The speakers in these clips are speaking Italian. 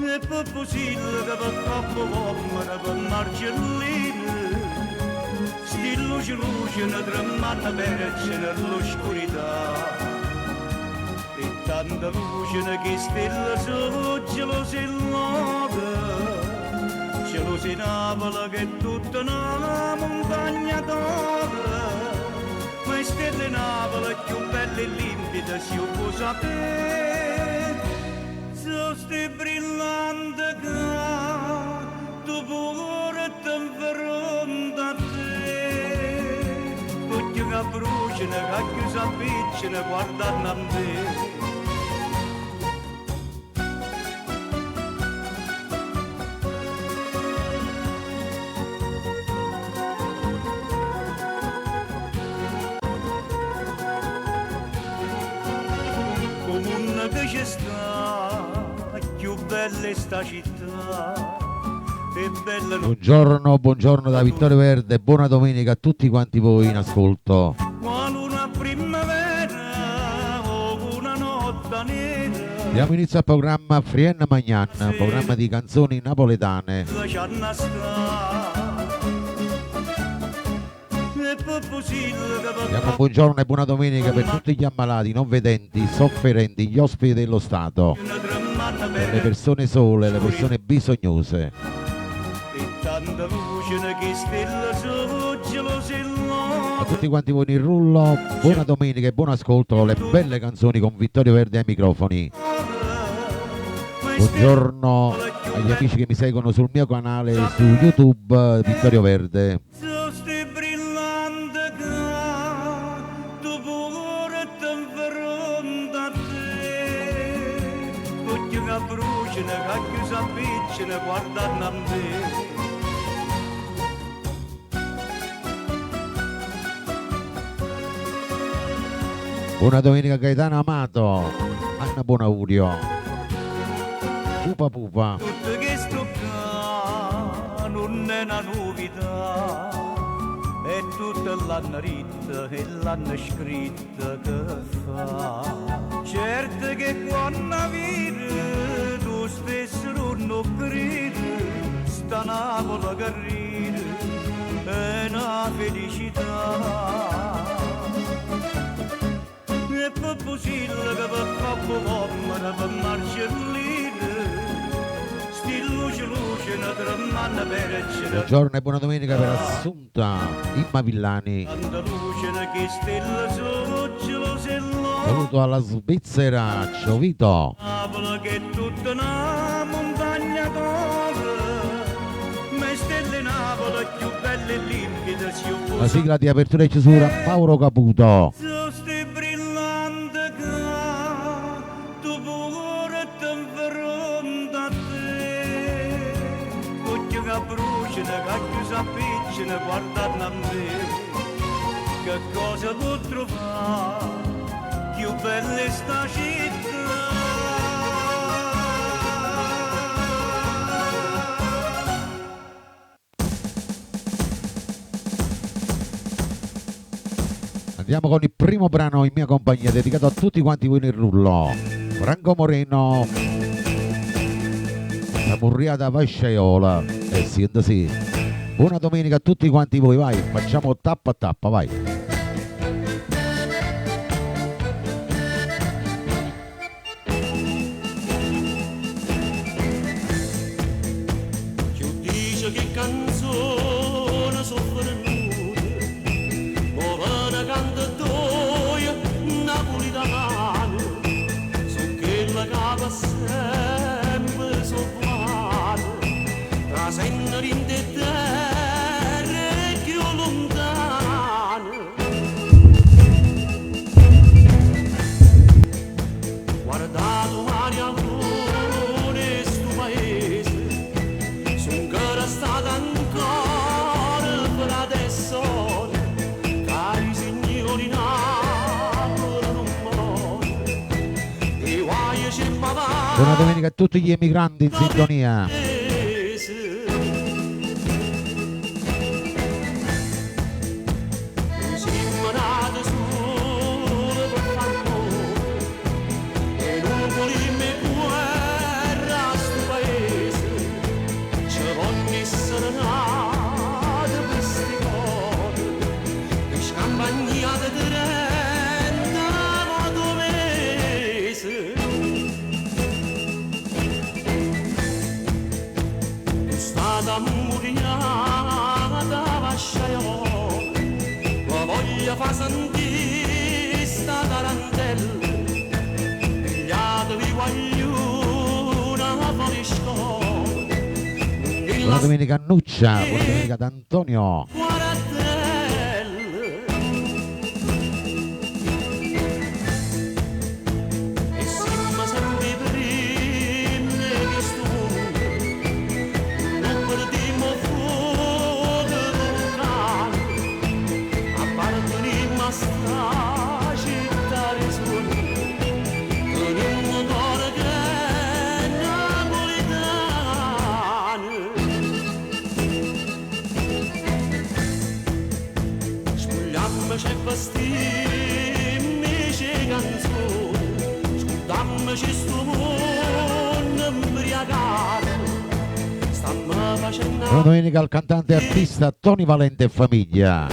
E per possibile che per troppo uomo per margellina sti luce ne tremano perce nell'oscurità e tanta luce che stella su gelosi in loda gelosi in Napoli che è tutta una montagna d'oro ma stelle in Napoli più belle e limpide si opposa a te so sti brillanti che tu pure ti fronte a te tutti che bruciano che chiusi appicciano guardando a me che ci sta più bella sta città e bella. Buongiorno da Vittorio Verde, buona domenica a tutti quanti voi in ascolto. Una primavera o una notte nera. Diamo inizio al programma Frienna Magnan, programma di canzoni napoletane. Diamo buongiorno e buona domenica per tutti gli ammalati, non vedenti, sofferenti, gli ospiti dello Stato, per le persone sole, le persone bisognose. A tutti quanti voi in rullo, buona domenica e buon ascolto con le belle canzoni con Vittorio Verde ai microfoni. Buongiorno agli amici che mi seguono sul mio canale su YouTube Vittorio Verde. Guardando a me buona domenica Gaetano Amato, Anna Buonaurio, Pupa Pupa. tutto che sto qua non è una novità è tutta l'anno ritta e l'anno scritta che fa certo che quando vire tu stesso non credi sta Napoli che ride è una felicità e per possibile che per troppo uomo per marcellina sti luce ne tremano perce Buongiorno e buona domenica per Assunta Imma Villani. Saluto alla Svizzera, Ciovito. Che è tutta una montagna d'oro, ma stelle Napoli più belle e limpide si opposa. La sigla di apertura e chiusura Mauro Caputo. So sti brillanti che tu pure ti fronte a te, tutti che bruciano, che chiusi appicciano guardando a me. Che cosa può trovare più bella sta città? Andiamo con il primo brano in mia compagnia dedicato a tutti quanti voi nel rullo. Franco Moreno, la murriata Vasceiola. Sì. Buona domenica a tutti quanti voi, vai, facciamo tappa a tappa, vai. Chi dice che canzone sono venute, buona cantatoia napolitana, su che la capa sempre soffare, tra senna in terre più lontane. Guardato mare alcune sto paese, son cara stata ancora per adesso, Buona domenica a tutti gli emigranti in sintonia. Fa sentire sta tarantella, pigliatevi guagliuna fuori scuola. Buona domenica a Nuccia, buona domenica ad Antonio. Buona domenica al cantante e artista Tony Valente e famiglia.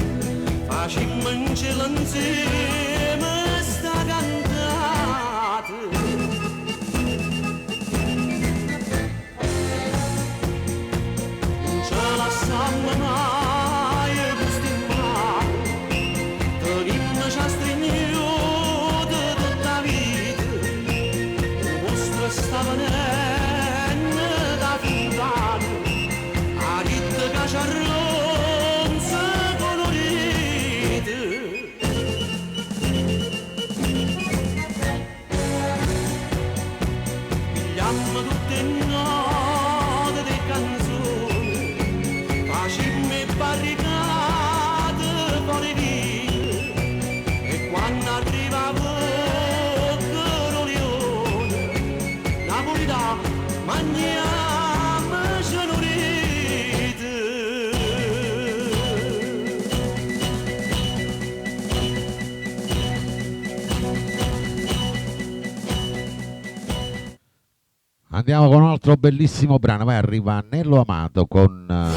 Andiamo con un altro bellissimo brano, poi arriva Nello Amato con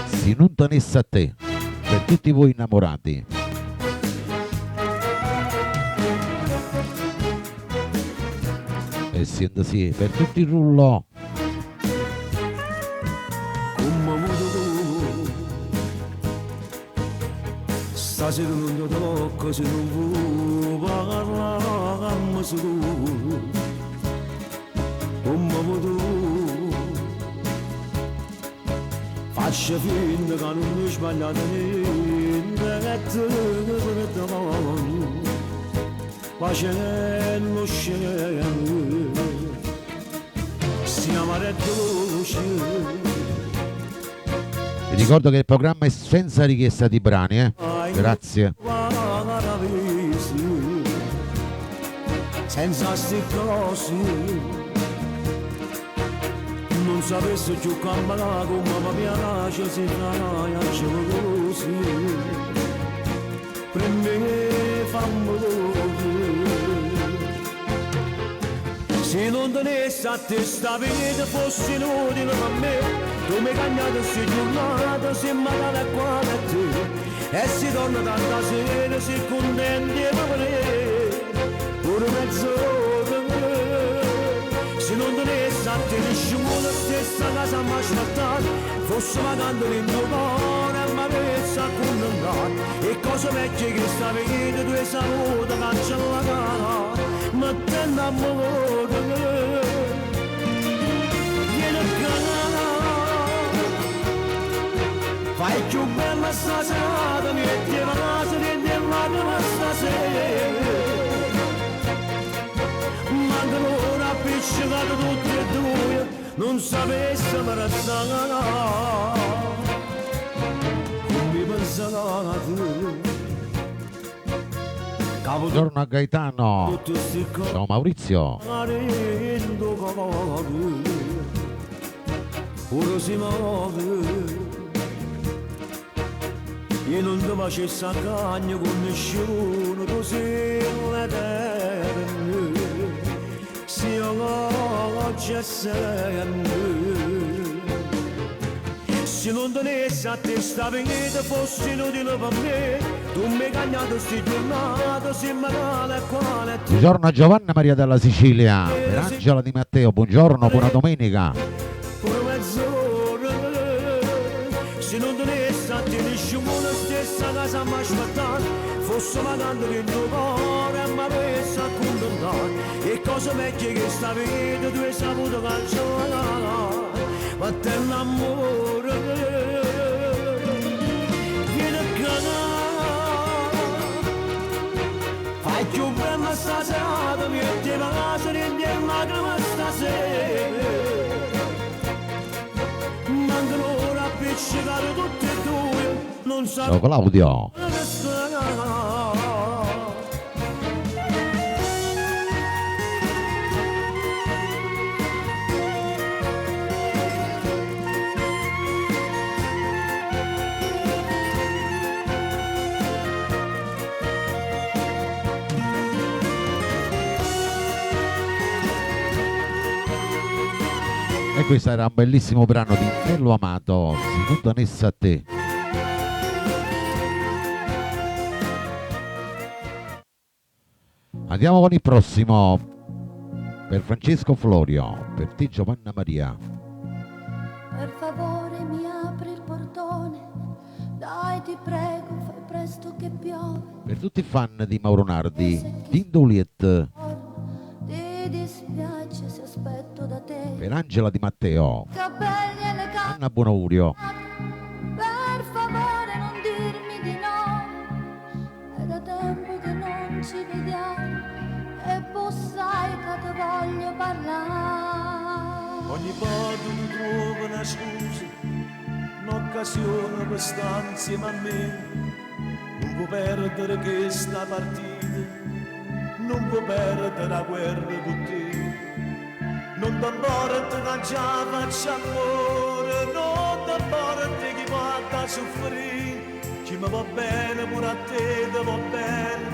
Si non tenesse a te, per tutti voi innamorati. E sento sì, per tutti il rullo. Stasera non ti tocca se non vuoi parlarmi su. Come tu faccia finta che non mi sbagliate niente, che te ne davanti facendo scene siamo a dolce. Vi ricordo che il programma è senza richiesta di brani, grazie. Senza sti grossi non sapesse più camminare come mi piace se farai a cielo così per me fammi se non tenesse a te sta vita fosse inutile per me tu mi cagnate se giornata se magari qua da te e si torna tanta sera si contenti per me pure mezz'ora se non tenesse a te nessuno stessa casa mi aspettare fosse vagando in mio cuore e mi avesse a condannare e cose vecchie che sta vita tu hai saputo cancellare mettendo a modo vieni a fai più bella stasera metti la casa di la stasera mancano una appiccicata tutti e due non sapesse restare come pensava tu Buongiorno a Gaetano. Ciao Maurizio. Ora si muove e non ti facesse a cagno con nessuno, tu sei l'eterno, se io c'è sempre. Se non tenesse a te sta venuta fosse inutile per me, tu mi hai cagnato sti giornate, se magari quale ti... Buongiorno a Giovanna Maria dalla Sicilia. Per Angela Di Matteo, buongiorno, buona domenica. Pure mezz'ora, se non tenesse a te nessuno stessa casa mi aspettare, fosse magari che il tuo cuore mi avesse a condannare, e cosa meglio che sta vita tu hai saputo cancellare. Ma te l'amore viene a canare, fai più bella stasera, mi metti la casa in lacrime stasera, mancano ora a appiccicare tutte e due, non Ciao so Claudio. E questo era un bellissimo brano di Nello Amato, Se non tenesse a te. Andiamo con il prossimo, per Francesco Florio, per te Giovanna Maria. Per favore mi apri il portone, dai ti prego, fai presto che piove. Per tutti i fan di Mauro Nardi, Dinduliet, Ti dispiace se aspetto da te. per Angela Di Matteo, Capelli e le gambe, Anna Buonaurio, per favore non dirmi di no. È da tempo che non ci vediamo e tu sai che ti voglio parlare. Ogni volta mi trovo una scusa, un'occasione per stare insieme a me. Non può perdere questa partita, non può perdere la guerra con te. Non ti importa che già faccio amore, non ti importa chi va a soffrire. Chi mi va bene pure a te ti va bene,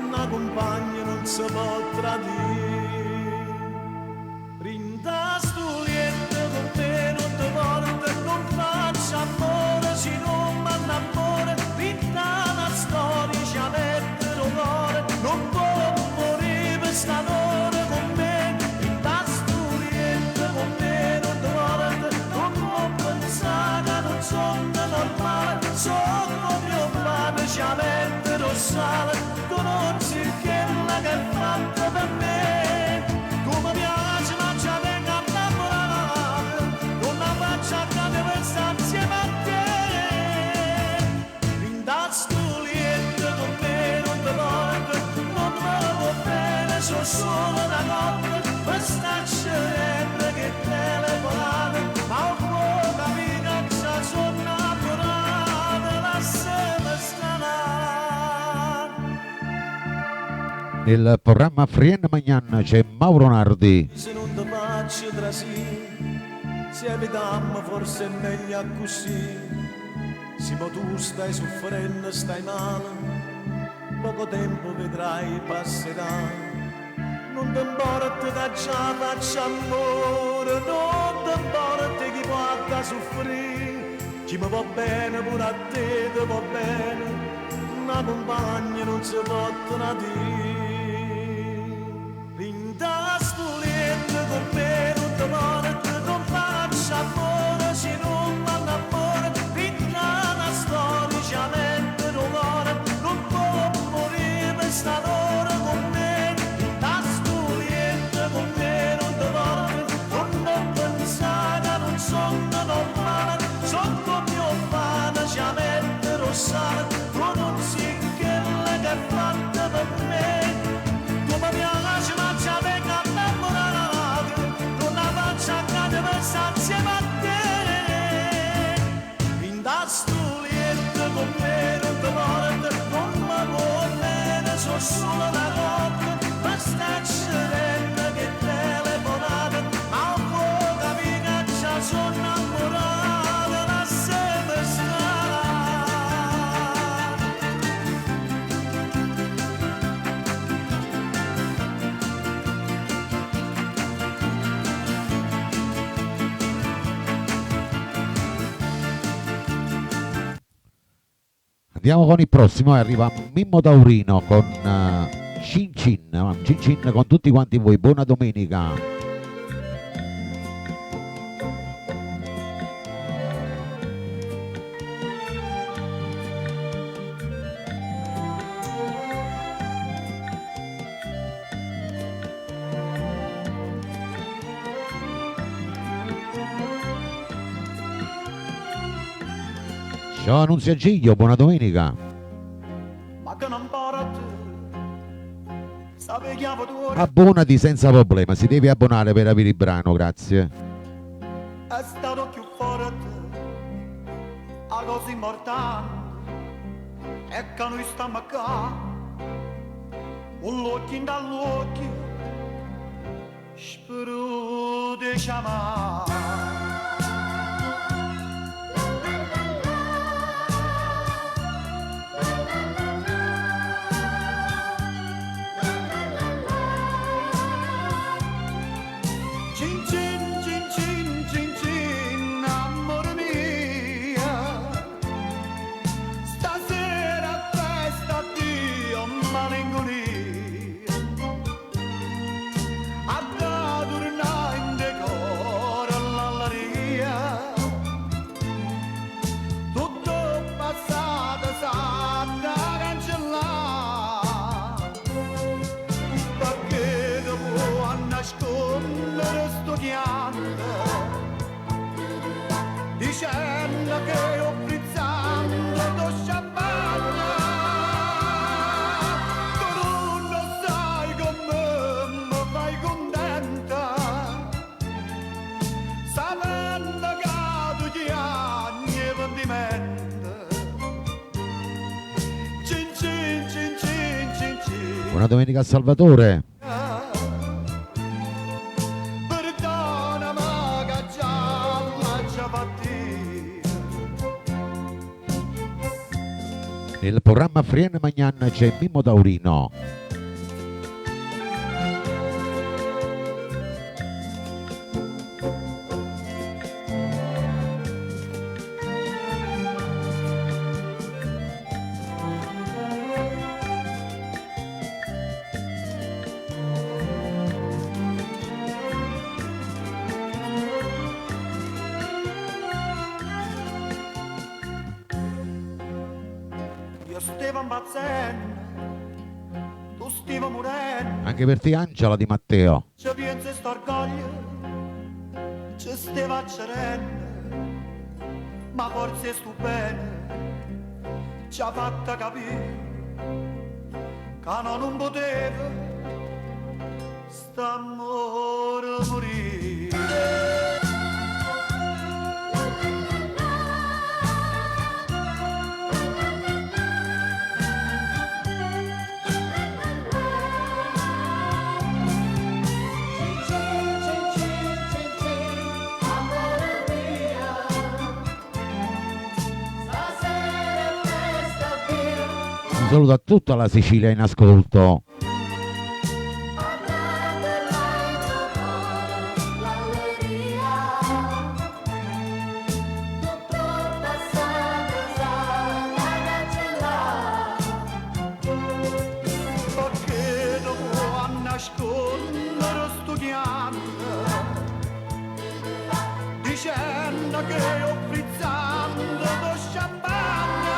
una compagna non si può tradire. Rinda studiente con me non ti porta, non faccio amore se non mi innamora. Rinda la storia ci mette l'odore, non può morire per st'amore con me. Rinda studiente con me non ti porta, non può pensare che non sono normale. Sono mio padre ci mette lo sale, conosci quella che è fatta per me. Come piace ma ci vengo a innamorare, con la faccia grande per stare insieme a te. Rindas tu lieta con me non ti porta, non me lo può bene, sono solo una notte per starci che telefonate, ma un po' capire che sono naturale, lasciami stare. nel programma Frien Magnan c'è Mauro Nardi. Se non ti faccio trasì, se evitiamo forse è meglio così. Se ma tu stai soffrendo, stai male, poco tempo vedrai passerà. Non ti importa che già faccio amore, non ti importa chi può soffrire. Chi mi va bene pure a te ti va bene, una compagna non si può tradire. Rinda studiente con me non ti porta, non faccio amore se non mi innamora. Rinda la storia ci mette l'odore, non può morire per st'amore con me. Rinda studiente con me non ti porta, non pensare che non sono normale. Sotto mio pane ci mette lo sale, tu non sei quella che è fatta per me. Andiamo con il prossimo e arriva Mimmo Taurino con Cin Cin. Cin Cin con tutti quanti voi. Buona domenica. Ciao Annunzia Giglio, buona domenica. Ma che non para te, sape chiamo tu Abbonati senza problema, si deve abbonare per avere il brano, grazie. è stato più forte, a cosa importante, e che noi stiamo qua, un l'occhio dall'occhio, spero di chiamare. Cin cin cin cin cin cin, amore mia, stasera festa Dio malinconia, a da tornare in decoro all'aria, tutto passato sa da cancellare, perché dopo a nascondere sto pianto, dicendo che ho frizzando do champagne, tu non sai come mi fai contenta, sapendo che tu gli anni e pentimento. Cin cin cin cin cin cin. Buona domenica a Salvatore. Perdonami che già l'ho fatta. Nel programma Frienne Magnan c'è Mimmo Taurino. Io stavo impazzendo, tu stivo morendo, Anche per te Angela Di Matteo. ci pensi sto orgoglio, ci stava accadendo, ma forse sto bene, ci ha fatta capire che non poteva st'amore morire. Un saluto a tutta la Sicilia in ascolto. Perché dopo a nascondere sto pianto, dicendo che ho frizzando lo champagne,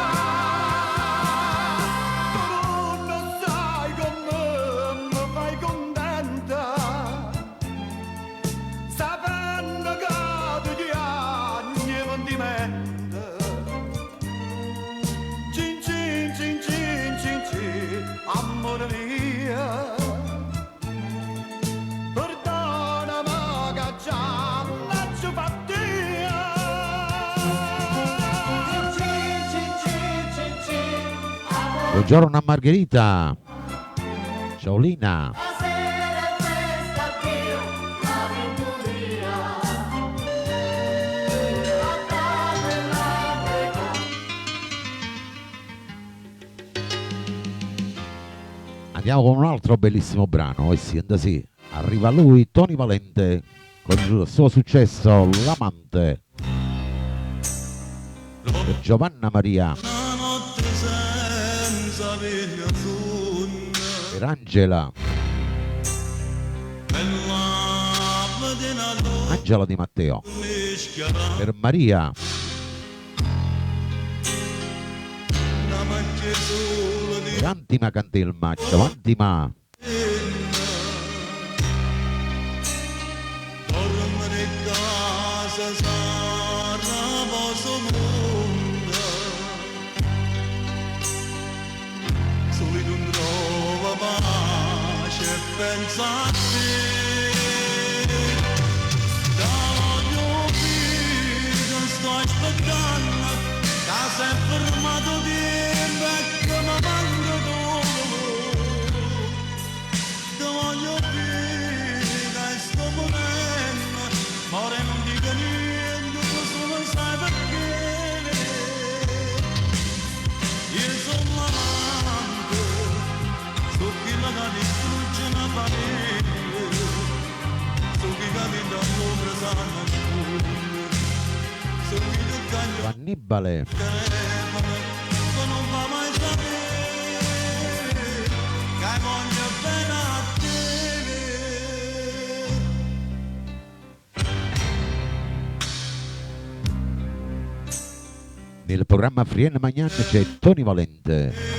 tu non sai come mi fai contenta, sapendo che tu gli anni e pentimento. Cin cin cin cin cin cin, amore mia, perdonami che già l'ho fatta. Cin cin cin cin cin, amore Buongiorno a Margherita. Ciao Lina. sera festa Dio, malinconia, Andiamo con un altro bellissimo brano. E sì, sì. Arriva lui, Tony Valente, con il suo successo L'amante. Per Giovanna Maria. Una notte per Angela, Angela Di Matteo, per Maria, per Antima Cantelma, ciao Antima, pensa a te, da voglio dire, sto aspettando, che sei fermato di becco ma manco tu, da voglio dire, che sto morendo, more non dico niente, tu solo sai perché, io sono l'amante, so chi la da distrugge una famiglia, so chi cade dall'ombra sa nascondere, so chi tu cagli Annibale, so non fa mai sapere, che voglio bene a te. nel programma Frienne Magnan c'è Tony Valente,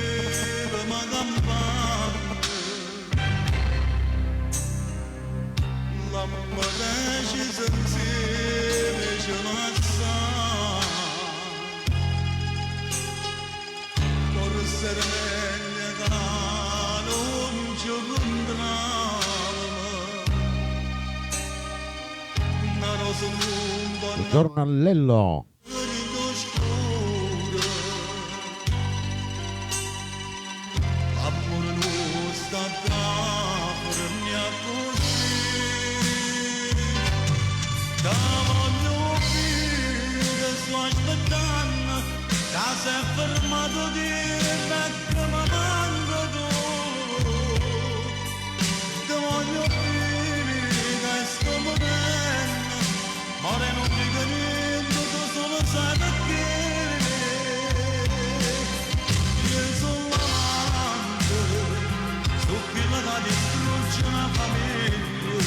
buongiorno a Lello, fermato di becco ma manco tu, ti voglio dire che sto morendo, more non dico niente, tu solo sai perché, io sono l'amante, so chi la da distrugge una famiglia,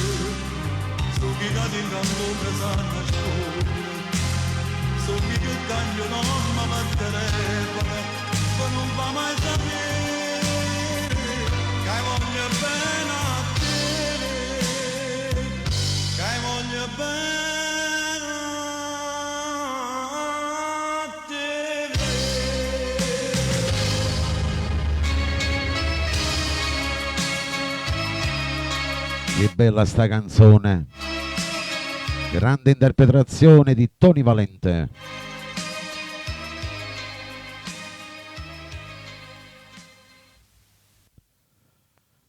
so chi cade in l'ombra sa nascondere, so chi che cambio non mi metterebbe, ma non fa mai sapere, che voglio bene a te, che voglio bene a te. che bella sta canzone, grande interpretazione di Tony Valente.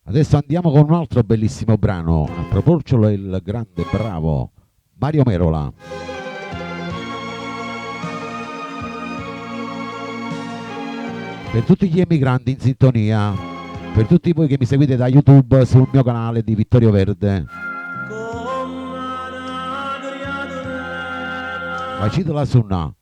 Adesso andiamo con un altro bellissimo brano, a proporcelo il grande bravo Mario Merola. Per tutti gli emigranti in sintonia, per tutti voi che mi seguite da YouTube sul mio canale di Vittorio Verde. Facite la sunna.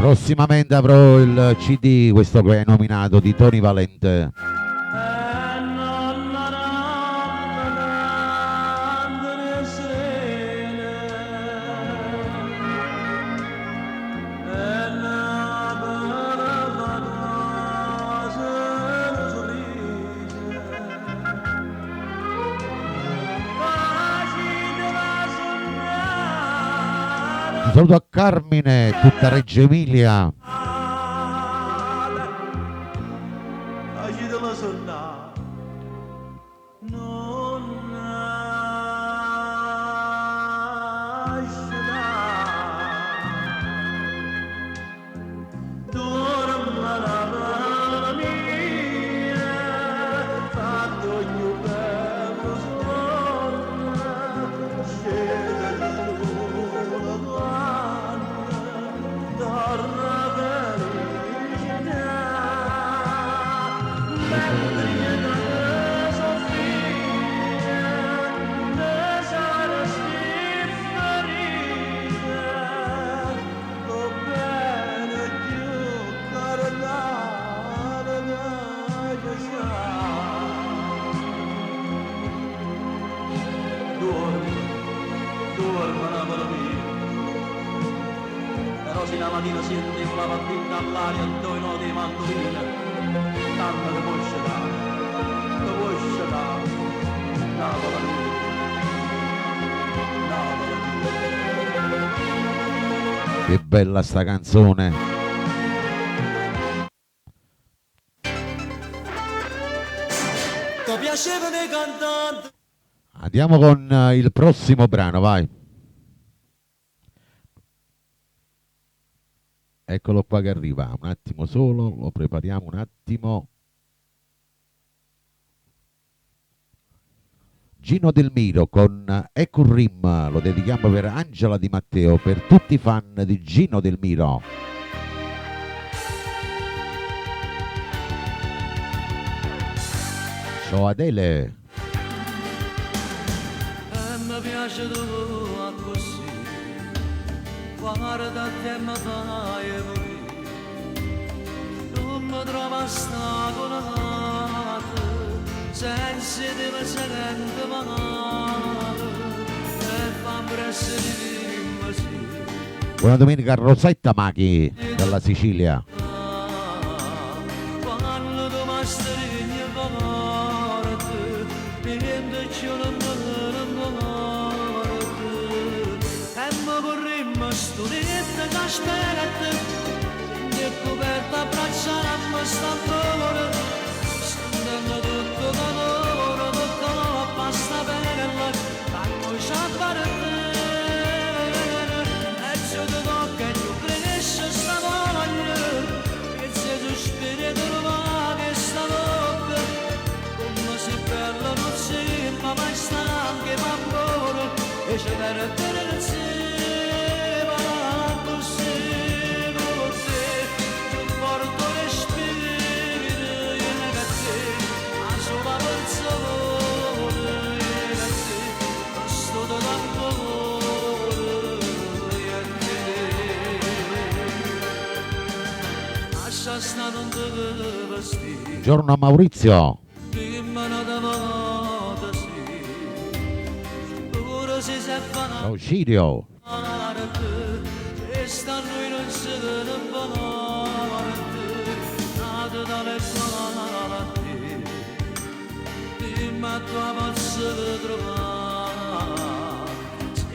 Prossimamente avrò il CD, questo che è nominato, di Tony Valente. Un saluto a Carmine, tutta Reggio Emilia. La mattina sentivo la mattina all'aria dove no di mandolina, tanto che puoi scegliere, Navola mia. Che bella sta canzone. Ti piacevano i cantanti? Andiamo con il prossimo brano, vai. Eccolo qua che arriva, un attimo solo, lo prepariamo un attimo. Gino Del Miro con Ecurrim, lo dedichiamo per Angela Di Matteo, per tutti i fan di Gino Del Miro. Ciao Adele. Mi piace tu così, guarda te mi fai morire, non mi trovo stacolato, senza di me sento male, e fa presso di me. Buona domenica a Rosetta Maghi dalla Sicilia. Quando tu mi stringi forte, niente ci non studente che aspetta, che coperta abbracciare a me sta paura, stendendo tutto calore, tutto la pasta bella, tanto ci appartiene, e se ti tocca e tu cresci sta voglia, che se sospiri tu va che sta tocca, come si bella non sembra mai stanca ma buono, e ci perde l'insieme. Buongiorno a Maurizio. Ciao Cirio.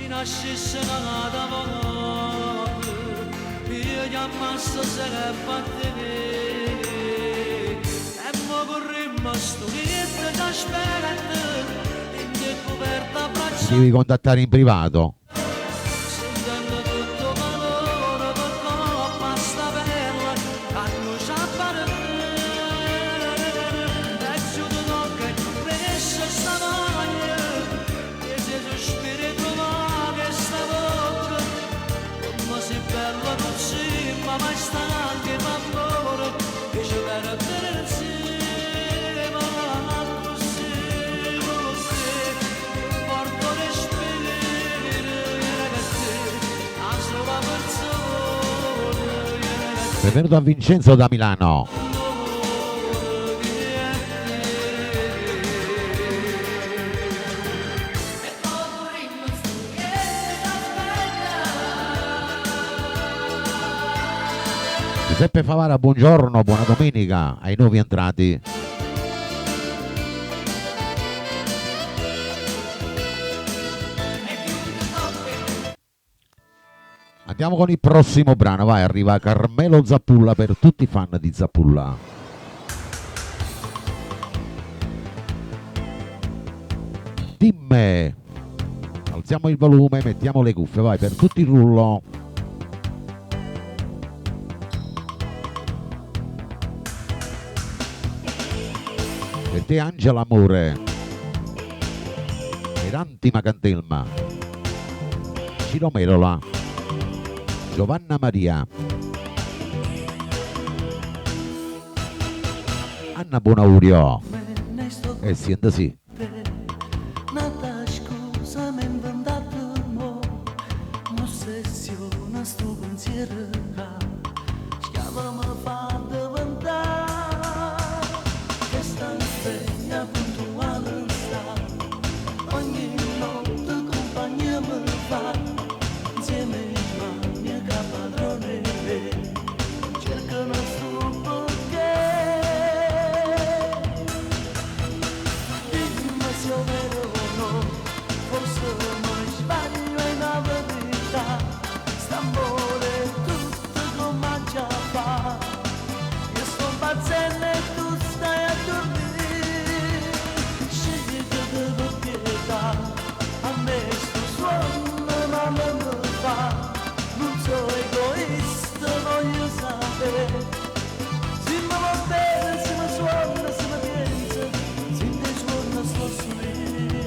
Nascesse da volta, io chiamasse se ne battevi, e mo vorremmo studente che aspetta, in che coperta abbracciata. Devi contattare in privato. Sentendo tutto calore, tutto la pasta bella, hanno già partito, e giù di tocca e tu cresce sta voglia, che se sospiri ma mai stanche ma amore che ci perde insieme ma così porto respiro Benvenuto a Vincenzo da Milano. Giuseppe Favara, buongiorno, buona domenica ai nuovi entrati. Andiamo con il prossimo brano, vai, arriva Carmelo Zappulla per tutti i fan di Zappulla. Dimme, alziamo il volume, mettiamo le cuffie, vai, per tutti il rullo. Per te Angela Amore, Miranti Macantelma, Ciro Merola, Giovanna Maria, Anna Buonaurio e siente sì. Nata scusa mi inventato mo, m'ossessiona sto pensiero, schiava mi fa diventare, questa sveglia puntuale sta, ogni notte compagnia mi fa, insieme a mia padrone, cercano sto perché. Dimmi se è vero o no, forse mi sbaglio è una verità, st'amore tutto come già fa, io sto pazzendo e tu stai a dormire, scegli di pietà, a me sto suono ma non mi fa, non sono egoista, voglio sapere, se mi va bene, se mi suona, se mi pensa, se mi suona sto sorridere,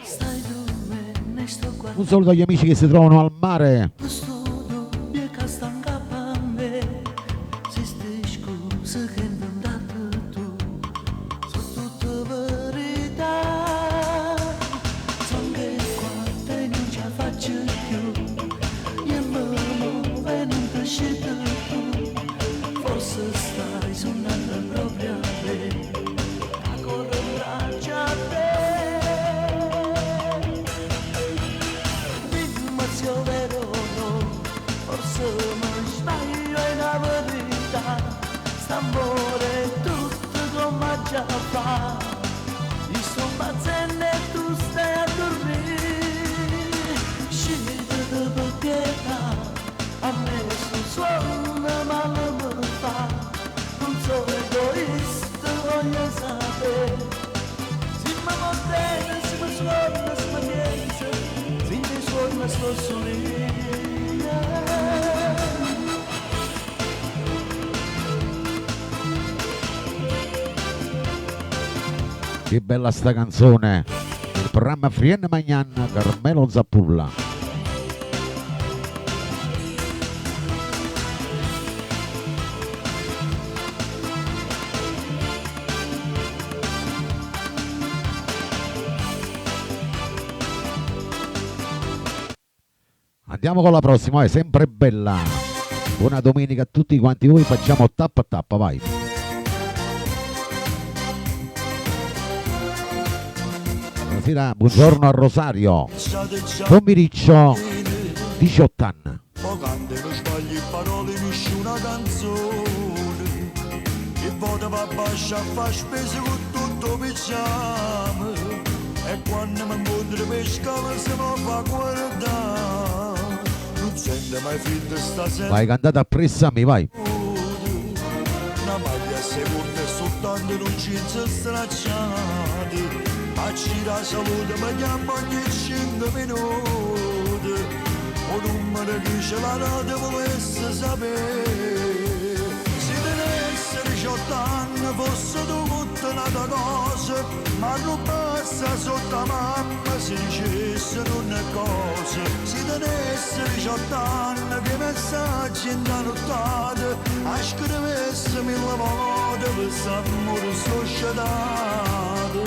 stai dormendo e sto guardando. Un saluto agli amici che si trovano al mare. Questo dubbio che sta in capo a me, se stai scuse che inventate tu, sono tutte verità, sono che qua te non ce la faccio più, io mi muovo e non ti scende tu, forse stai suonando proprio a me, a correre in braccia a te. Dimmi se è vero o no, forse mi sbaglio è una verità, st'amore è tutto come già fa, io sto impazzendo e tu stai a dormire, scegli di pietà, a me sto suono ma non mi fa, non sono egoista, voglio sapere, se mi va bene, se mi suona, se mi pensa, se mi suona sto sorridere. Che bella sta canzone. Il programma Frienne Magnan, Carmelo Zappulla. Andiamo con la prossima, è sempre bella. Buona domenica a tutti quanti voi, facciamo tappa tappa, vai. Buonasera, buongiorno a Rosario. Pomeriggio, 18 anni. Poc'anzi non sbagli parole, nessuna canzone. Che volta va a bascia a far spese con tutto picciamo. E quando mi incontro per scala se mi fa guardare. Non sente mai finta stasera. Vai, cantate appressami, vai. Una maglia seconda e soltanto non ci si stracciati. A gira salute mi chiama ogni 5 minuti. Un numero che ce la rete volesse sapere. Se tenesse 18 anni fosse tutta un'altra cosa, ma non passa sotto la mamma se dicesse non è cosa. Se tenesse 18 anni che messaggi in nottata, a scrivesse 1000 volte per s'amore scosciatato.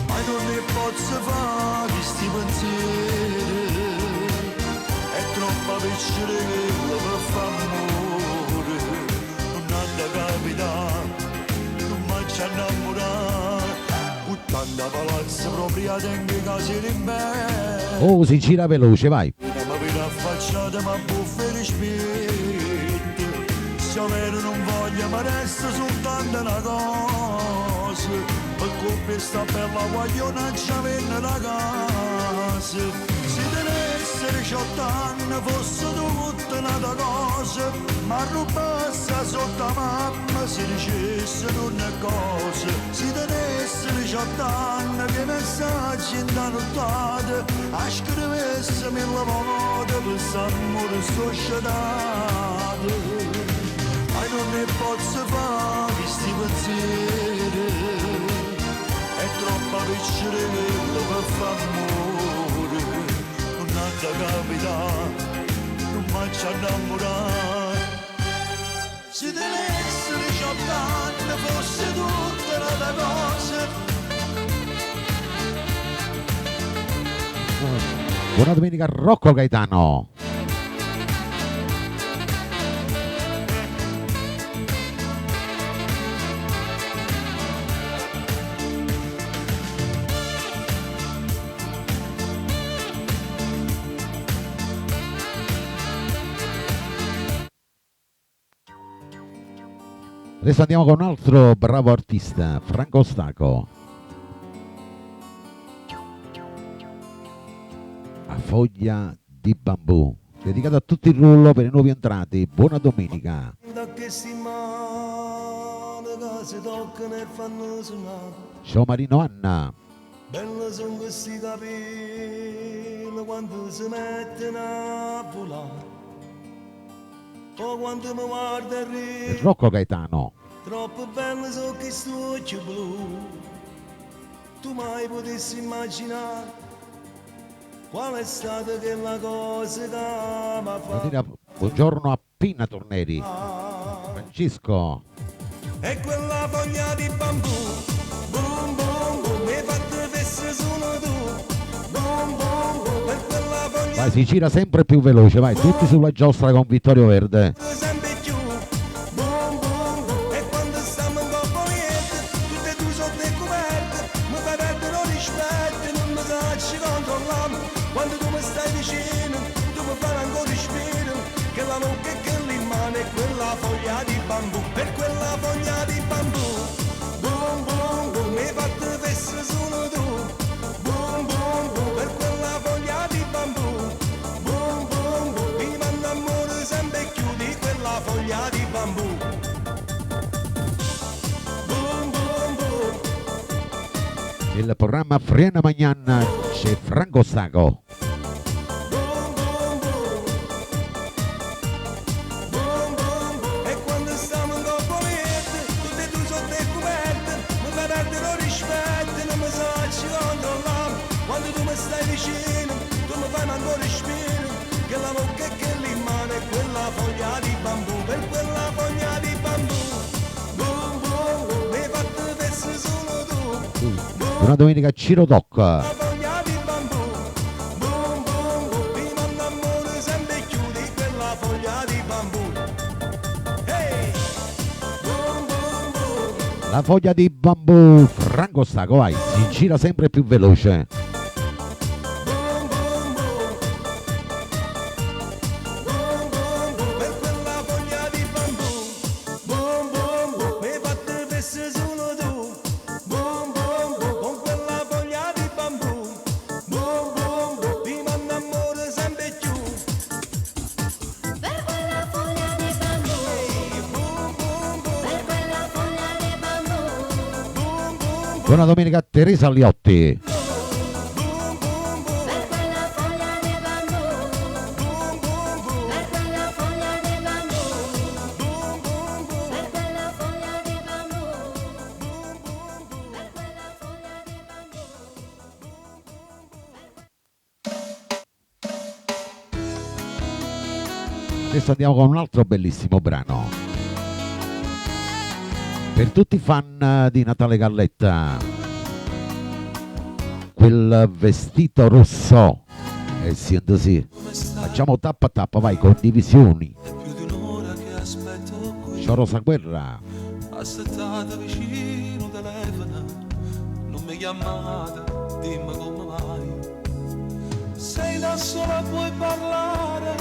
Ma non ne posso fare questi pensieri, è troppa per piccere che per fa amore non ha da capitare non mi ci innamorare con tanta palazza proprio tengo i casi di me Oh, si gira veloce, vai. ma per affacciate ma buffe di spirito se avere non voglio ma resta soltanto una cosa per colpa sta bella guagliona ci avenne la casa se tenesse 18 anni fosse tutta un'altra cosa ma rubassa sotto la mamma si dicesse non è cosa se tenesse 18 anni che messaggi in nottata a scrivesse 1000 volte per s'amore societato ma non ne posso fare questi pensieri è troppo piccere per fa amore non ha da capitare non mi ci innamorare se tenesse 18 anni fosse tutta un'altra cosa Buona domenica Rocco Gaetano. Adesso andiamo con un altro bravo artista, Franco Stacco. A foglia di bambù, dedicato a tutti il rullo per i nuovi entrati. Buona domenica. Da che si male che si toccano e fanno suonare Ciao Marino Anna. bello sono questi capelli quando si mettono a volare poi quando mi guarda e E ride Rocco Gaetano. troppo bello sono questi occhi blu tu mai potessi immaginare qual è stata quella cosa che mi ha fatto Buongiorno a Pina Torneri. Francisco. e quella foglia di bambù boom boom boom mi fatto fesse solo tu boom boom boom per quella foglia Vai, si gira sempre più veloce, vai, tutti sulla giostra con Vittorio Verde. sempre più boom boom boom e quando stiamo in coppa niente tutte e due sotto le coperte mi fai perdere il rispetto e non mi sacci controllare quando tu mi stai vicino tu mi fai ancora respiro che la bocca e che l'imane è quella foglia di bambù per quella foglia di bambù boom boom boom mi fatto fesse solo tu boom boom boom per quella foglia di bambù boom boom boom mi manda amore sempre chiudi quella foglia di bambù boom boom boom Il programma Friena Magnan c'è Franco Stacco. boom boom boom boom boom boom e quando stiamo in coppa niente tutte e due sotto le coperte mi fai perdere il rispetto e non mi sacci controllare quando tu mi stai vicino tu mi fai ancora respiro che la bocca e che l'imane è quella foglia di bambù per quella foglia di bambù boom boom boom mi hai fatto fesse solo tu Buona domenica Ciro Doc. la foglia di bambù boom boom boom mi manda amore sempre chiudi quella foglia di bambù hey boom boom boom La foglia di bambù, Franco Stacco, vai, si gira sempre più veloce. boom boom boom boom boom boom per quella foglia di bambù boom boom boom mi hai fatto fesse solo tu boom boom boom con quella foglia di bambù boom boom boom mi manda amore sempre più Per quella foglia di bambù, boom boom boom per quella foglia di bambù, boom boom Buona domenica Teresa Liotti. boom boom boom per quella foglia di bambù, boom boom boom per quella foglia di bambù, boom boom boom per quella foglia di bambù, per quella foglia di bambù. Adesso andiamo con un altro bellissimo brano. Per tutti i fan di Natale Galletta, quel vestito rosso, e sì, sì, Facciamo tappa a tappa, vai, condivisioni. È più di un'ora che aspetto qui. Ciao Rosa Guerra. Assettate vicino telefono, non mi chiamate, dimmi come mai. Sei da sola, puoi parlare,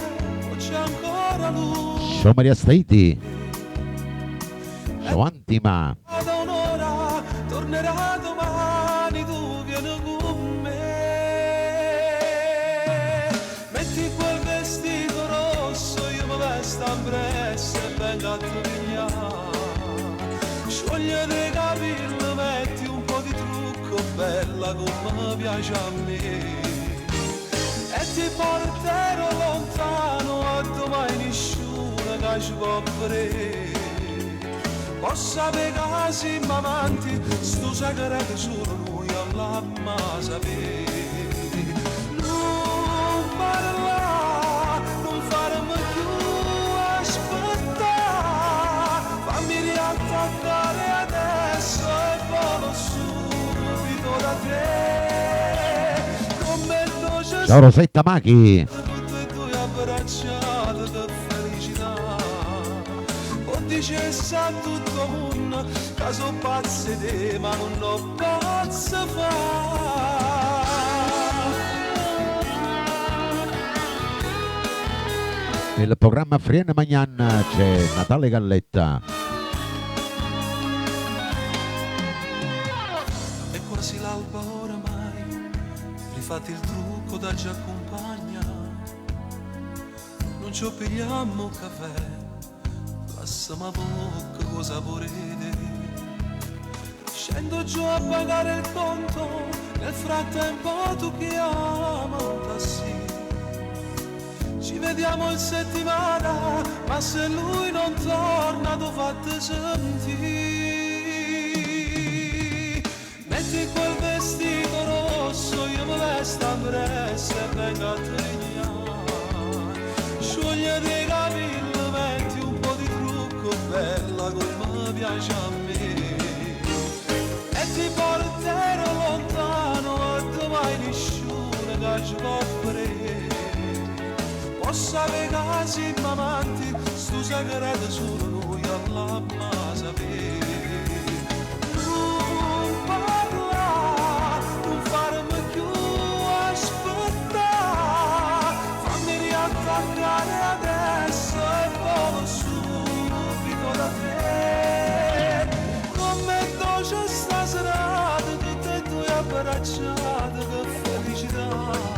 o c'è ancora lui. Ciao Maria Staiti. Ciao Antima. Da un'ora tornerà domani, tu vieni con me. Metti quel vestito rosso, io mi vesto ambressa e vengo a togliere. Scioglie dei capelli, metti un po' di trucco, bella come piace a me. E ti porterò lontano, a domani nessuno che ci può vedere. Possa pegare siamo amanti, sto segreto solo noi all'amma sapere. Non parla, non farmi più aspettare, fammi riattaccare adesso e volo subito da te. Prometto ci Ciao Rosetta Machi. tutte e due abbracciate di felicità. O dice sa tutto mondo, caso pazze te, ma non ho pazza fa. Nel programma Frienne Magnan c'è Natale Galletta. È quasi l'alba oramai, rifatti il trucco da già accompagna. Non ci pigliamo caffè, passiamo a bocca cosa volete. Scendo giù a pagare il conto, nel frattempo tu chiama un tassi. Ci vediamo in settimana, ma se lui non torna tu fate sentire. Metti quel vestito rosso, io mi vesto ambressa e vengo a trignare. Scioglie dei capelli, metti un po' di trucco, bella come piace a me. E ti porterò lontano, a domani nessuno che ci può vedere. Possa pegare siamo amanti, sto segreto solo noi all'amma sapere. Non parla, non farmi più aspettare, fammi riattaccare adesso e volo subito da te. Prometto c'è sta serata, tutte e due abbracciate, che felicità.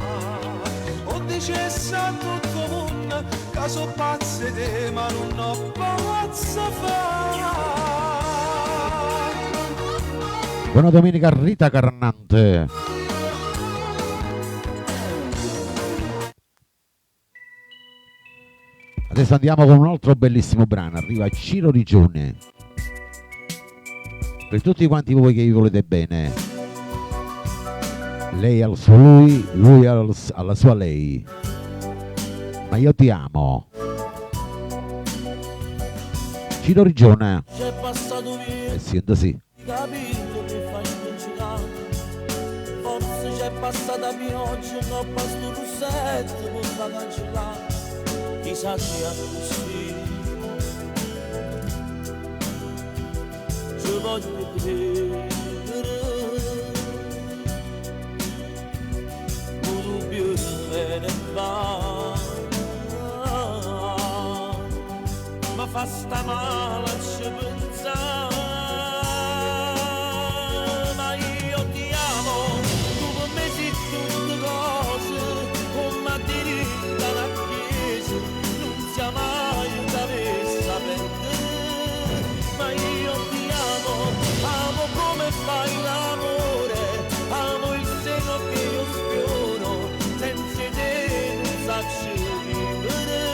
O dice sa tutto mondo, caso pazze te, ma non ho pazza fa. Buona domenica Rita Carnante. Adesso andiamo con un altro bellissimo brano, arriva Ciro Rigione. Per tutti quanti voi che vi volete bene. Lei al suo lui alla sua lei. Ma io ti amo. Ciro Rigione. C'è passato via, Sento sì. capito che fai spiccicare. Forse c'è passata pioggia, non ho passato russetto, non fa cancellare. Chissà se è così. Ci voglio credere. Un dubbio viene e va. Ma fa sta male a ci pensare. Ma io ti amo, tu per me sei tutte cose, come a diritto alla chiesa, non sia mai da messa per te. Ma io ti amo, amo come fai l'amore, amo il seno che io sfioro, senza te non saccio vivere.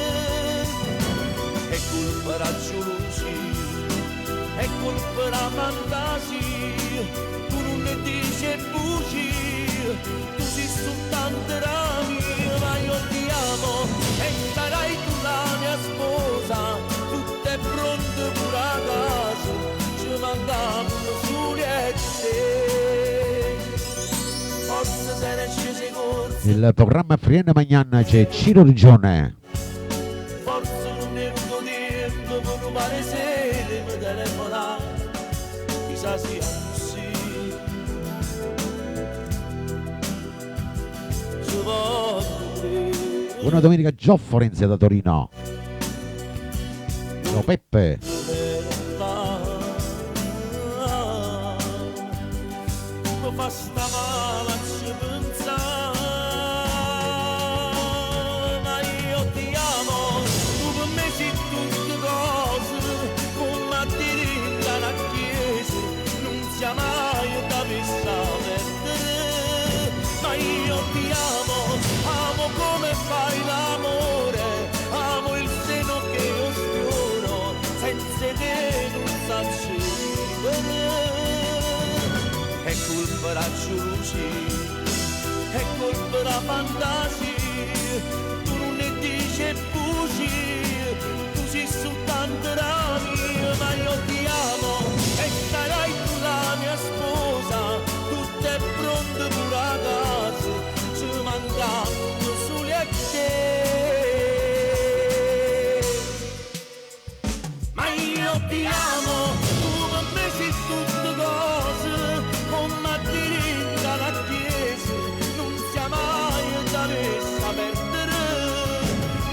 È colpa la gelosia, è colpa la fantasia, tu non ne dici bugie, tu sei soltanto la mia, ma io ti amo e sarai tu la mia sposa, tutto è pronto pure a casa, ci mancavano soli e te. Forse se ne scesi corsi Il programma Frienne Magnan c'è Ciro Rigione. Forse non è venuto tempo per rubare sede per telefonare, chissà sia così. Ci voglio credere. Buona domenica Gio Forense da Torino. Ciao Peppe. Mi fa sta male a ci pensare, ma io ti amo, tu per me sei tutte cose, come a dire la chiesa, non sia mai da pensare perdere, ma io ti amo come fai l'amore, amo il seno che io sfioro, senza te non saprei vivere. È colpa da giudici, è colpa da fantasia, tu non ne dici buci, tu sei soltanto la mia, ma io ti amo e sarai tu la mia sposa, tutto è pronto pure a casa, ci mancando soli a te. Ma io ti amo, tu per me sei tutte cose, come a dire la chiesa, non sia mai da messa perdere,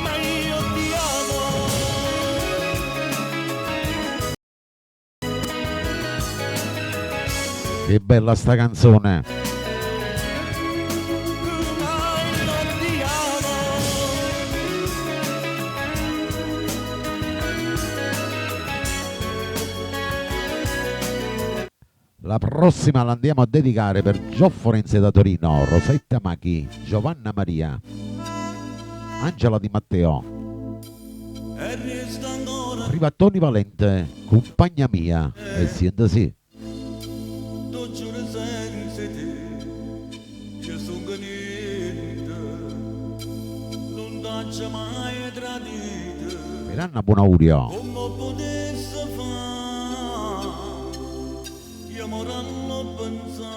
ma io ti amo. Che bella sta canzone. Ma io ti amo. La prossima la andiamo a dedicare per Gio Forense da Torino, Rosetta Machi, Giovanna Maria, Angela Di Matteo. E resta ancora Arriva Tony Valente, compagna mia, e siente sì. tu giuro senza te, ci sono niente, non t'ho mai tradito. Per Anna Buonaurio. Come potesse fare, io morallo pensare,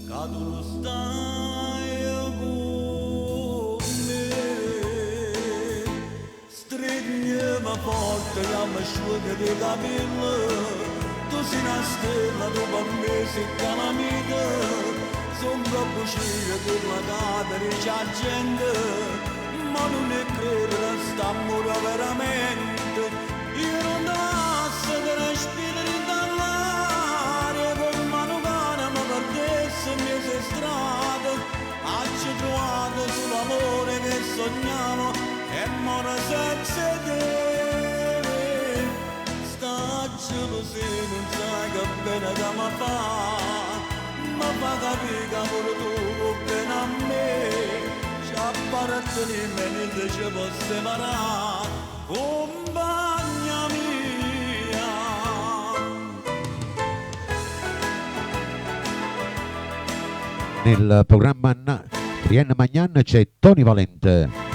che tu non stai con me. Stringiami forte, io mi asciugo dei capelli, tu sei una stella, tu per me sei calamita, sono troppo scire per la cadere c'è gente, ma non è credere a st'amore veramente, io non lascio che respiri dall'aria, con mano cara mi perdesse in mezzo strada, ci trovato sull'amore che sognavo e mora senza te. Staccialo se non sai che bene da mi fa, ma fa capire che pure tu vuoi bene a me. Ci appartieni e niente ci può separare, compagna mia. Nel programma Frienne Magnan c'è Tony Valente.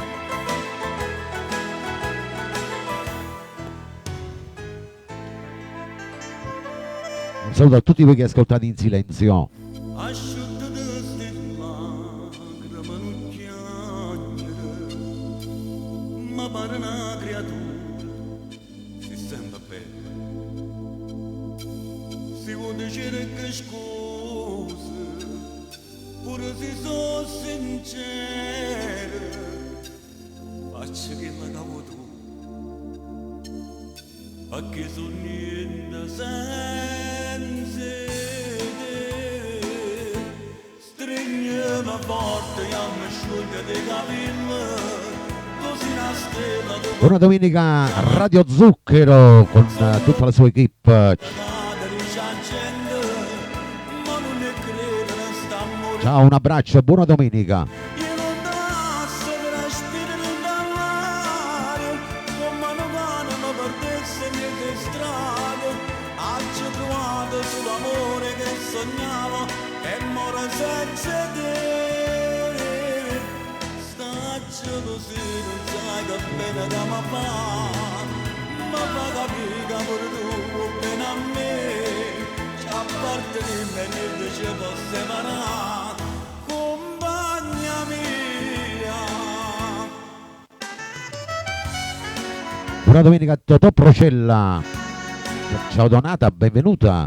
Un saluto a tutti voi che ascoltate in silenzio. Asciutta di ste lacrime non piangere, ma pare una creatura, si sente bella. Si vuole dire che scusa, pure si sono sincere, faccio che la cavo tu, perché sono niente senza te. Stringiami forte, io mi asciugo dei capelli, così una stella tu Buona domenica Radio Zucchero con tutta la sua equipe. cadere c'è gente, ma non è credere a st'amore. Ciao, un abbraccio e buona domenica. Io non lascio che respiri dall'aria, con mano cara mi perdesse niente strade, ci trovato sull'amore che sognavo e mora senza te. Staccialo se non sai che bene da mi fa, ma fa capire che pure tu vuoi bene a me. Ci appartieni e niente ci può separare. Buona domenica a Totò Procella. Ciao Donata, benvenuta.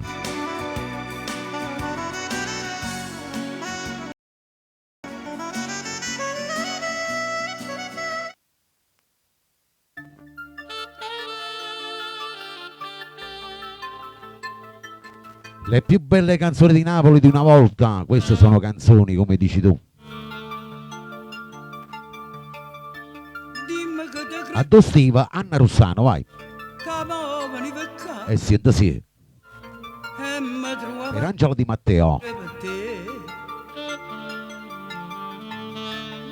Le più belle canzoni di Napoli di una volta, queste sono canzoni come dici tu. Dimmi che te credi Addoestiva, Anna Russano, vai. che muovono perché E siete sì. e mi trovo Per Angelo Di Matteo. per te.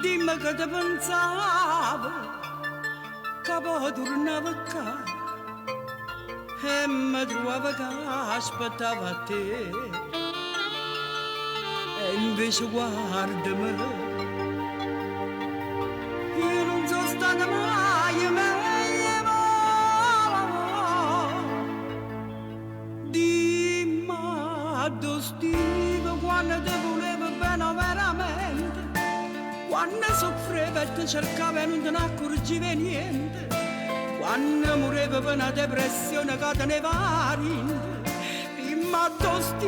Dimmi che te pensavo che poi tornavo a casa e mi trovavo che aspettavo a te. E invece guardami, io non sono stata mai meglio. Dimmi dove stivo quando ti volevo bene veramente, quando soffrivo e ti cercavo e non te ne accorgevi niente, quando morivo per una depressione che te ne va rinde. Dimmi dove stivo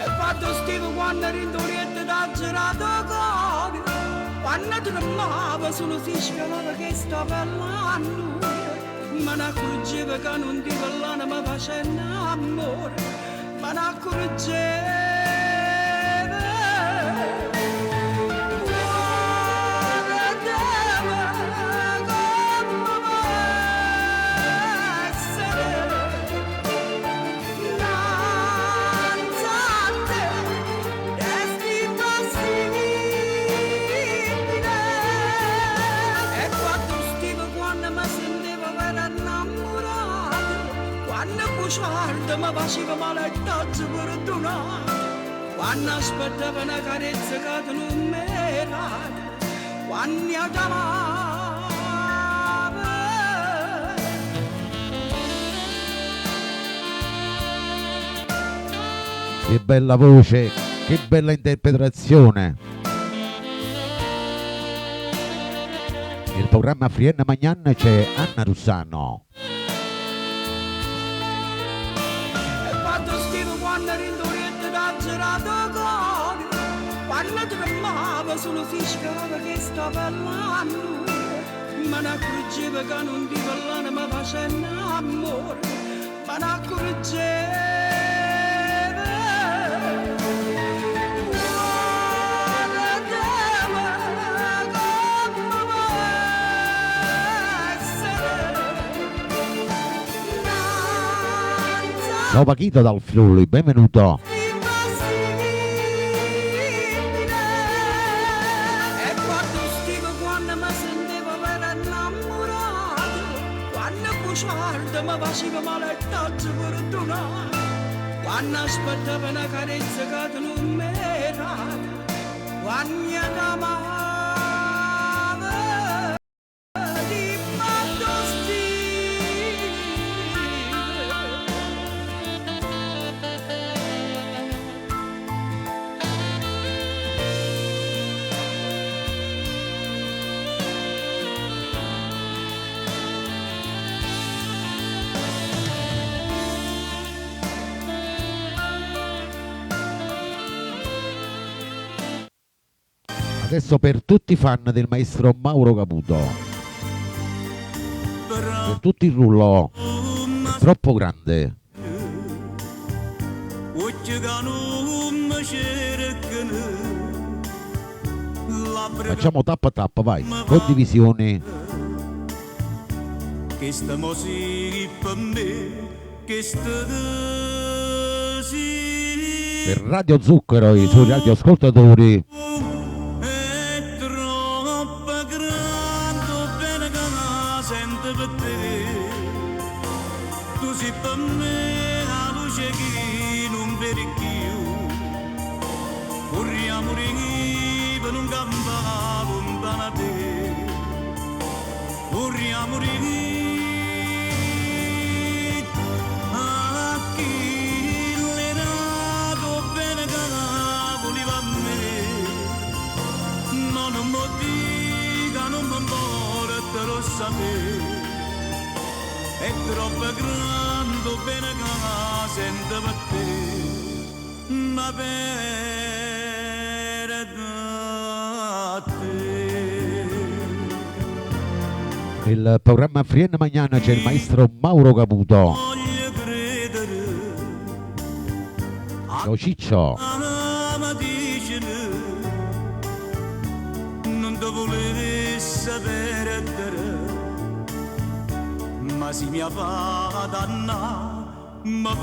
e quando stivo quando eri in torietta da girato cuore, quando tremavo solo si scavava che sta parlando, ma ne accorgevo che non ti parlano ma facendo amore, ma ne accorgevo. Mi faceva malettazzo perdonato, quando aspettavo una carezza che tu non mi hai dato, quando chiamavo. Che bella voce, che bella interpretazione. Nel programma Frienna Magnan c'è Anna Russano. Quando tremavo solo si scava che sta parlando, ma ne accorgevo che non ti parlano ma facendo amore, ma ne accorgevo. Ciao Pachito dal Friuli, benvenuto. Mi faceva malettazzo perdonato, quando aspettavo una carezza che tu non mi hai dato, quando chiamavo. Dimmi dove stivi. Adesso per tutti i fan del maestro Mauro Caputo, per tutti il rullo, è troppo grande. Facciamo tappa tappa, vai, condivisione. Che sta musica per me, che sta Per Radio Zucchero, i suoi radioascoltatori. Tu sei per me la luce che non vedi più, corriamo per un campo lontano da te, corriamo a chi l'era bene che voleva a me, non mi dica, non mi troppo grande bene che sento per te, ma per te. Nel programma Frien Magnana c'è il maestro Mauro Caputo. Voglio credere, Ciao Ciccio. ma dicene, non ti volessi perdere, ma si mi fa danna, ma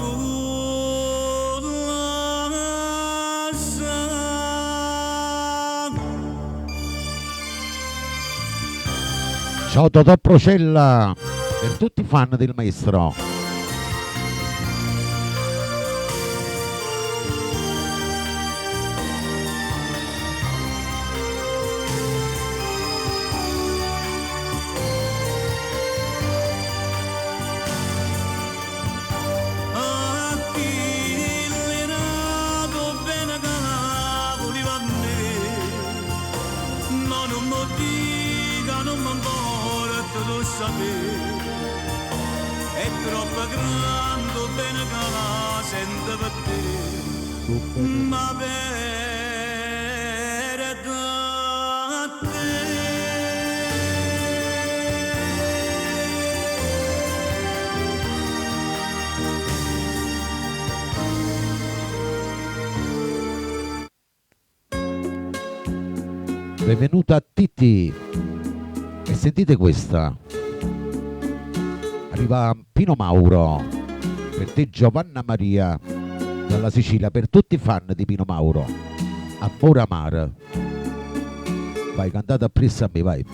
Ciao Totò Procella. Per tutti i fan del maestro. è troppo grande bene che la sento per te, ma per te. Benvenuta a Titti. E sentite questa. Arriva Pino Mauro. Per te Giovanna Maria dalla Sicilia, per tutti i fan di Pino Mauro. Amore amare. Vai, cantate appresso a me, vai.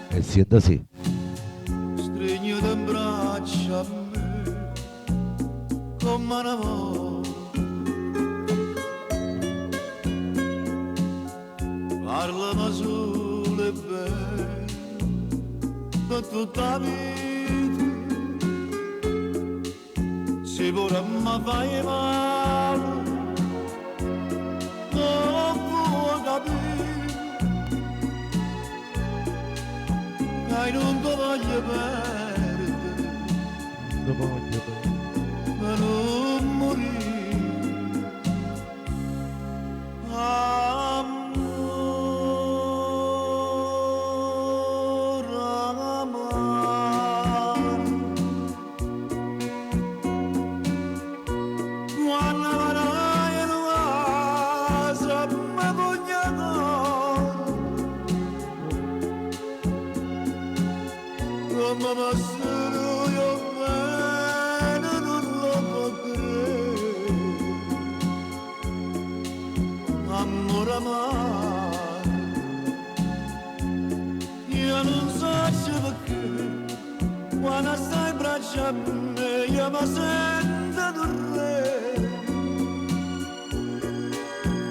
E siete sì. Stringo in braccio a me come una volta, parlami solo e bene per tutta la vita, se pure mi fai male non puoi capire che non ti voglio perdere, ma non morire. Amore amare, quando avrai in casa mi vogliono, come passano io bene non lo potrei. Amore amare, io non so se perché quando stai in braccio a me io mi sento un re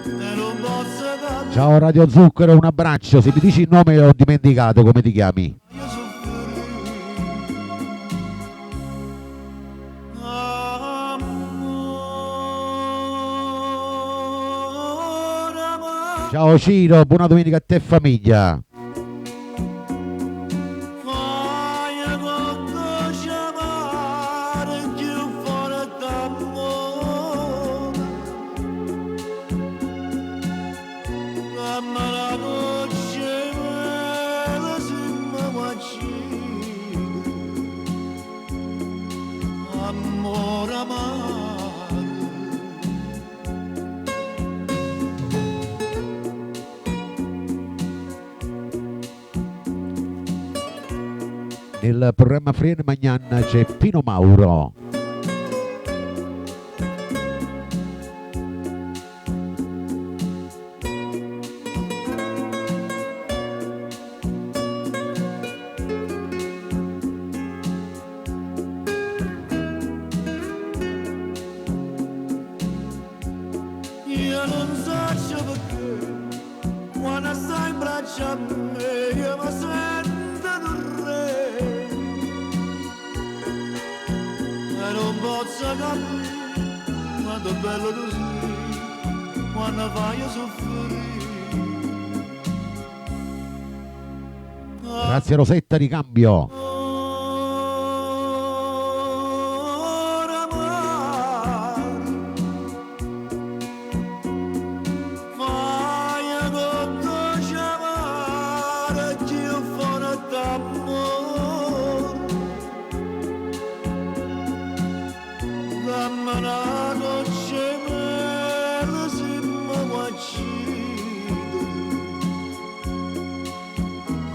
e non posso capire. Ciao Radio Zucchero, un abbraccio. Se mi dici il nome ho dimenticato come ti chiami. Io soffrire, amore amare. Ciao Ciro, buona domenica a te e famiglia. Fai quanto chiamare più forte amore, ma la voce me si mi macina. Amore amare, Nel programma Frien Magnan c'è Pino Mauro. io non so perché quando stai in braccio a me io mi sento un re e non posso capire quanto bello tu sei quando fai soffrire. Grazie Rosetta di cambio.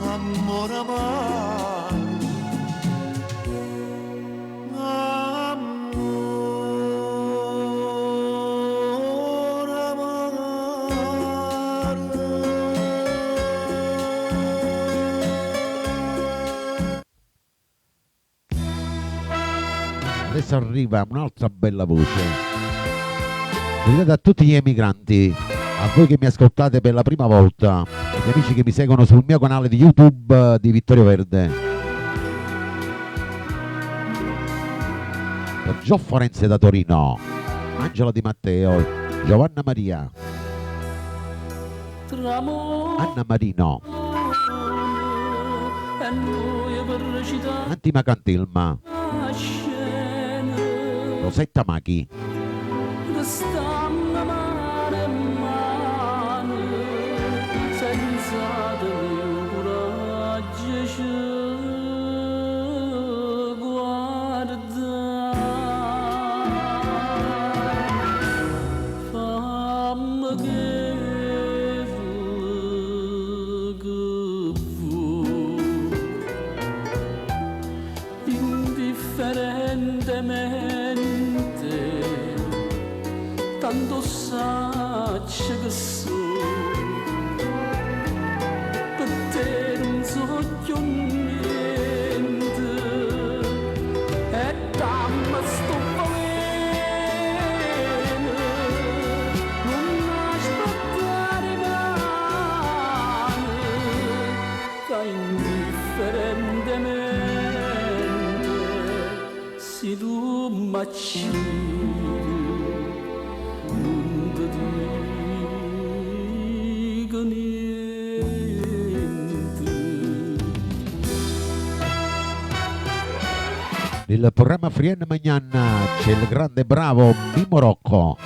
Amore amaro, amore amaro. Adesso arriva un'altra bella voce. Dedicata a tutti gli emigranti, a voi che mi ascoltate per la prima volta, agli amici che mi seguono sul mio canale di YouTube di Vittorio Verde. Per Gio Forense da Torino, Angela Di Matteo, Giovanna Maria, Anna Marino, Antima Cantilma, Rosetta Machi, tanto sacce che so per te non so più niente e dammi sto bene non aspettare mai che indifferentemente se tu m'accidi nel programma Frien Magnan c'è il grande bravo Mimmo Rocco.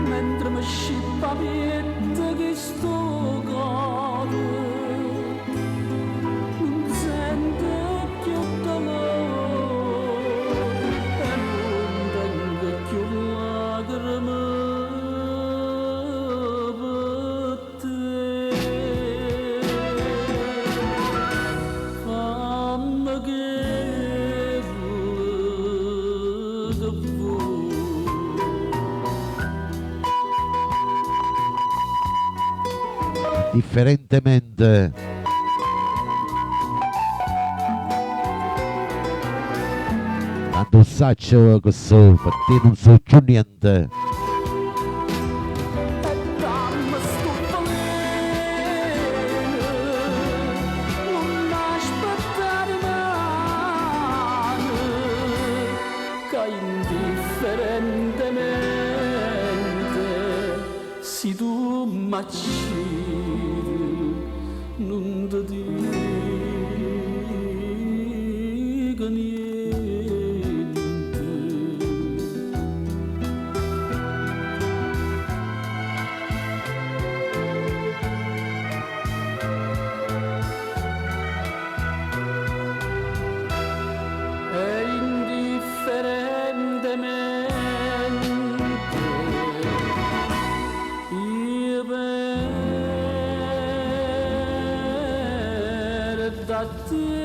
mentre mi scippa pietta che sto cade non sento più dolore e non tengo più lacrime per te fammi che differentemente tanto saccio che so per te non so più niente indifferentemente se tu m'accidi non ti dico niente e indifferentemente io per da te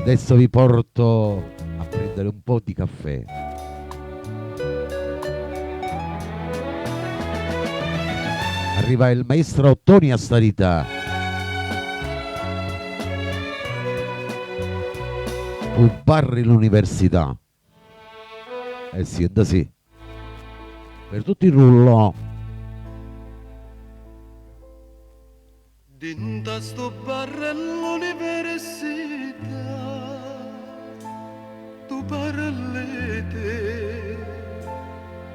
adesso vi porto a prendere un po' di caffè. Arriva il maestro Tony Astarita. Un bar l'università. Sì, sì. Per tutti il rullo. Dinta sto bar all'università, tu parli te,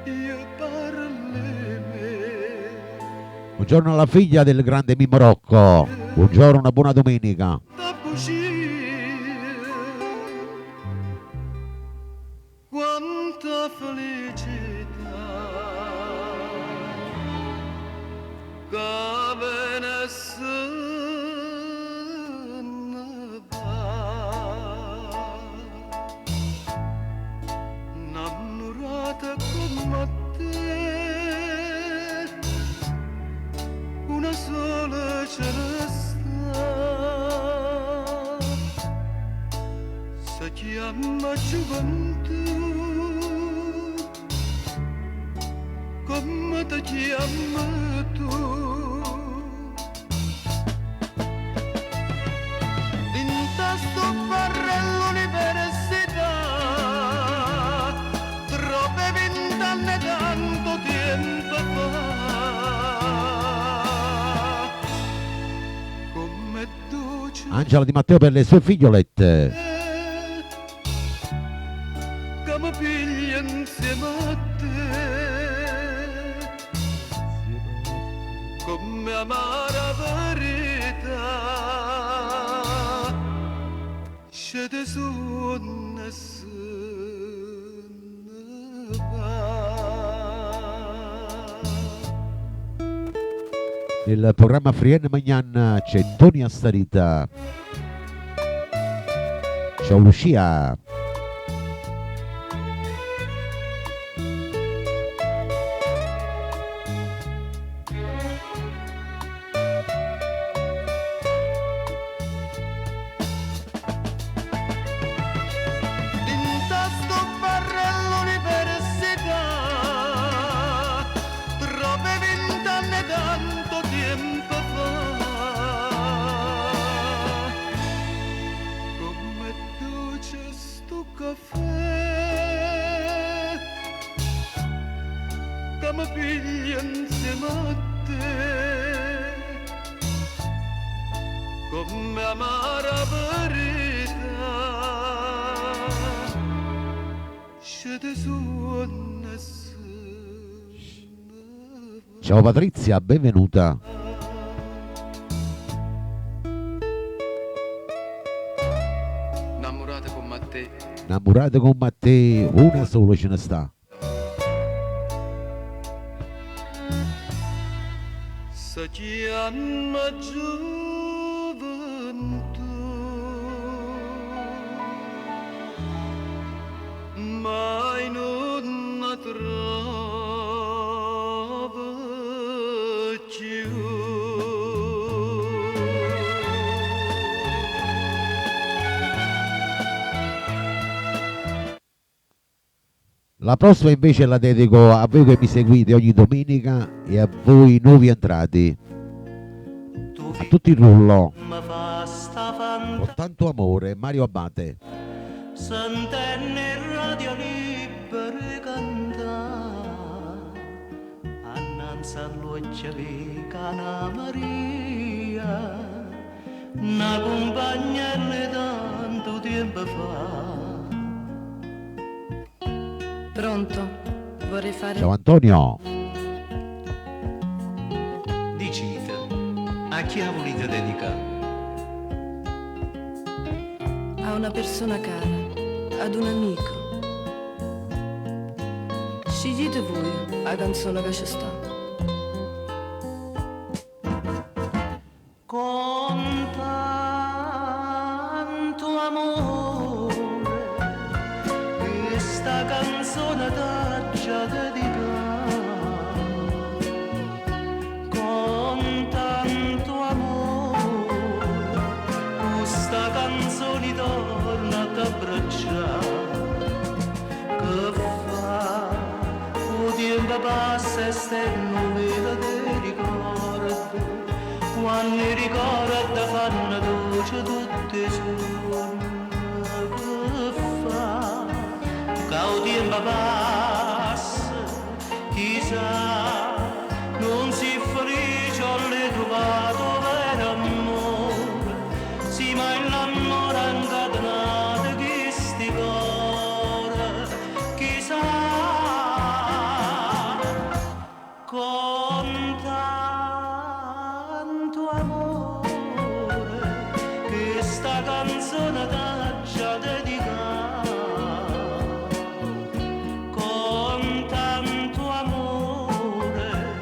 io parli me. Buongiorno alla figlia del grande Mimmo Rocco. Buongiorno, una buona domenica. Da bugia, quanta felicità, che ve ne se ne va. Innamorata come te, una sola ce ne sta, si chiama gioventù, come ti chiami tu. In tasto barra all'università, troppe 20 anni tanto tempo fa, come dolce Angela Di Matteo per le sue figliolette. che mi piglia insieme a te, come amara verità, scende su nessuno va. Il programma Frienne Magnan c'è Tony Astarita. Ciao Lucia. In tasto barra all'università, troppe 20 anni tanto tempo fa, come dolce sto caffè, che mi piglia insieme a te, come amara verità, scende su nessuno. Ciao Patrizia, benvenuta. Innamorata con te, Innamorata con Matteo, una sola ce ne sta. si chiama gioventù, mai non la trovo più. La prossima invece la dedico a voi che mi seguite ogni domenica e a voi nuovi entrati. A tutti il rullo. mi fa sta Con tanto amore, Mario Abate. Sentenne il radio libero cantare, annanzi all'occhio di Cana Maria, una compagna di tanto tempo fa. Pronto? Vorrei fare... Ciao Antonio. Dicite, a chi ha volete dedicare? a una persona cara, ad un amico. Scegliete voi la canzone che ci sta. Con tanto amore questa canzone t'aggia dedicata, con tanto amore questa canzone torna ad abbracciare, che fa o tempo passa e stai non vedo te ricordi, quando i ricordi fanno dolce tutti i giorni tempo passa, chissà, non si felice alle trovato vero amore, sì ma l'amore è incatenato che sti cuore, chissà, con tanto amore, che sta canzone t'ha già dedicata, con tanto amore,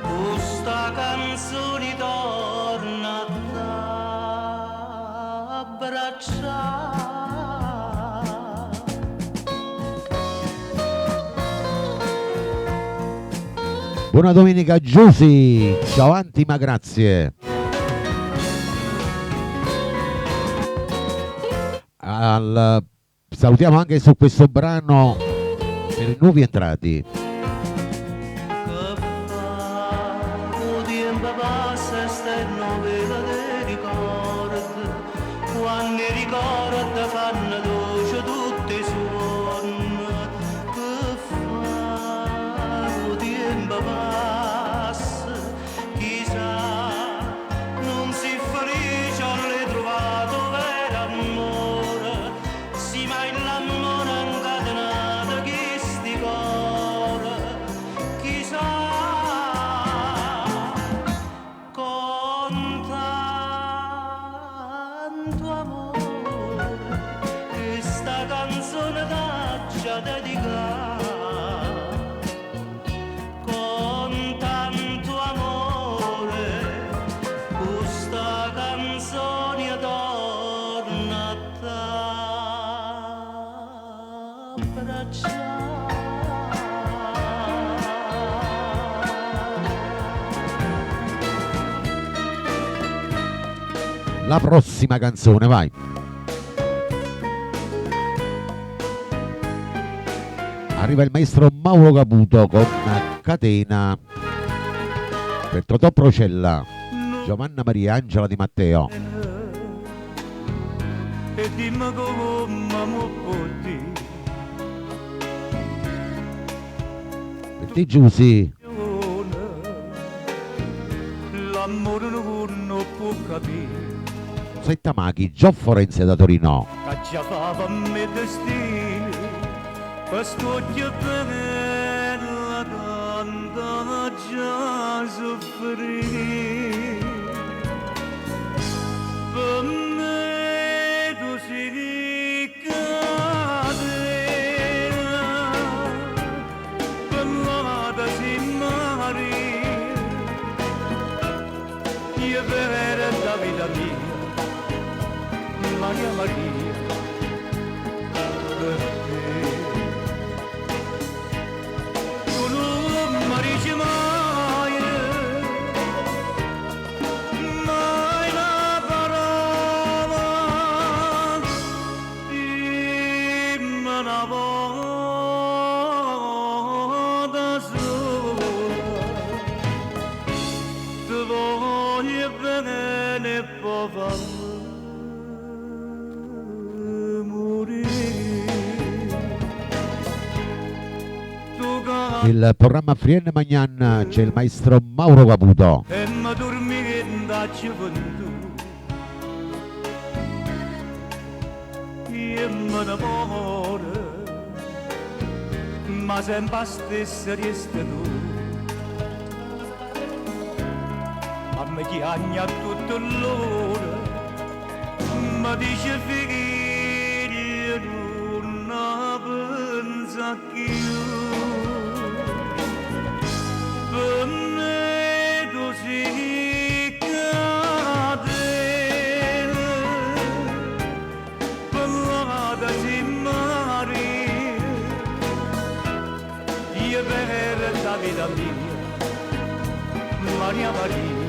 questa canzone torna a t'abbracciare. Buona domenica Giusy, ciao Antima, grazie. Salutiamo anche su questo brano per i nuovi entrati. Tempo passa e stai novella dei ricordi, quando i ricordi fanno dolce tutti i suoni, che fa, tempo passa, chissà, non si felice alle trovato vero amore, sì ma l'amore è incatenato che sti cuore, chissà, con tanto amore, questa canzone t'ha già dedicata, con tanto amore, questa canzone torna a t'abbracciare. La prossima canzone, vai. Arriva il maestro Mauro Caputo con Catena per Totò Procella, Giovanna Maria Angela Di Matteo. E dimmi come mi può dire, Per te Giusy, l'amore non può capire, Setta Machi, Gio Forense da Torino. che già fa per me destino, questo che bella tanta già soffrire, per me tu sei catena, per l'amata si Maria, io per la vita mia, Maria Maria, per te. Tu non mi dici mai, mai una parola, dimmi una volta sola, ti voglio bene e poi fammi Il programma Frienne Magnan c'è il maestro Mauro Caputo. e mi dormi da gioventù, io me ne muore, ma sempre stessa resta tu, ma mi chiagna tutto l'ora, mi dice figlio non pensa più. Per me tu sei catena, per l'amata si Maria, io per la vita mia, Maria Maria,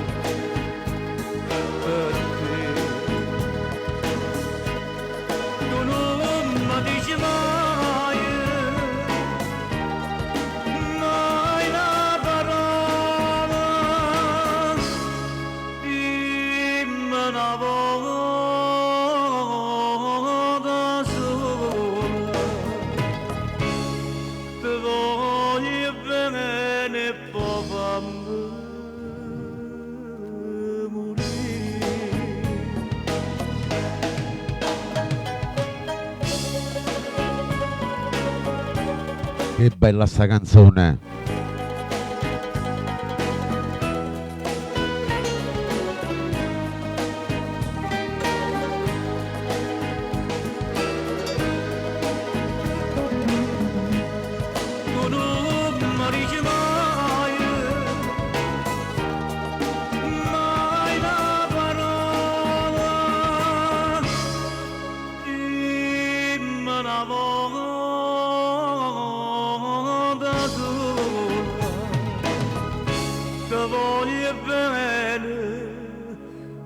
per te. Tu non mi dici mai, mai una parola, dimmi una volta sola, Che bella sta canzone.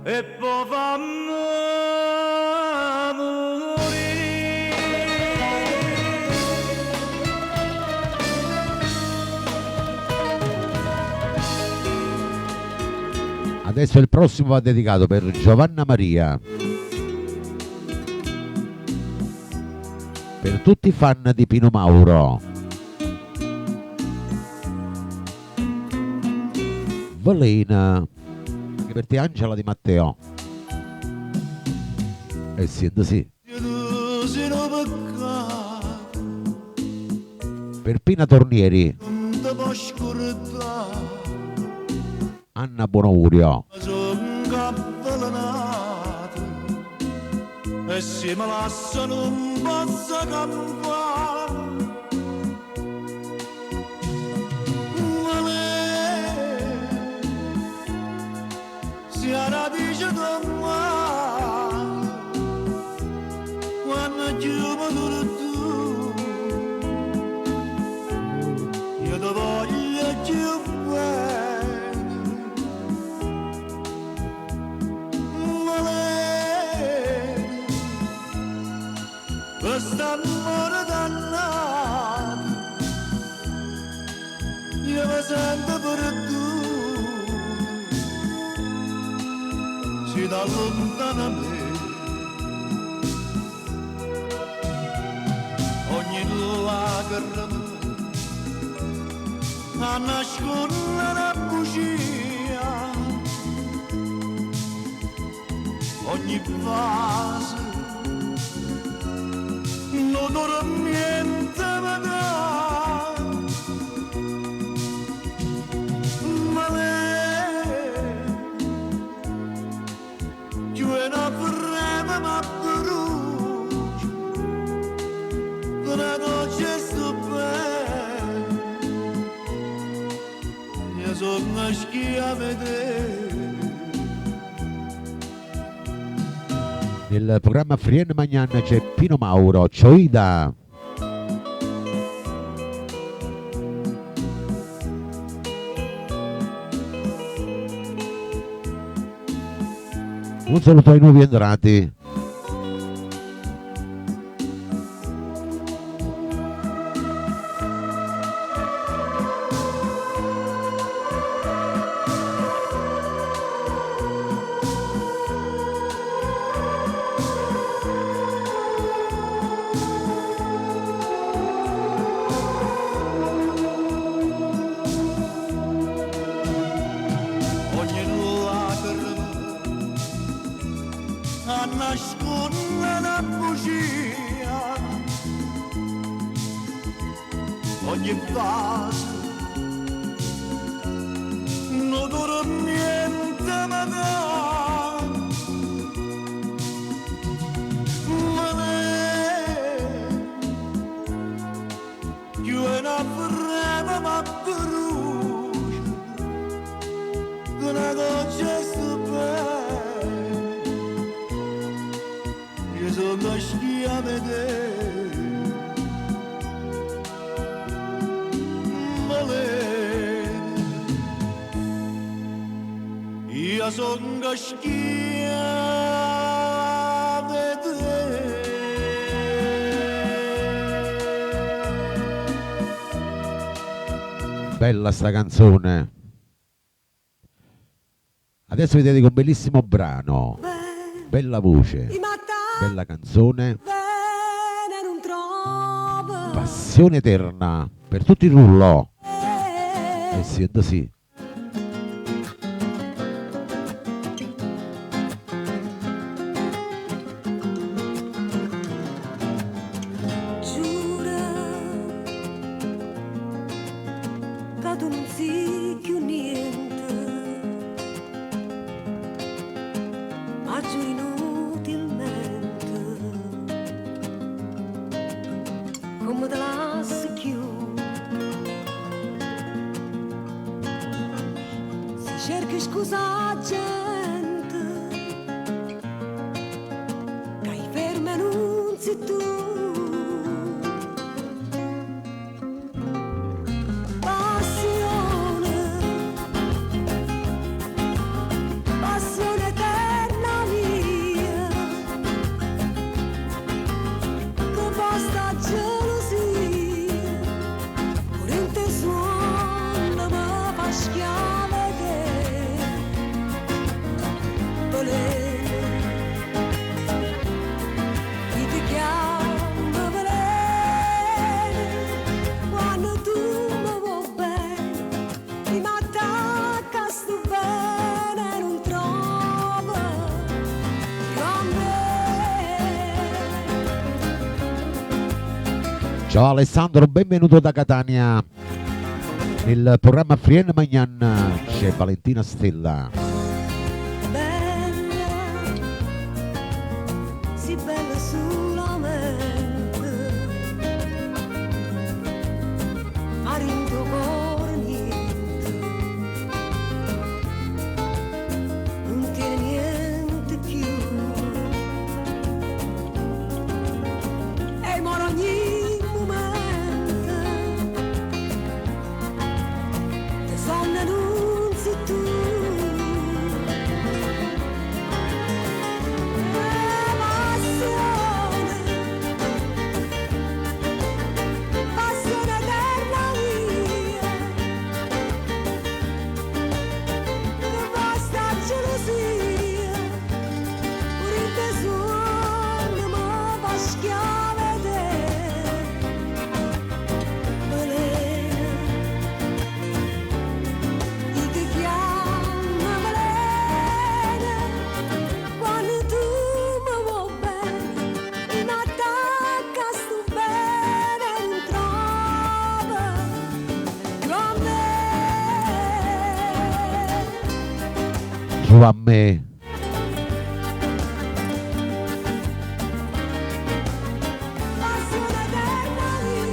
E poi fa Adesso il prossimo va dedicato per Giovanna Maria, per tutti i fan di Pino Mauro, Valena, anche per te Angela Di Matteo. E siete sì. Per Pina Tornieri, Anna Bonaurio, e se mi lasciano non posso campare. Se la radice del mare, quando chiumo tu, io ti voglio più bene. Quest'amore dannato, io mi sento per tu, si da lontano a me. Ogni lacrima a nascondere una bugia, ogni vaso non dormiente mi dà, ma lei più è una breve ma brucia, una noce sto bene, io sono schia a vedere. nel programma Frien Magnan c'è Pino Mauro, Cioida. Un saluto ai nuovi entrati. Ogni vaso non dura niente ma dà, ma lei più è una breve ma brucia, una goccia sto bene, io sono schia a vedere. Io sono schia a vedere. Bella sta canzone. Adesso vi dedico un bellissimo brano. Bella voce, bella canzone. Passione eterna per tutti i rullo. E siete sì. come te lassi più. Se cerchi scusa a gente che hai ferma non sei tu. Passione eterna mia, che basta gelosia, pure in te suona ma fa schiave che volere, chi ti chiama volere, quando tu mi vuoi bene, mi attacca sto bene non trova più a me. Ciao Alessandro, benvenuto da Catania. Nel programma Frien Magnan c'è Valentina Stella. Bella, sì bella solamente, fare in tuo cuore niente, non tiene niente più. E moro ogni momento, te sonno non sei tu. Passione eterna mia, che basta gelosia, pure in te suona ma fa schiave te. Velena, chi ti chiama velena, quando tu mi vuoi bene, mi attacca sto bene non trova più a me. Giù a me. Passione eterna mia,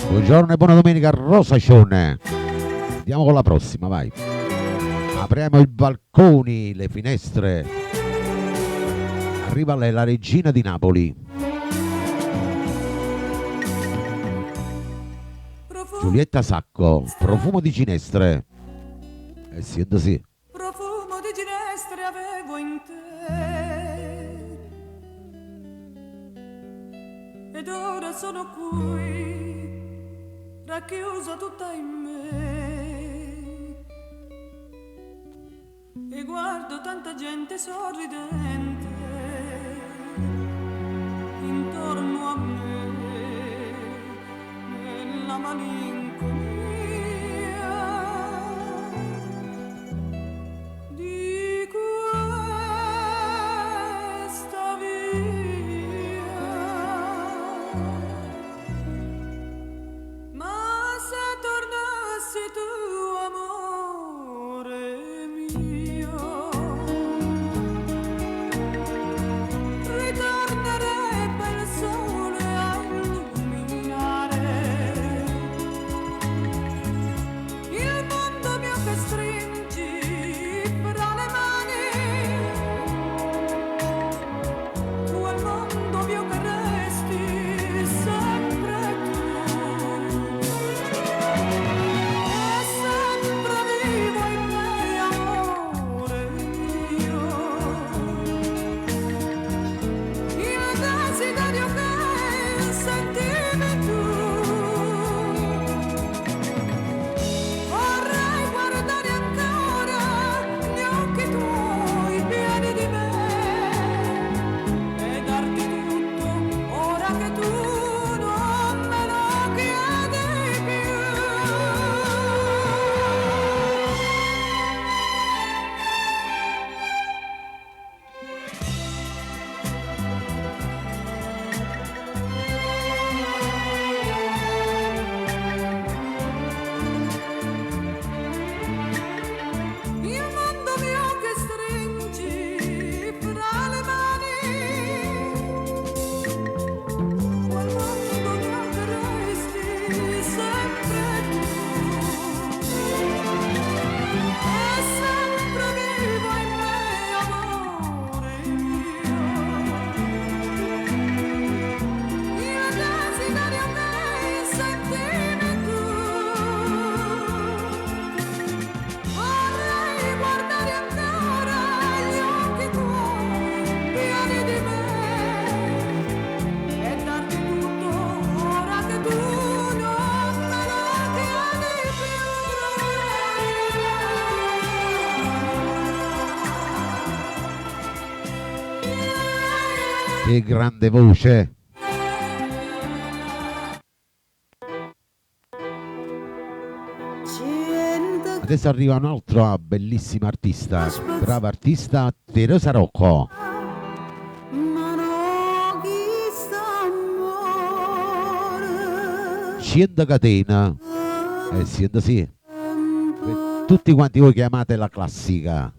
Buongiorno e buona domenica Rosacione. Andiamo con la prossima, vai. Apriamo i balconi, le finestre. Arriva lei, la regina di Napoli. Giulietta Sacco, profumo di ginestre. Sì, sì. Profumo di ginestre avevo in te ed ora sono qui racchiusa tutta in me e guardo tanta gente sorridente intorno a me nella malinconia di questa via. Ma se tornassi tu, amore mio, ritornerebbe il sole a illuminare il mondo mio che stringi fra le mani, quel mondo mio che resti sempre tu, e sempre vivo in me, amore mio, il desiderio che sentivi tu. Vorrei guardare ancora gli occhi tuoi pieni di me e darti tutto ora che tu non me lo chiedi più. Che grande voce. Adesso arriva un'altra bellissima artista, brava artista, Teresa Rocco. Scende catena. Scende sì. Tutti quanti voi chiamate la classica.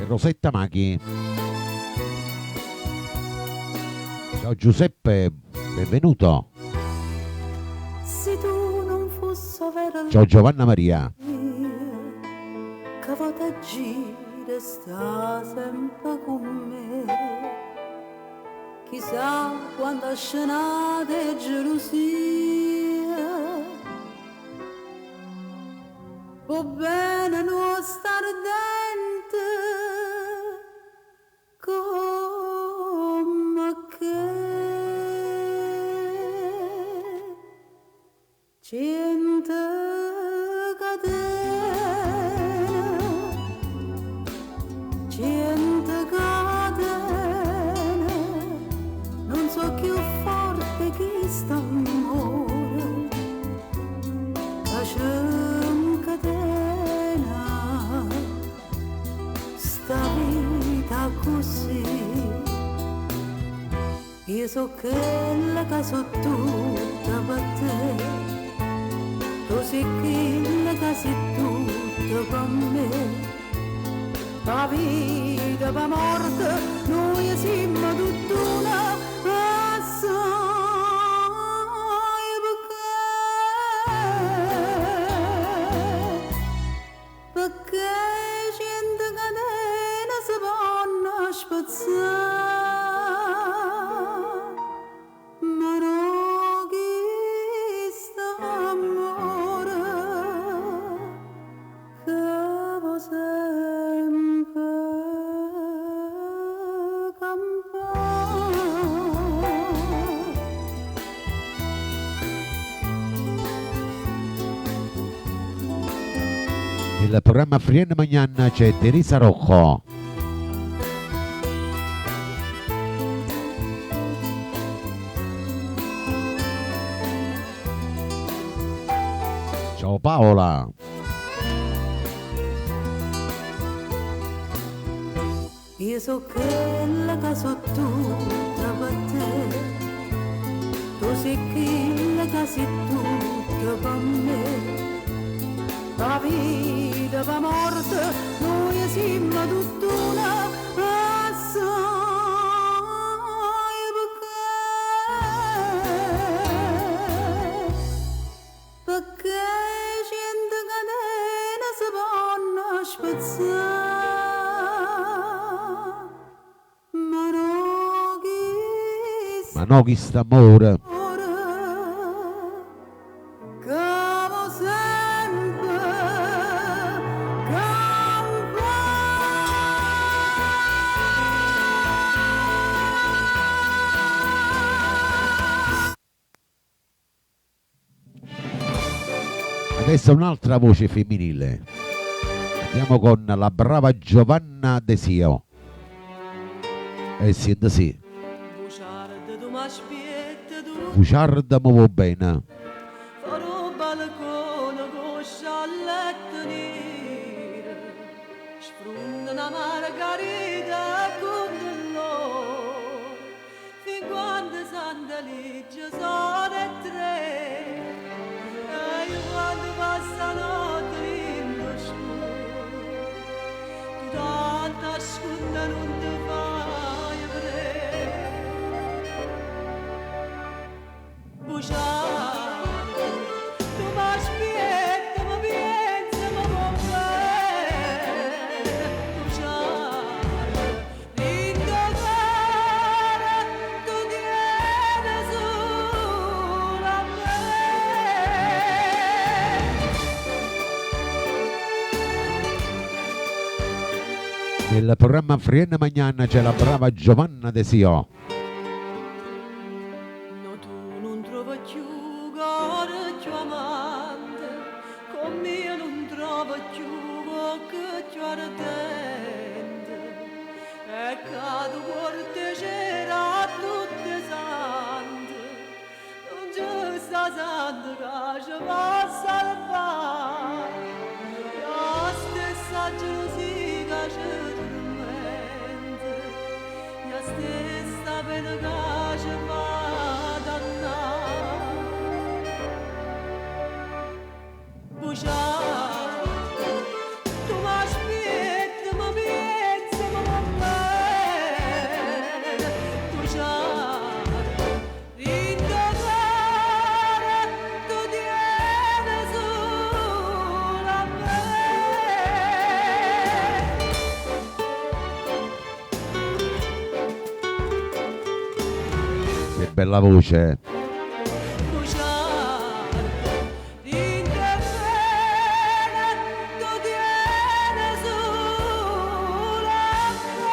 Rosetta Maghi. Ciao Giuseppe, benvenuto. Se tu non fossi vera Ciao Giovanna Maria. che vota gira sta sempre con me. Chissà quanta scenata e gelosia può bene non stare dentro come che cento catene non so più forte che sta amore lasciami catena sta vita così io so che la casa tutta per te tu sei quella che sei tutta per me la vita va morte noi siamo tutt'una assai perché cento catene si vanno a spazzare ma non chi sta amore che va sempre campare. Il programma Friend Magnan c'è Teresa Rocco. Ciao Paola. Io so che la casa tutta per te tu sei quella che sei tutta per me la vita va morte noi siamo tutt'una assai perché cento catene si vanno a spazzare Ma no chi sta amore. Cavo sempre Adesso un'altra voce femminile. Andiamo con la brava Giovanna Desio. Siete sì. Buciarda tu m'aspetta tu Buciarda muovo bene. farò balcone con sciallette nere sfrutta una margarita con dell'oro fin quando sandaliggia sono e tre e io quando passa notte in lo scuro tu tanta ascolta non ti fai vedere buciare tu m'aspetta ma pensa ma con me buciare lindo cuore tu tieni solo a me. Nel programma Frienne Magnan c'è la brava Giovanna De Sio. No, tu non trovi più cuore più amante, come io non trovo più bocca più ardente. E cado porte c'era tutte sante, non c'è sta santa che ci passa al fare, la stessa gelosia che ci tormenta, la stessa pena che ci fa dannare. Bugiare, tu mi aspetti, mi pensi, ma non bene. Bugiare, rindoviare, tu tieni solo a me. Che bella voce. Bugiare, rindoviare, tu tieni solo a me.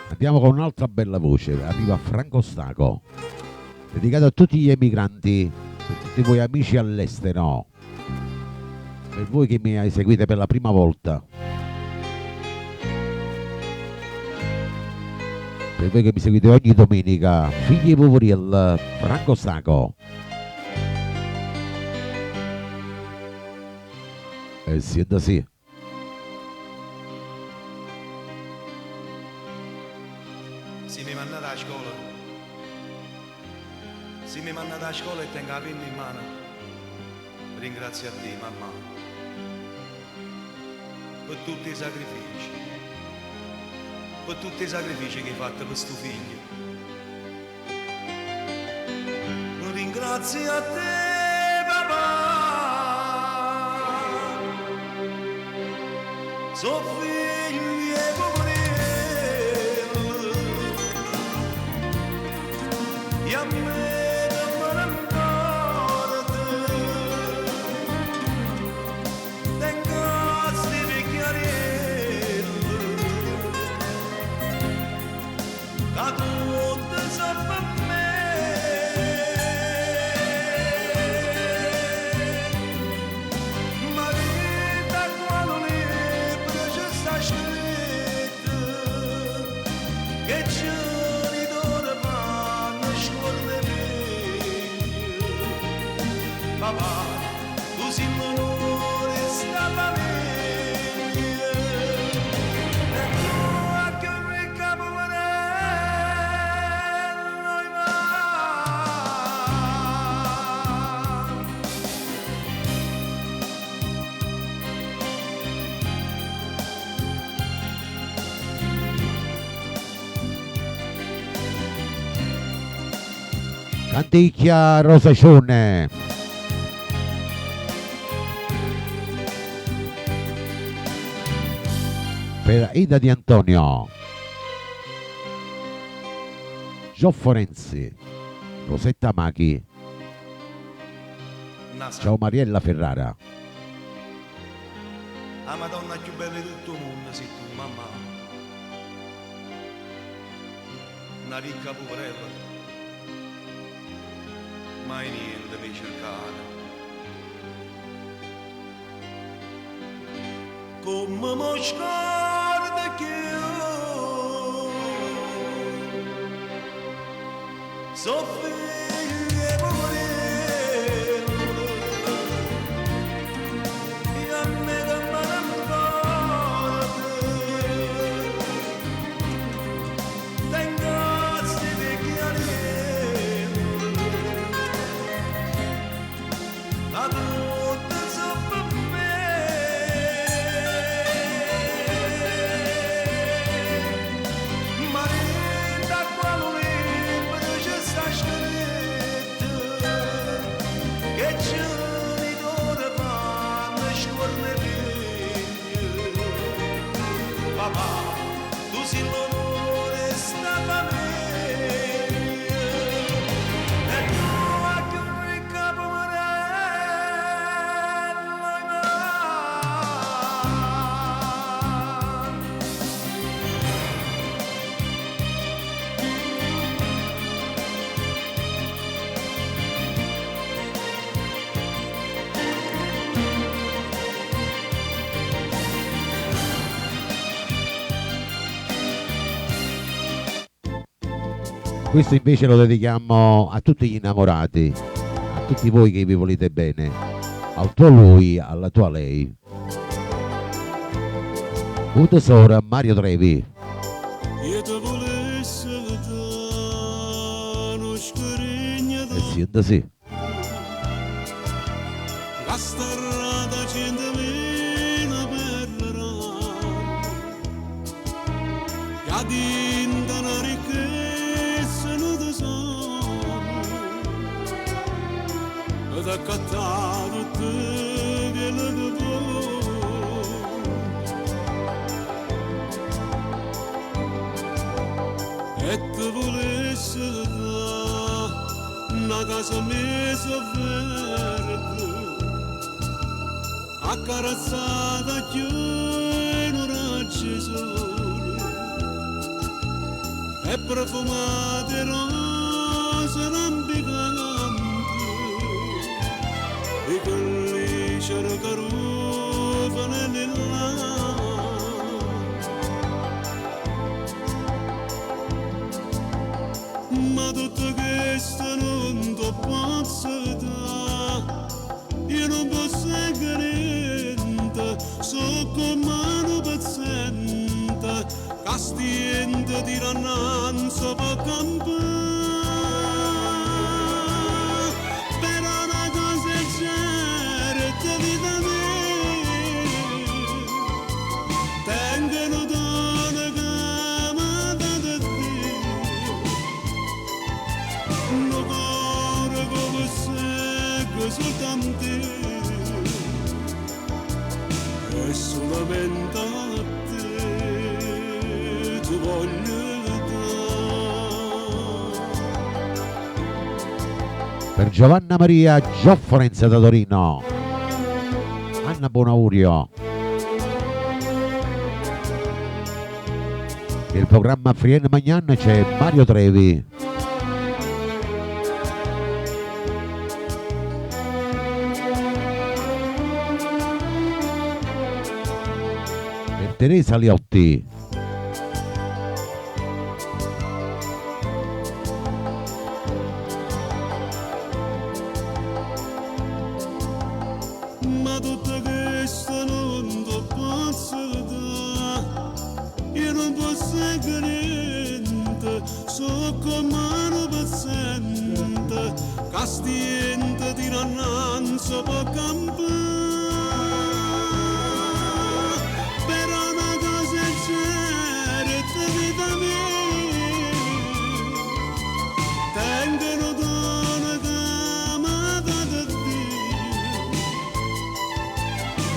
Andiamo con un'altra bella voce. Arriva Franco Staco. Dedicato a tutti gli emigranti, per tutti voi amici all'estero. Per voi che mi seguite per la prima volta. Per voi che mi seguite ogni domenica. Figli Povoriel, Franco Staco. E siete sì. Se mi mandate a scuola, se mi mandate a scuola e tengo la penna in mano, ringrazio a te, mamma, per tutti i sacrifici, che hai fatto per questo figlio. Ringrazio a te, papà, so figli e poverelli, e a me non me ne importa, tengo sti vecchiarelli, che tutte sono per me. Ma vita quando libro ci sta scritto, che genitori fanno scuole meglio. Papà, tu sei l'amore stata meglio, e tu anche un ricca poverello i va. Canticchia Rosacione. Per Ida Di Antonio. Gio Forenzi. Rosetta Machi. Nasa, Ciao Mariella Ferrara. la Madonna più bella di tutto il mondo sei tu, mamma. Una ricca poverella, mai niente mi cercare. Come mi scorda che io so figli e poverelli, e a me non me ne importa, tengo sti vecchiarelli, a tutte sono per me. Ma da quando libro ci sta scritto, Questo invece lo dedichiamo a tutti gli innamorati, a tutti voi che vi volete bene, al tuo lui, alla tua lei. Un tesoro, Mario Trevi. E sienta sì. La strada centomila perderà, che dinta una ricchezza non tesoro, ed accattato te che lo e te volesse da una casa messa verde, accarezzata più in un raggio sole e profumate rose lampicanti e quelli c'era carufane nell'aria. Ma tutto questo non ti posso dare, io non posso niente, so come un paziente, che stiente di rannanza per campare. Però una cosa è certa, vita mia, tengono donne che mi date Dio, un cuore come segue soltanto e solamente a te ti voglio dare. Per Giovanna Maria Giofforenza da Torino, Anna Buonaurio. Nel programma Frienne Magnan c'è Mario Trevi. Per Teresa Liotti. Ma tutto questo non ti posso dare, io non posso niente, so come un paziente, che stiente di rannanza per campare. Però una cosa è certa, vita mia, tengono donne che mi date Dio,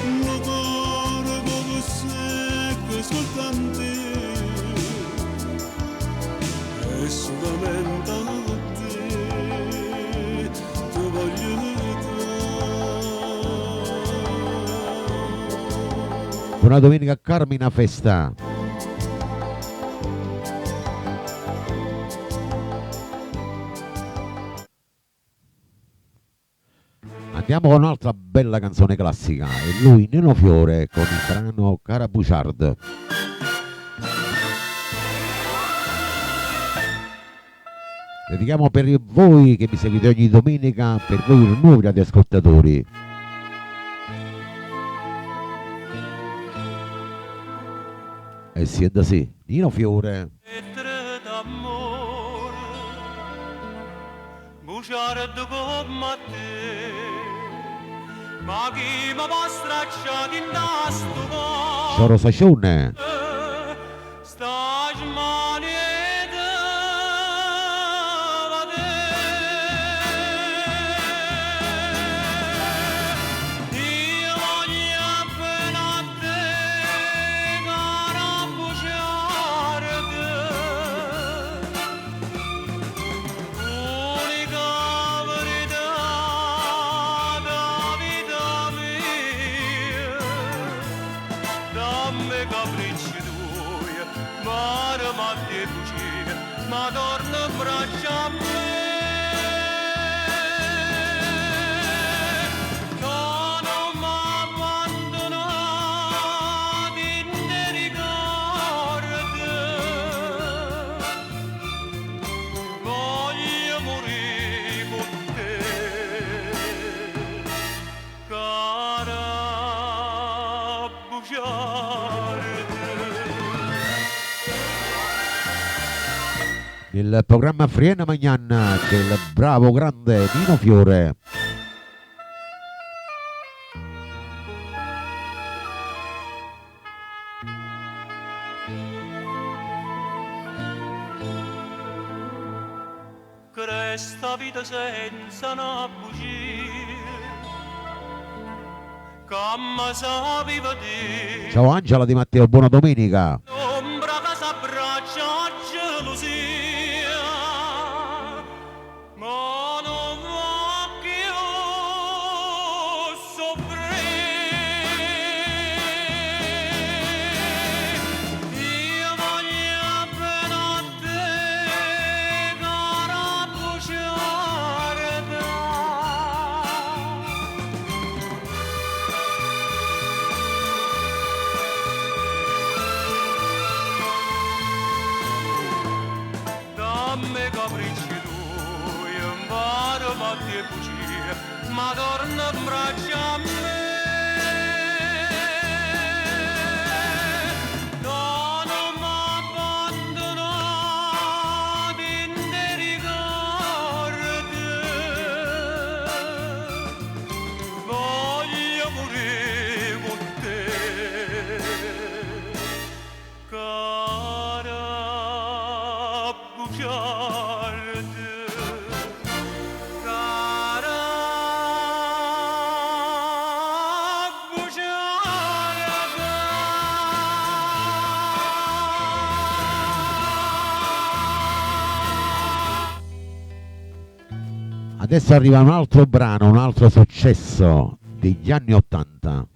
un cuore come segue soltanto e solamente a te ti voglio dare. Buona domenica Carmina Festa. Andiamo con un'altra bella canzone classica, e lui Nino Fiore con il brano Cara Bouchard. Dedichiamo per voi che mi seguite ogni domenica, per voi nuovi radioascoltatori. E siete sì, Nino Fiore. lettere d'amore, bugiardo come te, ma chi mi va stracciato in sto cuore, Cioro Sacione. sta smanetta va io voglio appena a te, cara bugiardo, unica verità da vita mia, dammi capricci tuoi, mare ma te bugie, ma torna in braccia a me. Che non m'abbandonati ne ricordo, Il programma Friena Magnan c'è il bravo grande Nino Fiore. Questa vita senza una bugia, come sa viva di Ciao Angela Di Matteo, buona domenica. l'ombra che s'abbraccia a gelosia, ma non voglio soffrire. Io voglio bene a te, cara bugiarda. Dammi capricci tuoi, imparo a te bugie, ma torna in braccio a me. No, non m'abbandonare in te ricordi, voglio morire con te, cara bugiarda, cara bugiarda. Adesso arriva un altro brano, un altro successo degli anni '80.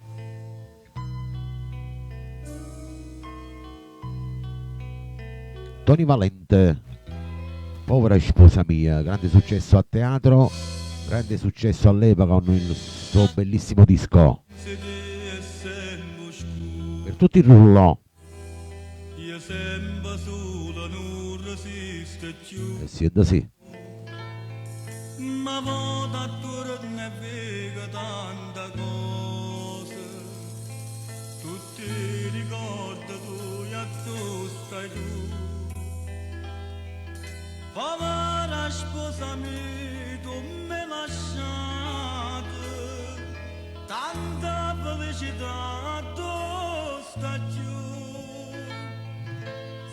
Tony Valente, povera sposa mia, grande successo a teatro, grande successo all'epoca con il suo bellissimo disco. Per tutti il rullo. E siete sì. Ma vota attorno e vega tanta cosa, tutti ricordi tu e tu stai tu. Povera sposa mia, tu mi lasciate, tanta felicità tu stai giù.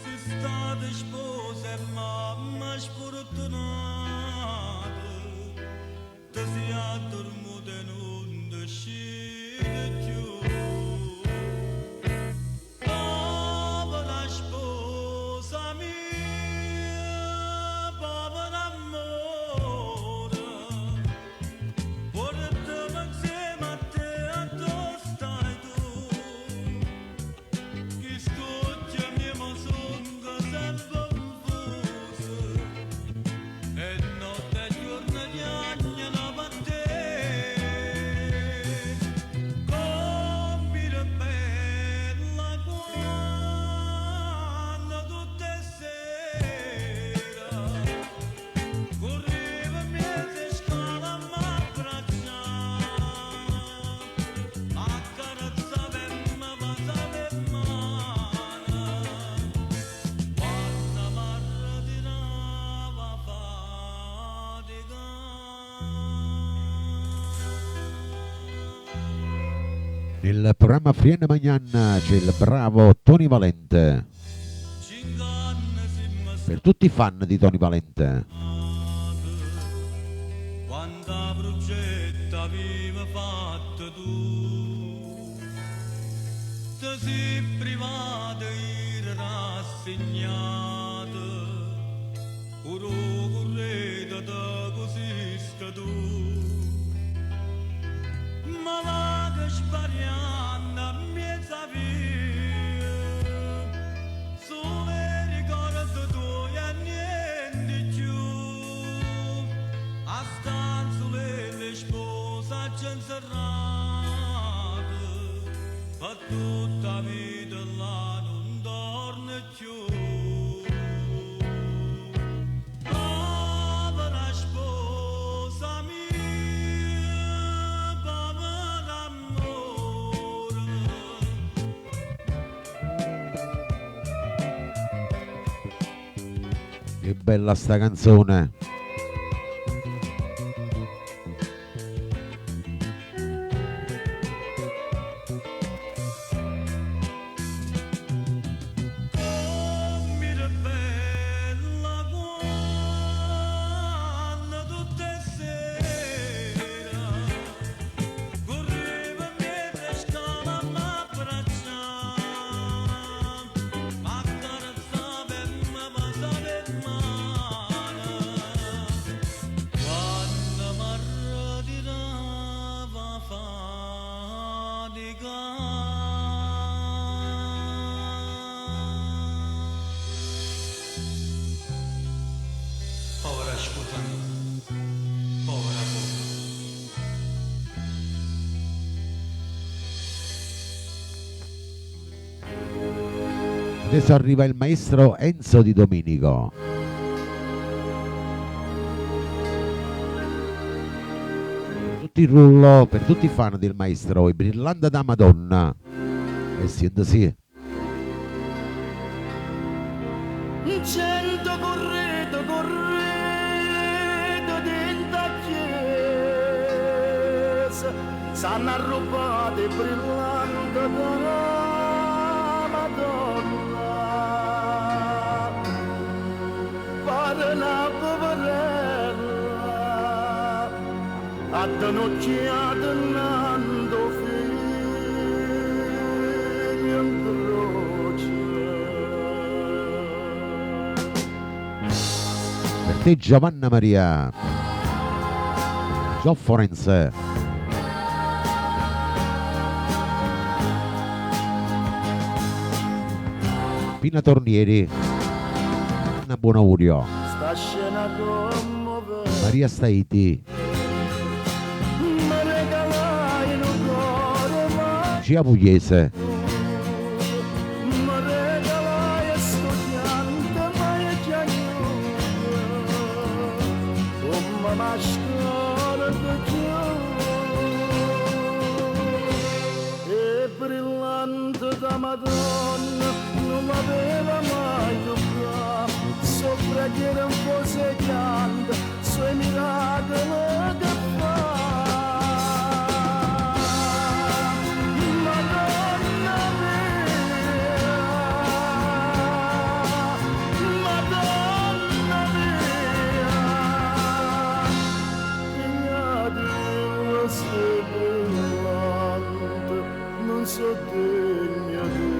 Se state sposa e mamma sfortunata, ti sia dormuta e non ti uscire più. Povera sposa mia, povera amore, portami insieme a te e dove stai tu, che scoccia mia ma songa sempre confusa, e notte e giorno gnagna per te. Come bella quando tutte sera correva miezza scala a m'abbracciare, accarezzava e mi basava in mano, quando m'arretirava fatica. Nel programma Friena Magnan c'è il bravo Tony Valente. Per tutti i fan di Tony Valente. Quanta progetta aveva fatto tu, ti sei privata e rassegnata, pure correta da così sta tu. Ma va che spariando a mezza via, solo ricordo tu e niente più. A stanzole le spose inserrate, per tutta vita là non torna più. Povera sposa mia, povera amore. Che bella sta canzone. Povera Sputanina, povera povera. Adesso arriva il maestro Enzo Di Domenico. Tutti il rullo per tutti i fan del maestro, i Brillante da Madonna. Sì, sì. Cento correto, correto dentro a chiesa, s'hanno arrubate brillante da Madonna. Pare una poverella, a denocchiata nando figlio in croce. Per te Giovanna Maria. Gio Forense. Pina Tornieri. Anna Buonaurio. Sta scena commovente Maria Staiti. mi regalai in un cuore ma Gia Pugliese. mi regalai studiante ma è già come mascara di giù e brillante da Madonna non m'aveva mai toccato sopra che era un po' segnante sui miracoli che fa. Madonna mia, Madonna mia, mia Dio sei brillante, non so degna di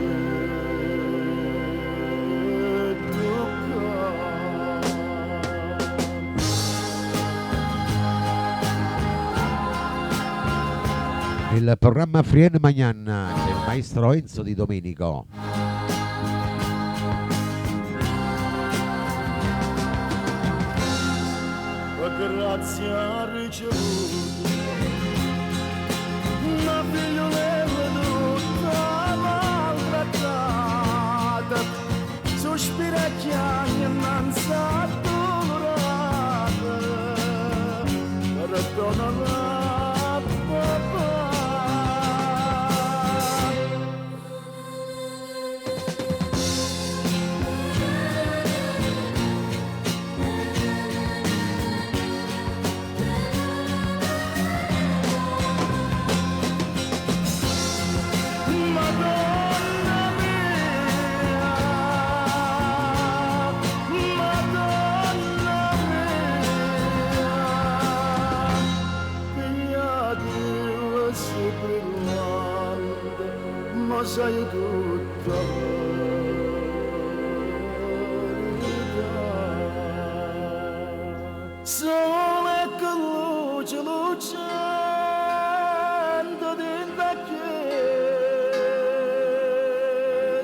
Il programma Frienne Magnan del maestro Enzo Di Domenico. Grazie a ricevuto una figliolella tutta maltrattata sospira chiagni e innanzi addolorata perdona la papà. Sai tutta verità sole che luce lucendo dentro a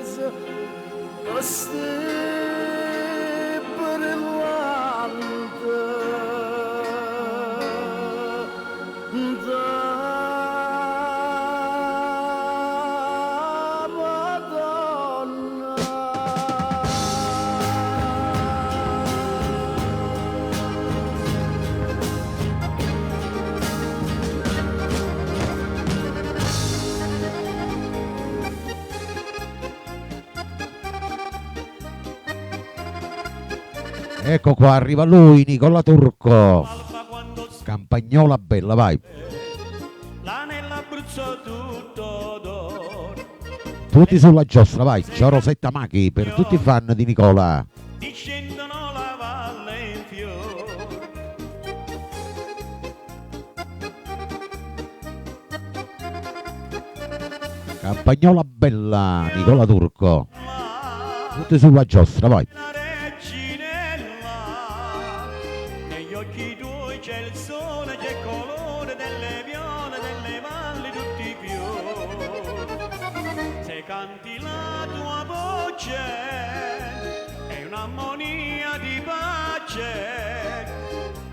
chiesa sti Ecco qua, arriva lui, Nicola Turco. Campagnola bella, vai. là nell'Abruzzo tutto d'oro, Tutti sulla giostra, vai. Ciao Rosetta Machi per tutti i fan di Nicola. discendono la valle in fiore. Campagnola bella, Nicola Turco. Tutti sulla giostra, vai. La reginella, negli occhi tuoi c'è il sole, c'è il colore delle viole, delle valli, tutti i fiori. Se canti la tua voce, è un'armonia di pace,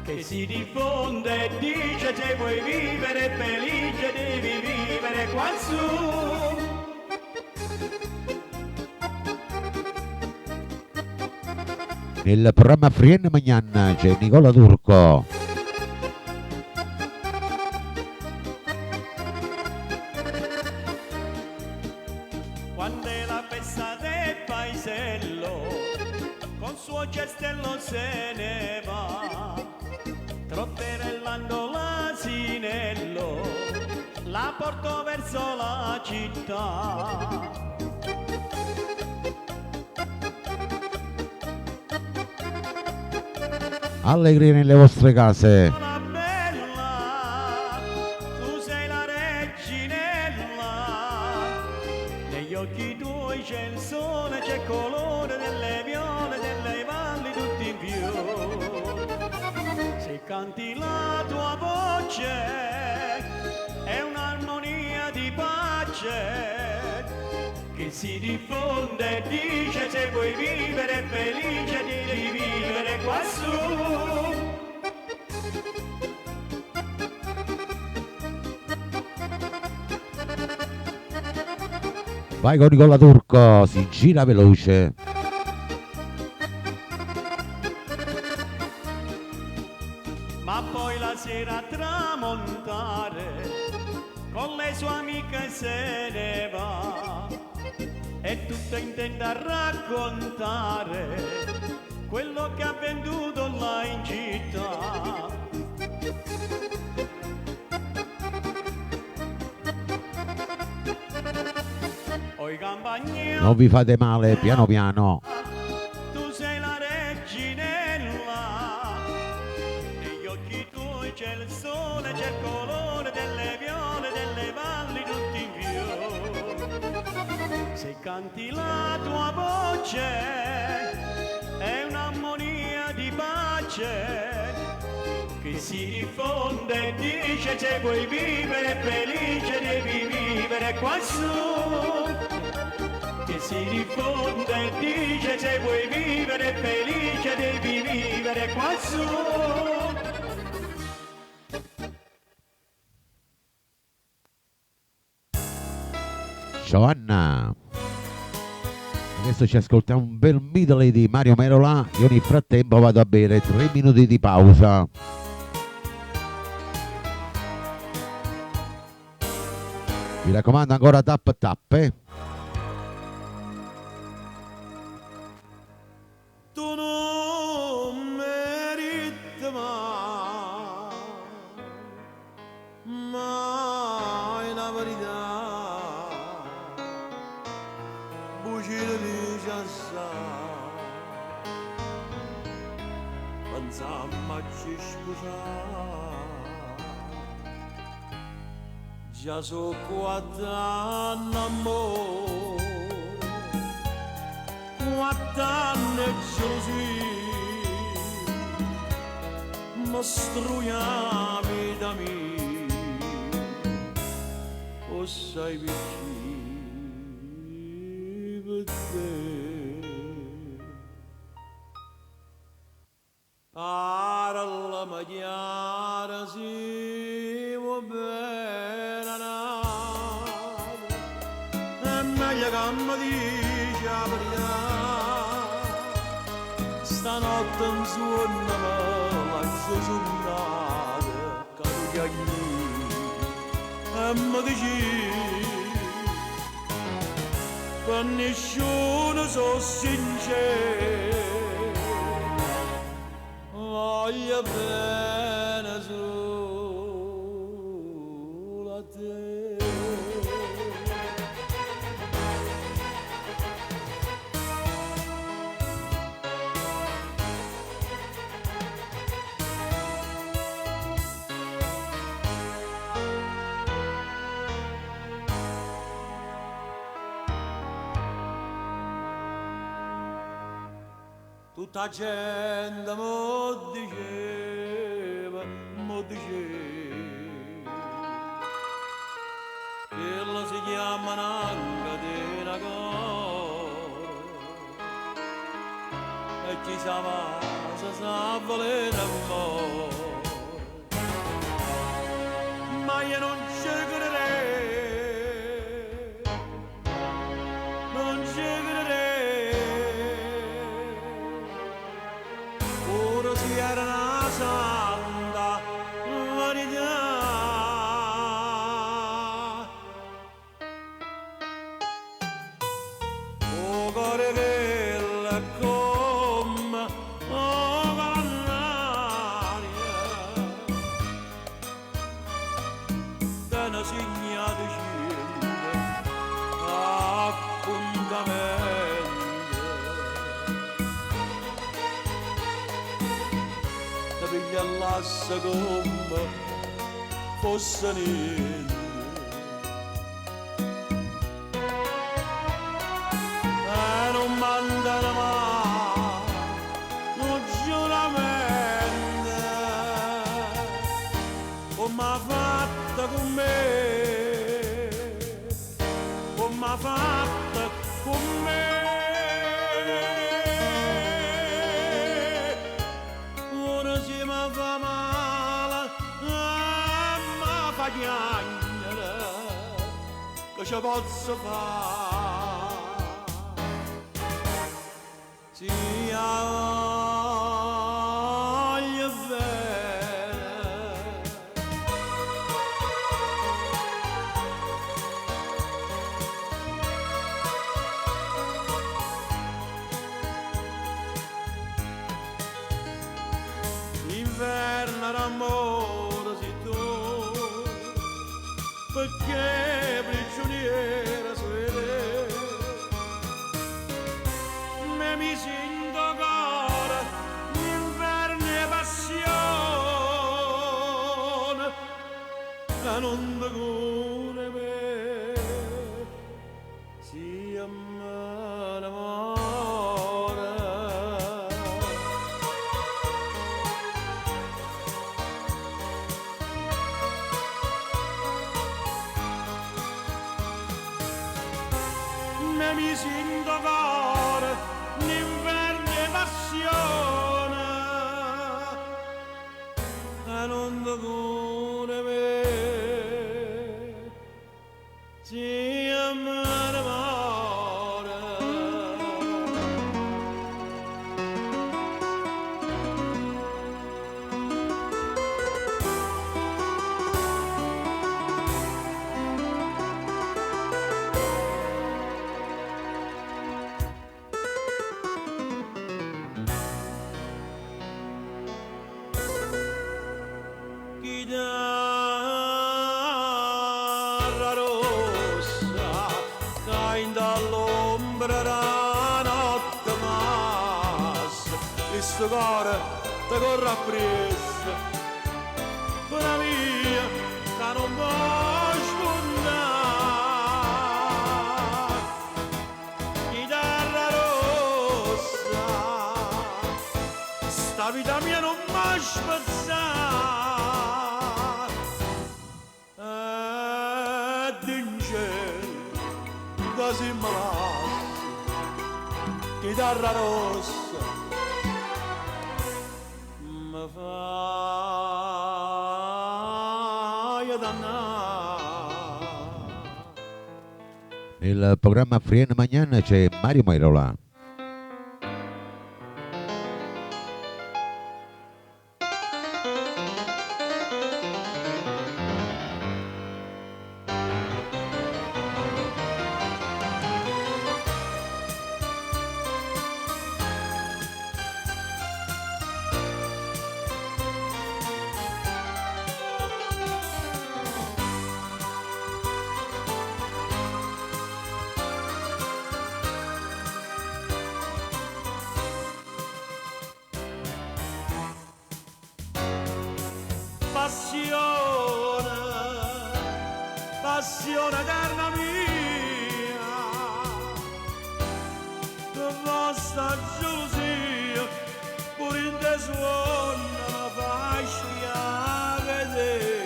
che si diffonde e dice se vuoi vivere felice devi vivere quassù. Nel programma Frien Magnan c'è Nicola Turco. Quando è la festa del paesello, con suo cestello se ne va, trotterellando l'asinello, la porto verso la città. Allegri nelle vostre case. La bella, tu sei la reginella, negli occhi tuoi c'è il sole, c'è il colore delle viole, delle valli, tutti in fiore. Se canti la tua voce, è un'armonia di pace, che si diffonde e dice se vuoi vivere felice devi vivere quassù. Vai con Nicola Turco, si gira veloce. Ma poi la sera a tramontare, con le sue amiche se ne va, e tutta intenta a raccontare quello che ha venduto là in città. Oi campagnoli, Non vi fate male, piano piano. tu sei la reginella, negli occhi tuoi c'è il sole, c'è il colore delle viole, delle valli, tutti in fiore. Se canti la tua voce, è un'armonia di pace, che si diffonde e dice se vuoi vivere felice devi vivere quassù. Che si diffonde e dice se vuoi vivere felice devi vivere quassù. Giovanna. Adesso ci ascoltiamo un bel medley di Mario Merola. Io nel frattempo vado a bere 3 minuti di pausa. Mi raccomando ancora tap tap. Tu non meriti mai la verità, bucino di giassa, pensammo a ci scusare, già so 4 anni amore, 4 anni gelosia, ma struia la vita mia, o sai vicino per te. Ara la magliara si va bene nata, è meglio che mi dice la verità. Stanotte in suona la giornata, che tu chiami e mi dici, per nessuno sono sincero, voglio bene solo a te. Tutta gente mo diceva, che lo si chiama una catena e chi sa sa volere amore. Ma io non ci crederei, non ci crederei. Ora si era una santa verità. O cuore che la come o l'aria, da una signa di scende appuntamento. Da piglia l'assa come fosse niente. Non mandano mai un giuramento come ha fatto con me, come ha fatto con me. Ora si mi fa male e mi fa piangere, che ci posso fare? Sì, voglio bene. L'inverno d'amore si tu, perché prigioniera svele. Mi sento cuore, l'inverno e passione, e non ti cura me, si amore. Mi sento cuore, l'inverno e passione, e non ti cura me, si amore. Chitarra rossa, cai dall'ombra la notte massa, e sto cuore ti corre appresso, buona mia, che non può spuntare. Chitarra rossa, sta vita mia non mi spezzare. Così mi lascia, chitarra rossa, mi fai dannare. Nel programma Friend Magnan c'è Mario Mairola. passione, passione eterna mia, che vostra gelosia pure in te suona la fascia vedere.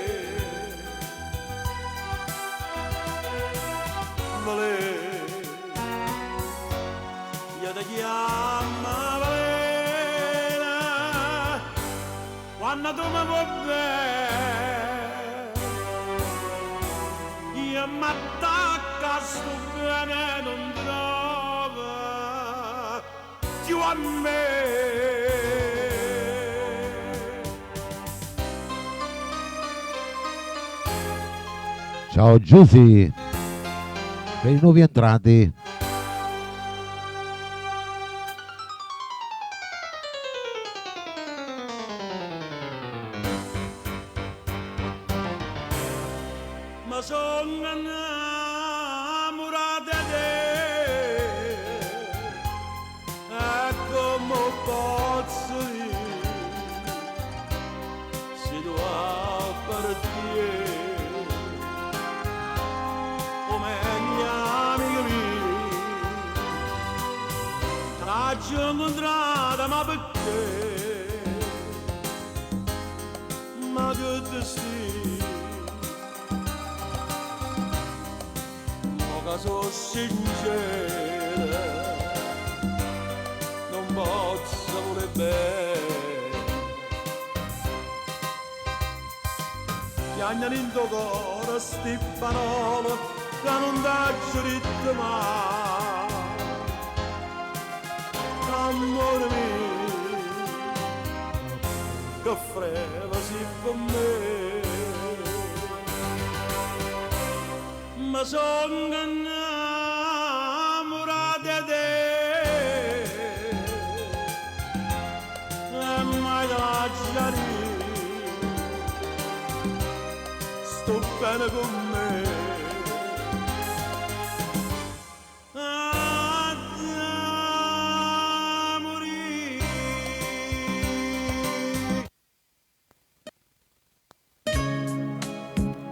Io ti chiamo Valera quando tu mi vuoi bene, io mi attacco a sto bene non trova più a me. Ciao Giusy, per i nuovi entrati. Ma sono innamorato di te, e come posso dire, se tu hai partire, come gli amici miei, traccio incontrata ma perché, ma che destino. Sono sincera, non posso volere bene. Piagnano in tuo cuore sti parole che non t'ho detto mai. Amore mio, che freva si per me. Ma sono innamorato di te e mai lasciare, sto bene con me.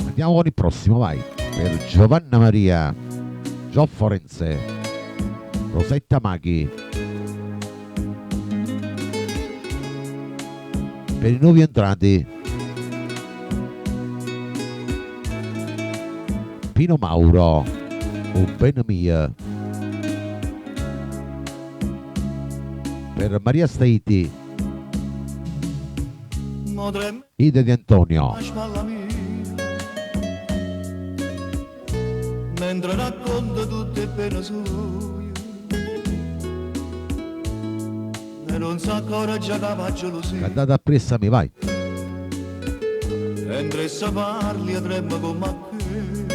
Andiamo con il prossimo, vai. Per Giovanna Maria, Gio Forense, Rosetta Maghi. Per i nuovi entrati, Pino Mauro, O bene mia. Per Maria Staiti, Ide di Antonio. Mentre racconta tutte pene sue e non sa ancora già che va gelosia. Cantata appressami, vai. Mentre se parli e trema come a qui,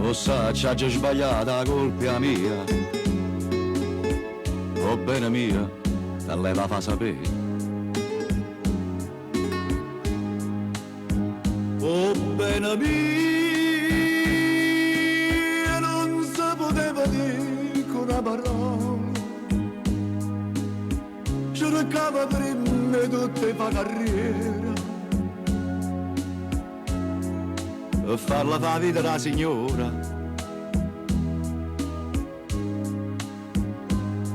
o sa c'ha già sbagliata la colpa mia, o bene mia, te lei la fa sapere. Oh bene mia, non si poteva dire con una parola, cercava prima tutte fa carriera e farla fa vita da signora.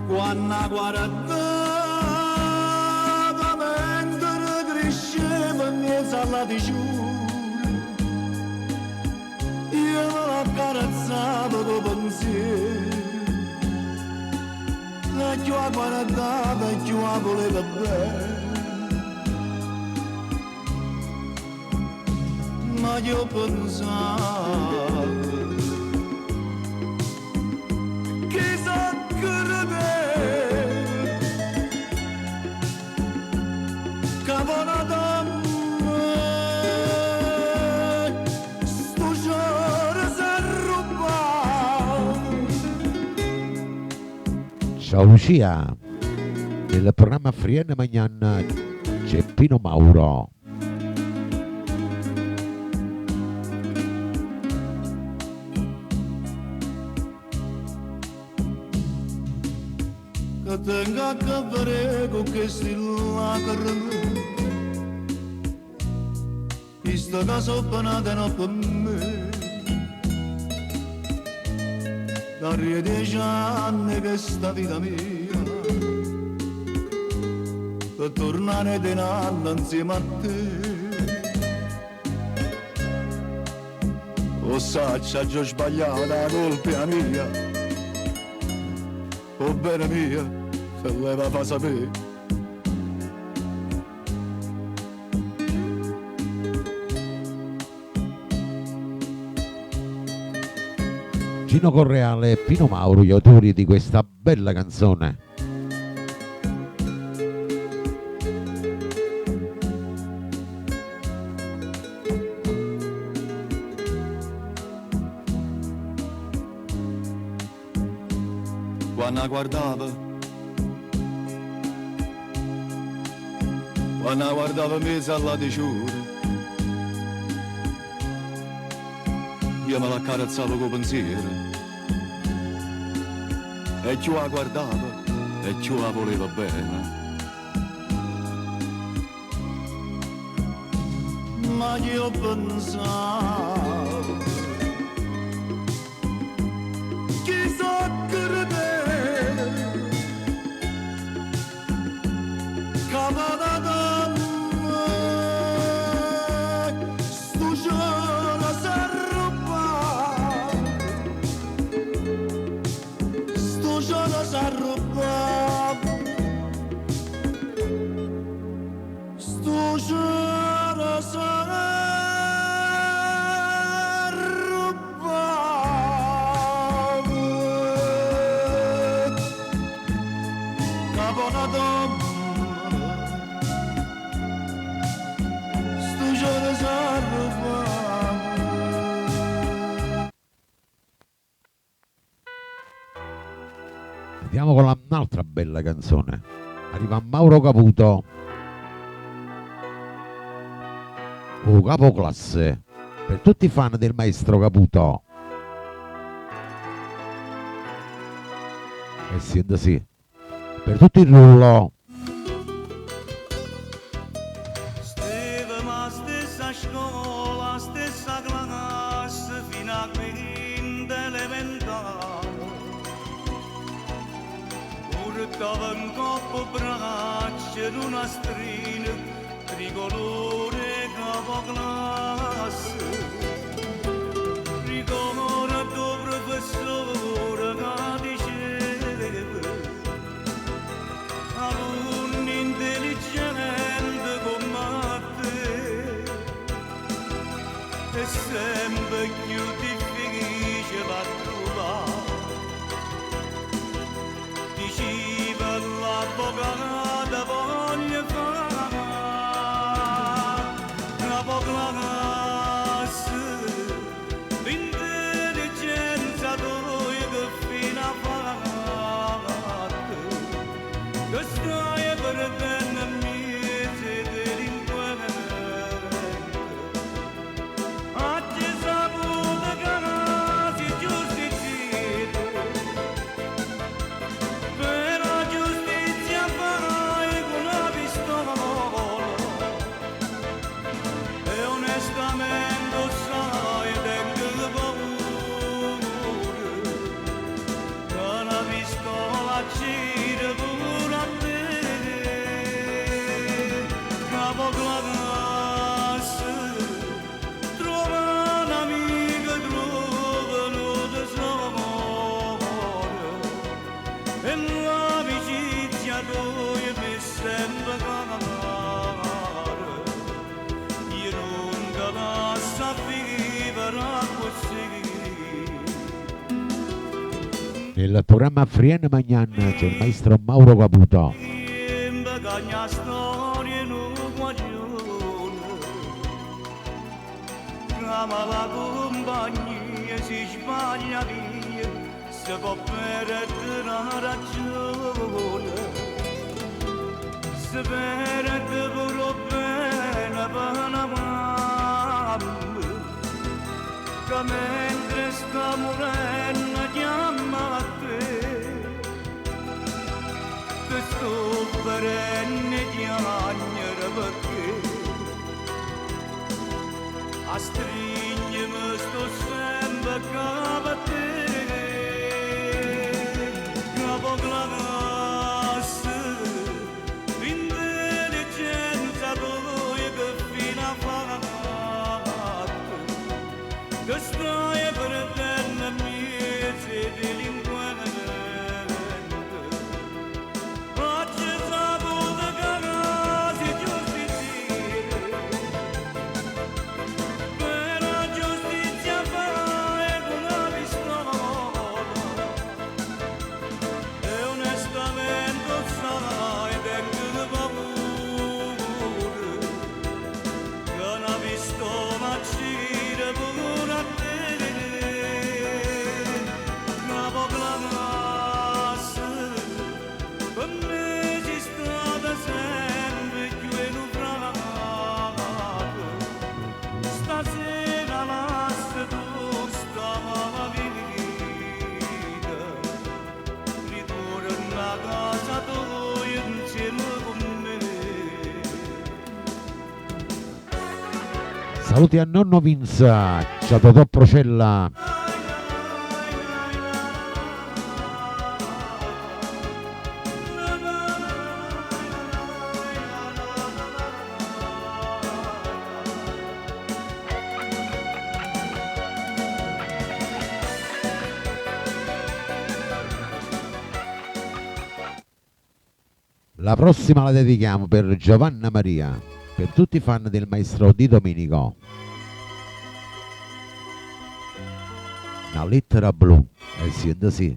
Quando guardava mentre cresceva in mezzo alla diciura, io l'accarezzavo con pensiero, e più la guardava e più la voleva bene. Ma io pensavo, chissà che rivede, che buona donna, sto giorno si è rubato. Ciao Lucia, nel programma Frienne Magnan c'è Pino Mauro. Che tenga a vedere con questi lacrime questa casa oppanata non per me. Da 10 anni che sta vita mia, per tornare di nanna insieme a te. O sai, c'ha già sbagliato la colpa è mia, o bene mia, se lei va fa sapere. Gino Correale e Pino Mauro, gli autori di questa bella canzone. Quando guardava mezzo alla diciura, io me la carezzavo con pensiero, e più la guardava e più la voleva bene. Ma io pensavo, chissà che Cavada sto giorno s'arruba, sto giorno s'arruba, sto giorno s'arruba. Cavada Andiamo con un'altra bella canzone. Arriva Mauro Caputo, o capoclasse, per tutti i fan del maestro Caputo. E siendo sì, per tutto il rullo. Stevamo stessa scuola, stessa classe, fino a quinta elementare. Portava in coppa braccia di una strina tricolore capoclasse. Ricordo tuo professore che diceva alunni intelligenti come te è sempre più difficile a trovare. Diceva l'avvocato voglio fare capoclasse, l'intelligenza tua che fino a fatte, che stai perdendo mesi delinquente. Oggi saputo che si giustizia, per la giustizia fai con una pistola, e onestamente sai tengo paura che una pistola gira pure a te. Capoclasse, trova un amico, trova un tesoro, e l'amicizia tua mi sembra cara. Io non te la so vivere così. Nel programma Frienne Magnan c'è il maestro Mauro Caputo. Cagna storia non guaglione, ama la compagnia, si sbaglia via, si può perdere una ragione, si perde pure bene per una mamma, che mentre sta morendo chiama a te. Sto perenne piagnere perché a stringermi sto sempre capo a te, capo classe, l'intelligenza tua che fino a fatto, che stai perdendo mesi delinquente. Oggi saputo che casi giustizia, per la giustizia fai con una pistola, e onestamente sai, tengo paura, che una pistola gira pure a te, capo classe, per me sei stata sempre più enubrata, stasera lascia tu sta vita, ritorna a casa tua insieme con me. Saluti a nonno Vince, ciao Totò Procella. La prossima la dedichiamo per Giovanna Maria, per tutti i fan del maestro Di Domenico. Una lettera blu, sento sì.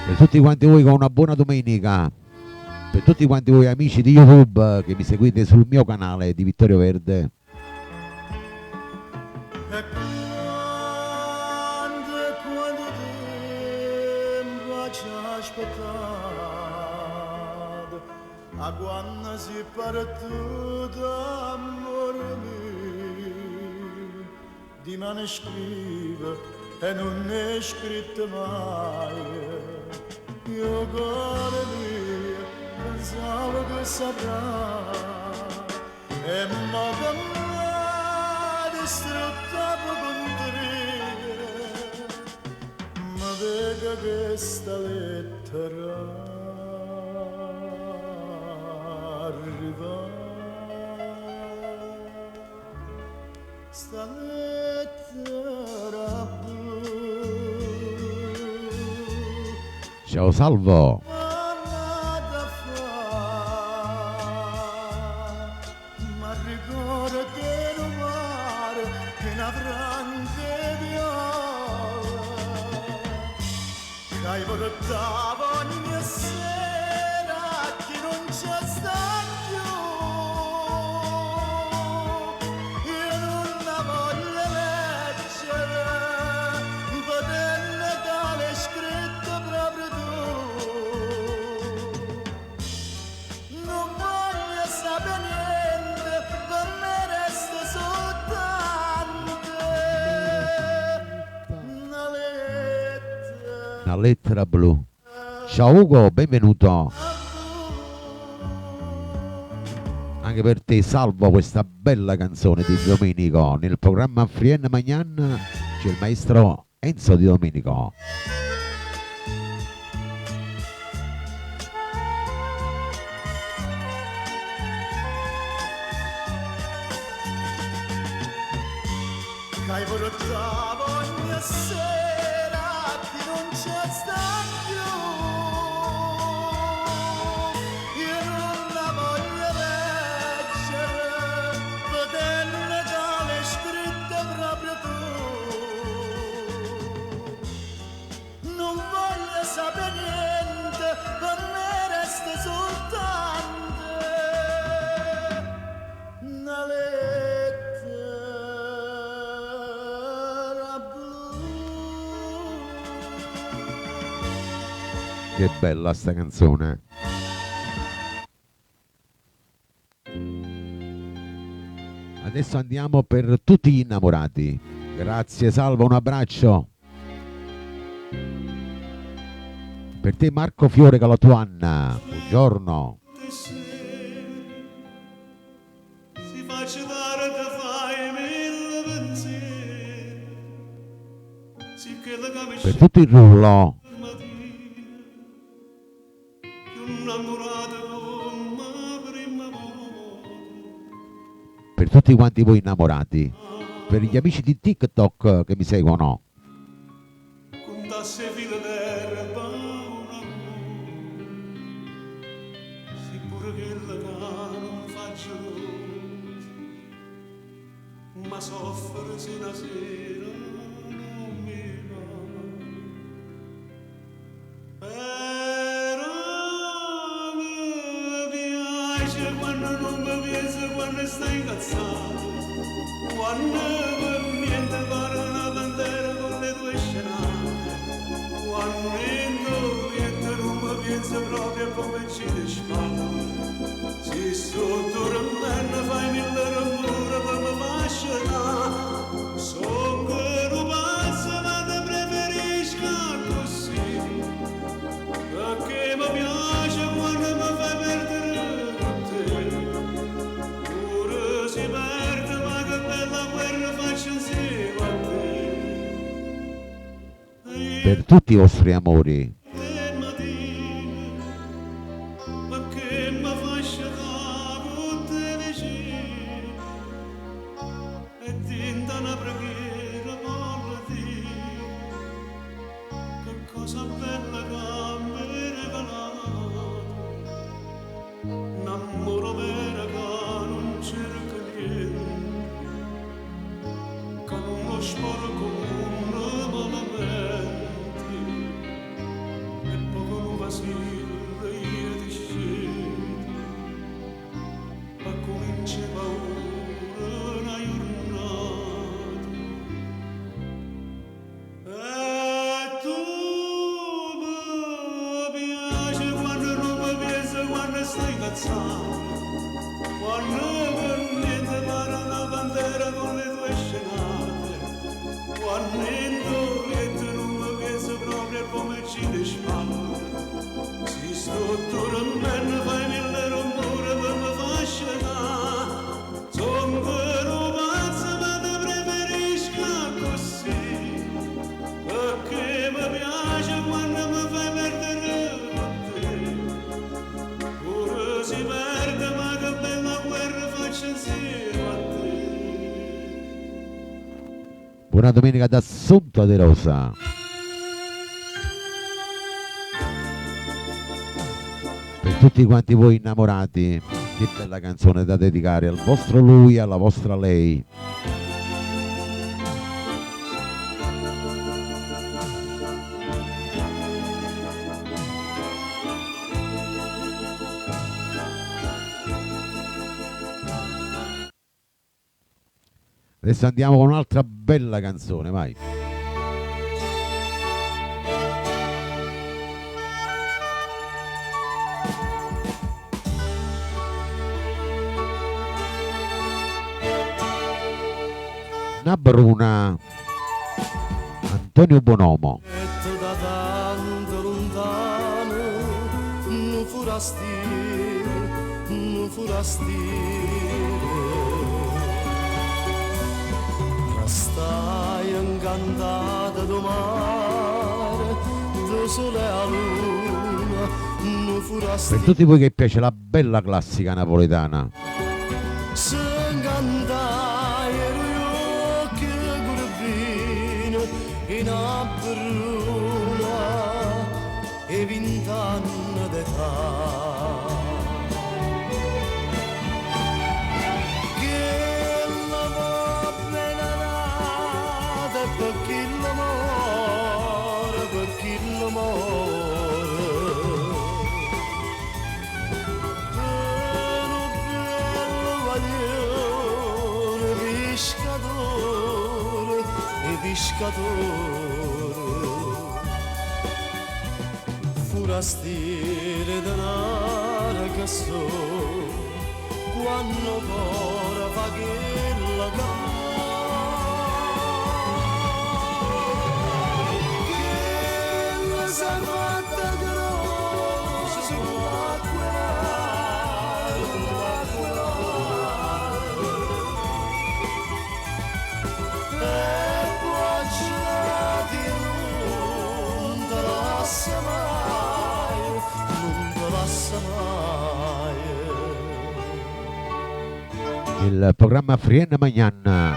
Per tutti quanti voi con una buona domenica, per tutti quanti voi amici di YouTube che mi seguite sul mio canale di Vittorio Verde. Quando tempo ci ha aspettato, a quando si partito amore mio, di mano scrive e non è scritto mai. Io cuore mio pensavo che saprà, e mo che m'ha distrutta con te, ma vega che sta lettera arriva, sta lettera blu. Ciao Salvo. Ma ricordo che non mare in avrante viola, che hai portato ogni sera che non c'è sta più. Io non la voglio leggere, potendo dare scritto proprio tu. Non voglio sapere niente, per me resta soltanto una lettera. Una lettera blu. Ciao Ugo, benvenuto. Anche per te salvo questa bella canzone di Domenico. Nel programma Frien Magnan c'è il maestro Enzo Di Domenico. Hai portato ogni sera che non c'è sta più. Io non la voglio leggere, potendo dare scritto proprio tu. Non voglio sapere niente, per me resta soltanto una lettera blu. Che bella sta canzone. Adesso andiamo per tutti gli innamorati. Grazie Salvo, un abbraccio. Per te Marco Fiore Calatuanna, buongiorno. Per tutto il rullo, per tutti quanti voi innamorati, per gli amici di TikTok che mi seguono. Contasse filo d'erba sì pure che la non faccio ma soffre se una sera non mi va però mi piace quando non mi piace quando stai incazzato quando niente pare una bandera con le tue scenate quando niente non mi piace proprio come ci disparo se sotto rammenna fai mille rumore per me fascina so che non pazzo ma te preferisco così perché mi piace quando mi fai perdere con te pure si perde ma che bella guerra faccio insieme a te Per tutti i vostri amori, perché mi fai sciacquare con te vicino e tinta una preghiera per te che cosa bella che mi hai regalato un amore vero che non cerca niente che non lo sporco malamente e poco non vacilla io ti scendo ma comincia paura una giornata e tu mi piace quando non mi piace quando stai cazzato quando per niente pare una bandera con le tue scenate quando niente non mi piace proprio come ci dispara si sto tornando fai mille rumore per me fascina son vero pazzo ma te preferisco così perché mi piace quando mi fai perdere con te pure si perde ma che bella guerra faccio insieme a te. buona domenica da Assunta De Rosa. Per tutti quanti voi innamorati, che bella canzone da dedicare al vostro lui e alla vostra lei. Adesso andiamo con un'altra bella canzone, vai. Una bruna, Antonio Bonomo. Detto da tanto lontano, non forastire, stai incantata do mare, do sole a luna, non Per forastire. tutti voi che piace la bella classica napoletana. Se incantai ero io che gurbino in a bruna e 20 anni d'età. Pescatore, forastiere denaro che so, quando ora fa che la che la sa fatta grossa sull'acqua, Il programma Frienne Magnan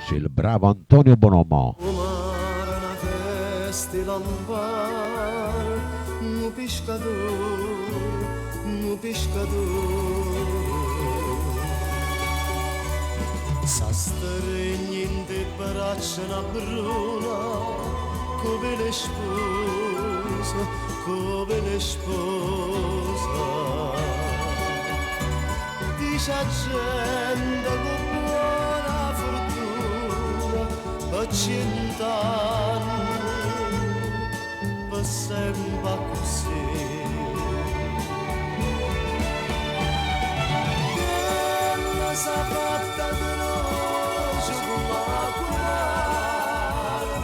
c'è il bravo Antonio Bonomo. Umar na festi lambar, no pescador. S'astregni in te braccia na bruna, come le sposa. Dice a gente con buona fortuna, per 100 anni, per sempre così. Bella sa fatta di noce con l'acqua mare,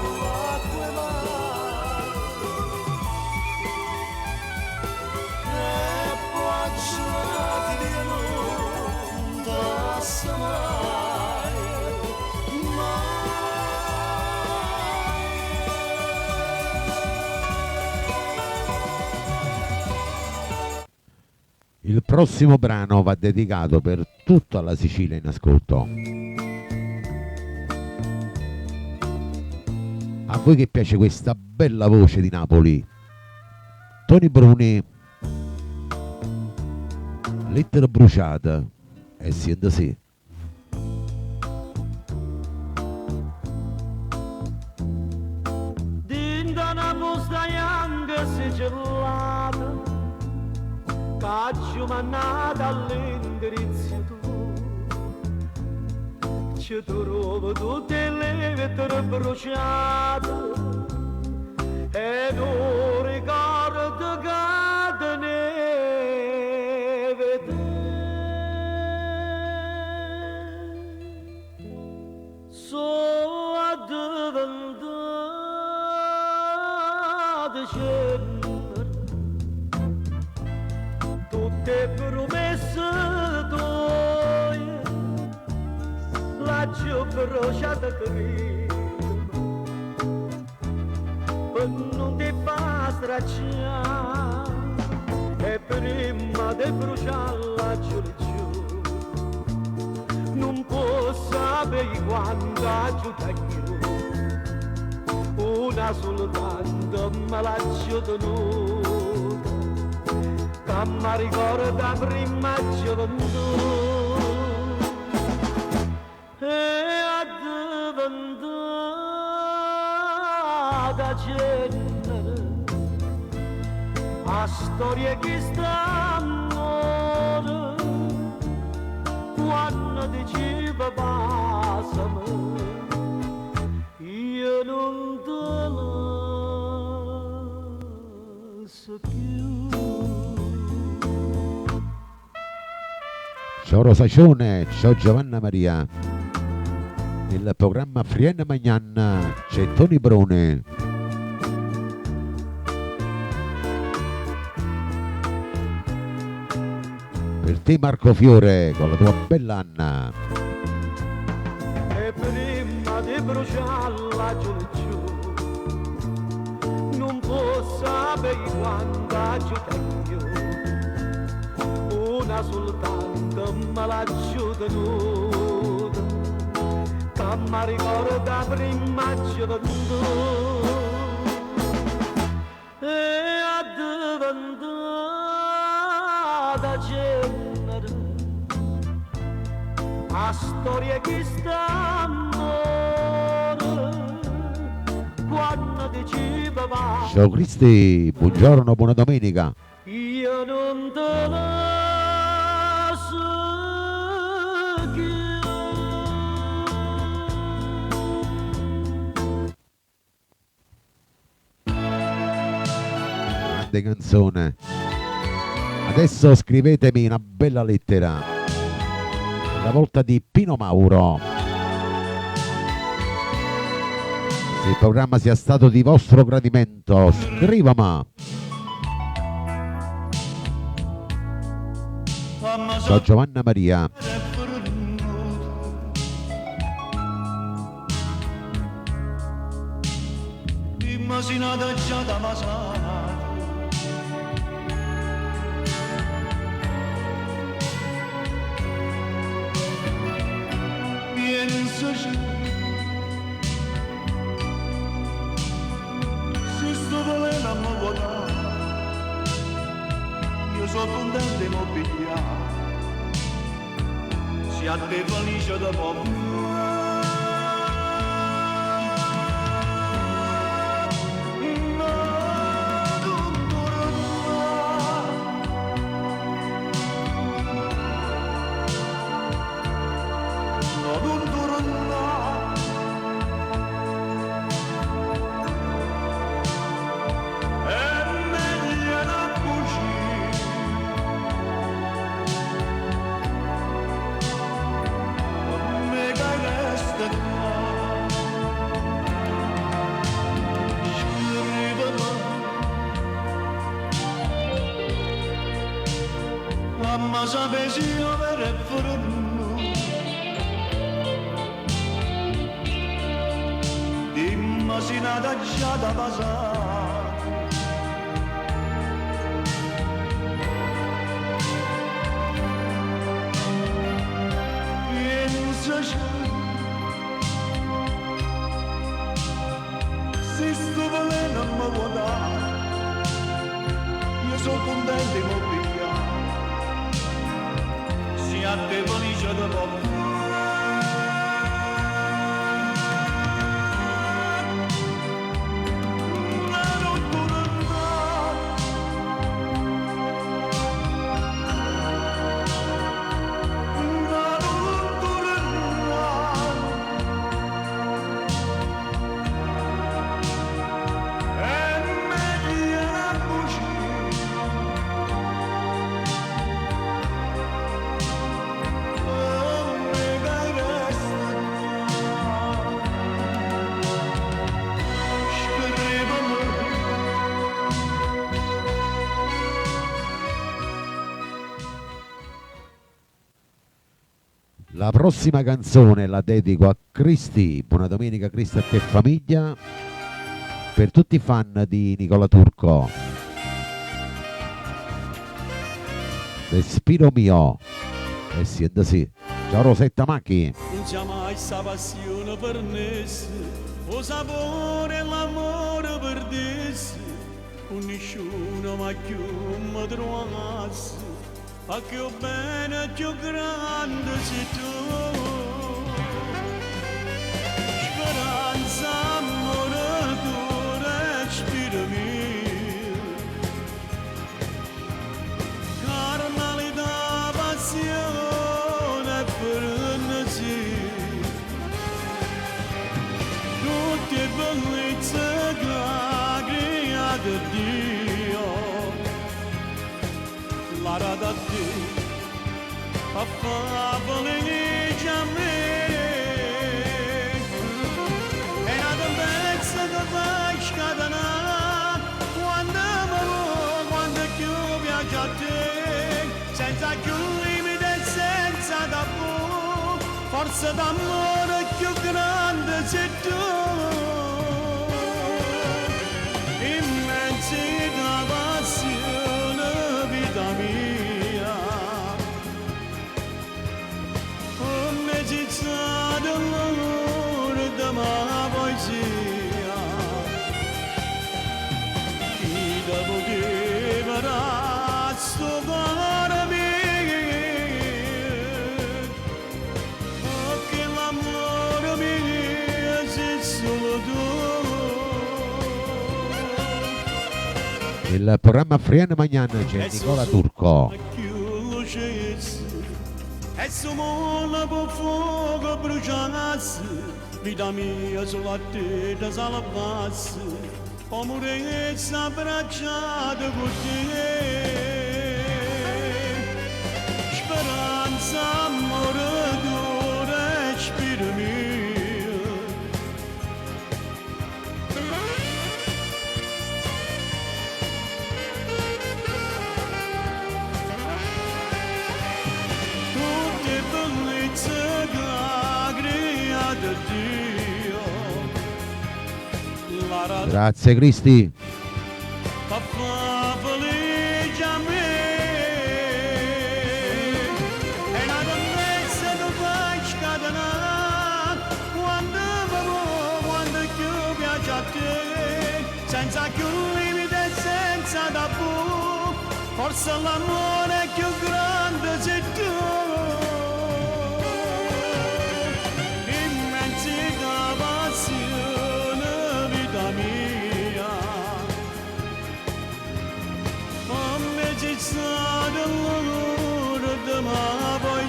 e poi giornate di non passa mai, Il prossimo brano va dedicato per tutta la Sicilia in ascolto. A voi che piace questa bella voce di Napoli, Tony Bruni, Lettera bruciata e siendo sì. Dinda una busta bianca sigillata, caccio mannata all'indirizzo tuo, ci trovo tutte le lettere bruciate e non ricordo che te ne vede. So addiventata cenere, tutte promesse tue, l'ho bruciata credo, per non ti fa stracciare, e prima di bruciarla giù non posso sapere quando aiuta io, una soltanto me l'ho tenuta, che mi ricorda prima gioventù, e addiventata cenere, a storia che sta amore, quando diceva passami, io non te lascio più. Ciao Rosacione, ciao Giovanna Maria. Nel programma Frienne Magnan c'è Tony Bruni. Per te Marco Fiore con la tua bella Anna. E prima di bruciarla giù non posso sapere quando aiuta io, una soltanto me l'ho tenuta, che mi ricorda prima gioventù, e addiventata cenere, a storia che sta amore, quando diceva va. Ciao Cristi, buongiorno, buona domenica. Io non te lascio più. Grande canzone. Adesso scrivetemi una bella lettera. La volta di Pino Mauro. Se il programma sia stato di vostro gradimento, scrivama. Ciao Giovanna Maria. Immaginata già da Masana, siate felici da poco. Ma sapessi io per frunno dimma si nata già da passare pensaci se sto valendo a me guardare io sono contento di mobilare siate felici da poco. La prossima canzone la dedico a Cristi, buona domenica Cristi a te famiglia, per tutti i fan di Nicola Turco. Respiro mio, e siete sì. Ciao Rosetta Macchi. Non c'è mai sta passione per nessi, o sapore e l'amore per dessi, con nessuno ma più mi trovasse. Ma che bene più grande sei tu, speranza, amore, tu respiro mio, carnalità, passione, frenesia, tutte bellezze che ha creato Dio. La da te, a favole a me, e la bellezza che fai scatenare, quando più piace a te, senza più limite e senza tabù, forza d'amore più grande sei tu, immensità passione, vita mia. D'amore da ma poesia chi da poteva sto cuore mio che l'amore mio sei solo tu. Il programma Frienne Magnan c'è Nicola Turco. E se molla con fuoco bruciasse, vita mia sulla te da salvasse, amorezza abbracciata con te. Speranza, amore, tu respiro mio. Grazie Cristi. Senza più limite e senza tabù, forse l'amore più grande sei tu.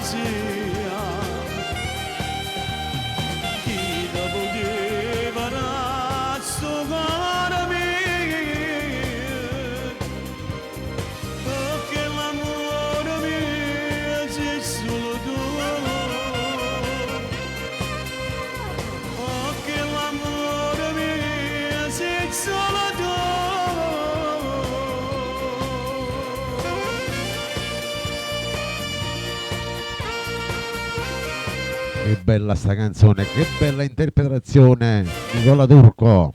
zia, chi da poteva dare sto cuore mio, perché l'amore mio sei solo tu, perché l'amore mio sei solo tu. Che bella sta canzone, che bella interpretazione, Nicola Turco.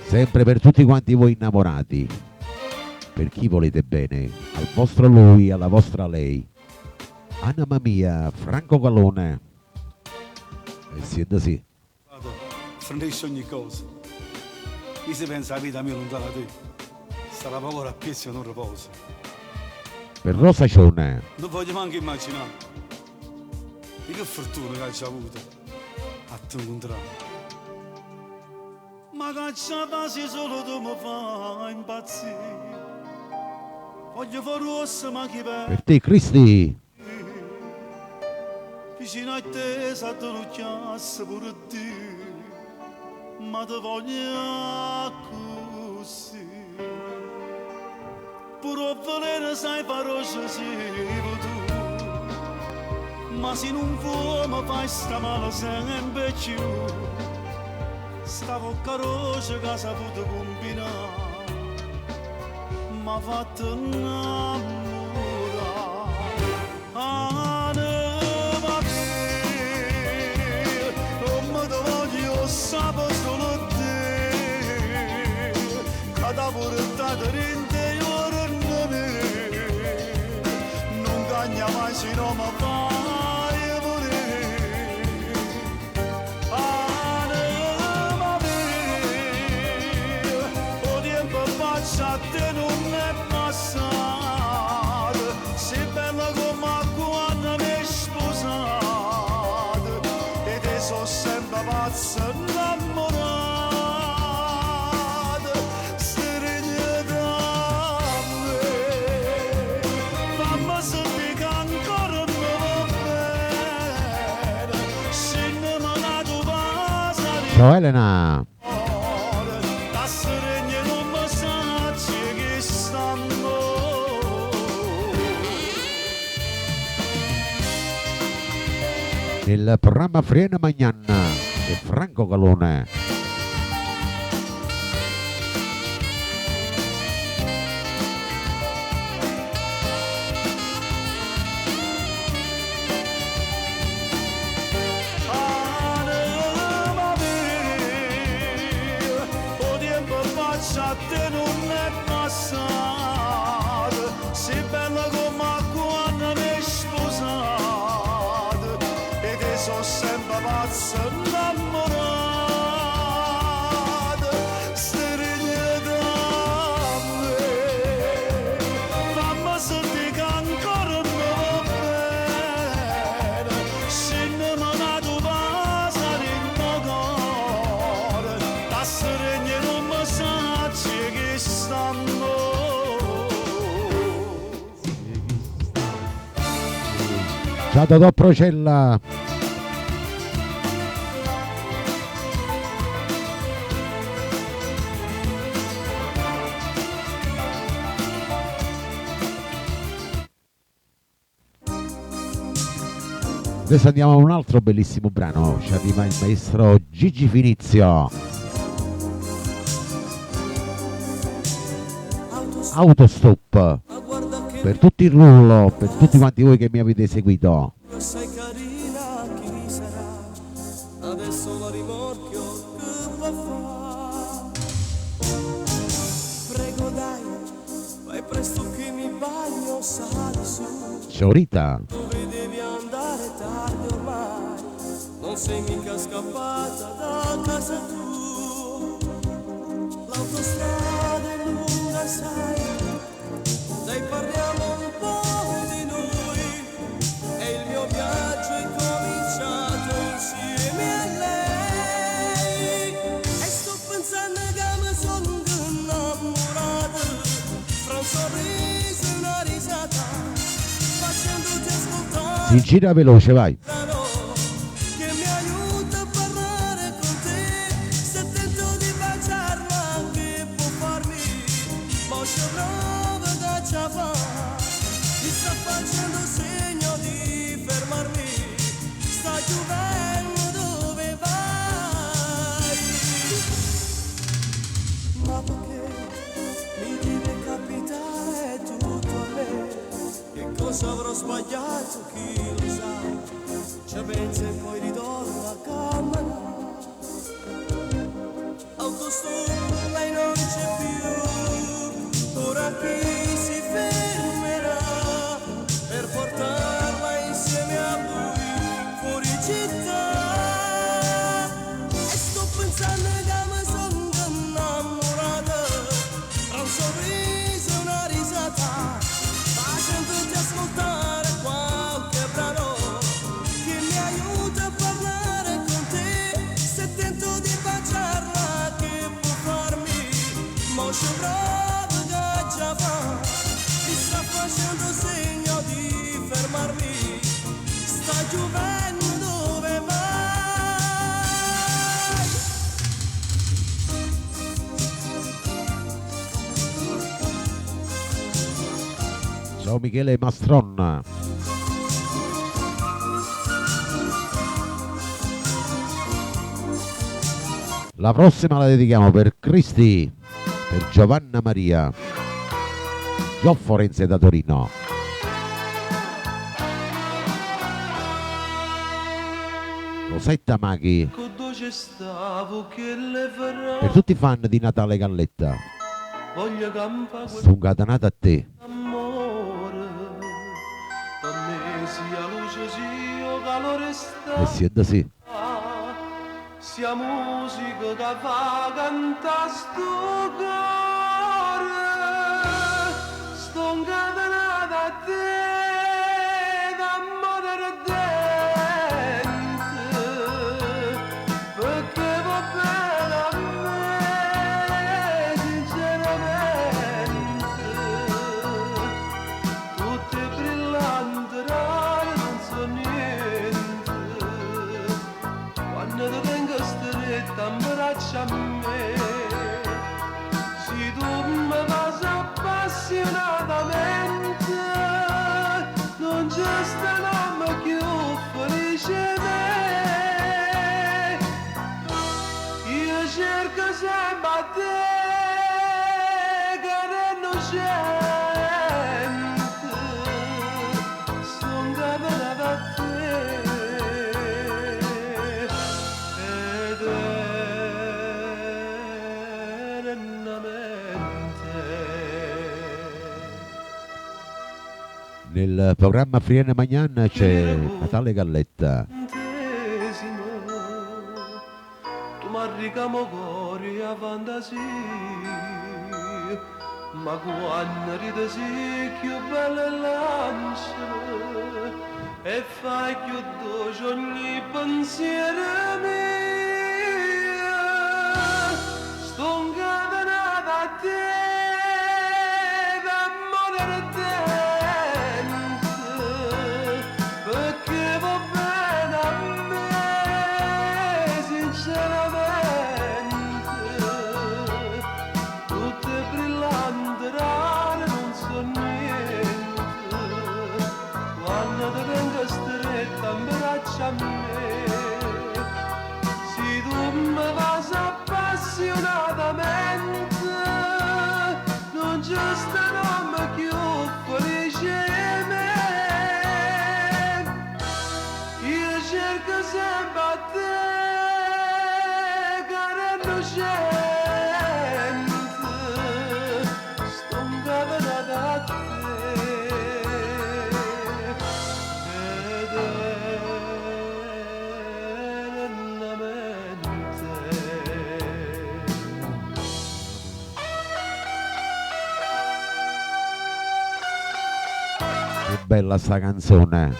Sempre per tutti quanti voi innamorati, per chi volete bene, al vostro lui, alla vostra lei. Anima mia, Franco Calone. E siete sì. Frenesce ogni cosa. Io se pensa la vita mia lontana da te, sarà paura a piezza e non riposo. Per Rosa Cione. Non voglio neanche immaginare di che fortuna che hai avuto a te incontrare. Ma cacciata solo tu mi fai impazzire. Voglio fare rossa ma chi Per te Cristi. vicino a te sa te lo chiasse pure te. Ma te voglio così. Pure a volere sai parola sei tu. Ma se non vuoi mi fai sta male sempre più. Stavo caroce che ha saputo combinare, m'ha fatto innamorare. Anima mia, non mi te voglio sapere solo te, che t'ha portato l'interiore in me, non cagna mai se non mi fai morire. A te non è passato, sei bella come quando mi hai sposato, e te sono sempre pazza innamorata, stringe da me, fammi sentire che ancora non va bene, se non me la tu pasare. Ciao Elena. Nel programma Frena Magnan e Franco Calone. Anima mia, o tempo faccia a te non è passato, sei bella come quando mi hai sposato, e te sono sempre pazza innamorata, stringe da me, fammi sentire che ancora non va bene, se non me la tu pasare in cuore, da stringe non mi sa che stanno. Ciao Totò Procella. Adesso andiamo a un altro bellissimo brano, ci arriva il maestro Gigi Finizio. Autostop, per tutto il rullo, per tutti quanti voi che mi avete seguito. Sei carina, chi sarà? Adesso la rimorchio, che va fa? Prego dai, vai presto che mi bagno, sali su. Ciao Rita. Dove devi andare tardi ormai? Non sei mica scappata da casa tu. L'autostrada è lunga, sai. Dai parliamo un po' di noi. E il mio viaggio è cominciato insieme a lei. Si gira veloce, vai. che mi aiuta a parlare con te. Se tento di baciarla che può farmi, ma se prova da ciava, mi sta facendo segno di fermarmi. Sta giovendo dove vai? Ma perché mi deve capitare tutto a me? Che cosa avrò sbagliato, chi lo sa? Ci pensa e poi ritorno a camera. Autostop, lei non c'è più, ora chi si fermerà per portarla insieme a lui fuori città? E sto pensando che mi sono innamorata, tra un sorriso e una risata, facendoti ascoltare qualche brano che mi aiuta a parlare con te. Se tento di baciarla che può farmi, ma se bravo che già va, mi sta facendo segno di fermarmi. Sta giovendo dove vai? Ciao Michele Mastron. La prossima la dedichiamo per Cristi, per Giovanna Maria, Gio Forense da Torino. Rosetta Maghi, Dove stavo che le farò? per tutti i fan di Natale Galletta, Voglio campare sfungatanata a te. amore, per me sia luce sia calore sta, E siete sì. sia musica che fa cantare sto cuore. Sto incatenata a te, d'amore ardente, perché va bene a me, sinceramente. Tutte brillanti, rare, non so niente. Quando ti tengo stretta, abbraccia a me. Se tu mi passi appassionatamente, non c'è sta nome più felice di me. Io cerco sempre a te, cara innocente, sto incatenata a te. Nel programma Friene Magnan c'è Natale Galletta. Tu m'arricamo cuore a fantasia, ma quando ride sì più bella lancia e fai più dolce ogni pensiero mio. Sto incatenata a te, d'amore ardente, perché va bene a me, sinceramente. Tutte brillanti, rare, non so niente. Quando ti tengo stretta, abbraccia a me. Se tu mi vas appassionatamente, non c'è sta nome più felice di me. Io cerco sempre a te, cara innocente, sto incatenata a te. Che bella sta canzone.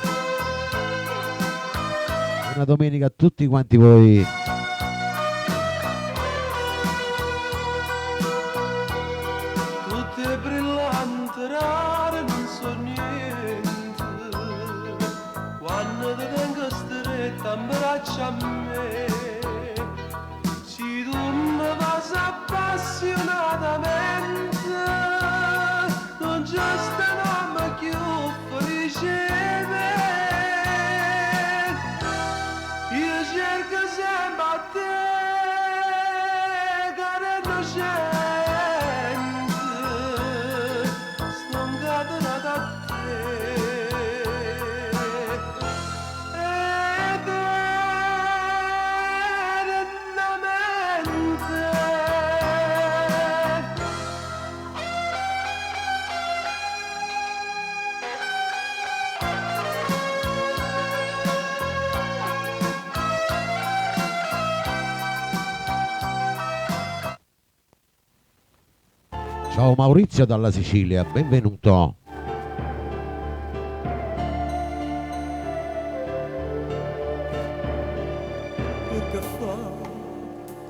Buona domenica a tutti quanti voi. Tutte brillanti, rare, non so niente. abbraccia me. Se tu mi passi appassionatamente, non c'è stanno più felice. Io cerco sempre a te, cara innocente, sto incatenata a te. Ciao Maurizio dalla Sicilia, benvenuto.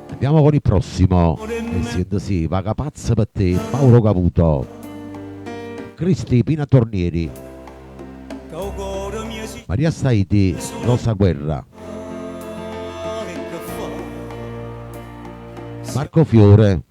Andiamo con il prossimo. Essendo sì, vaga pazza per te, Mauro Caputo. Cristi Pina Tornieri. Maria Staiti, Rosa Guerra. Marco Fiore.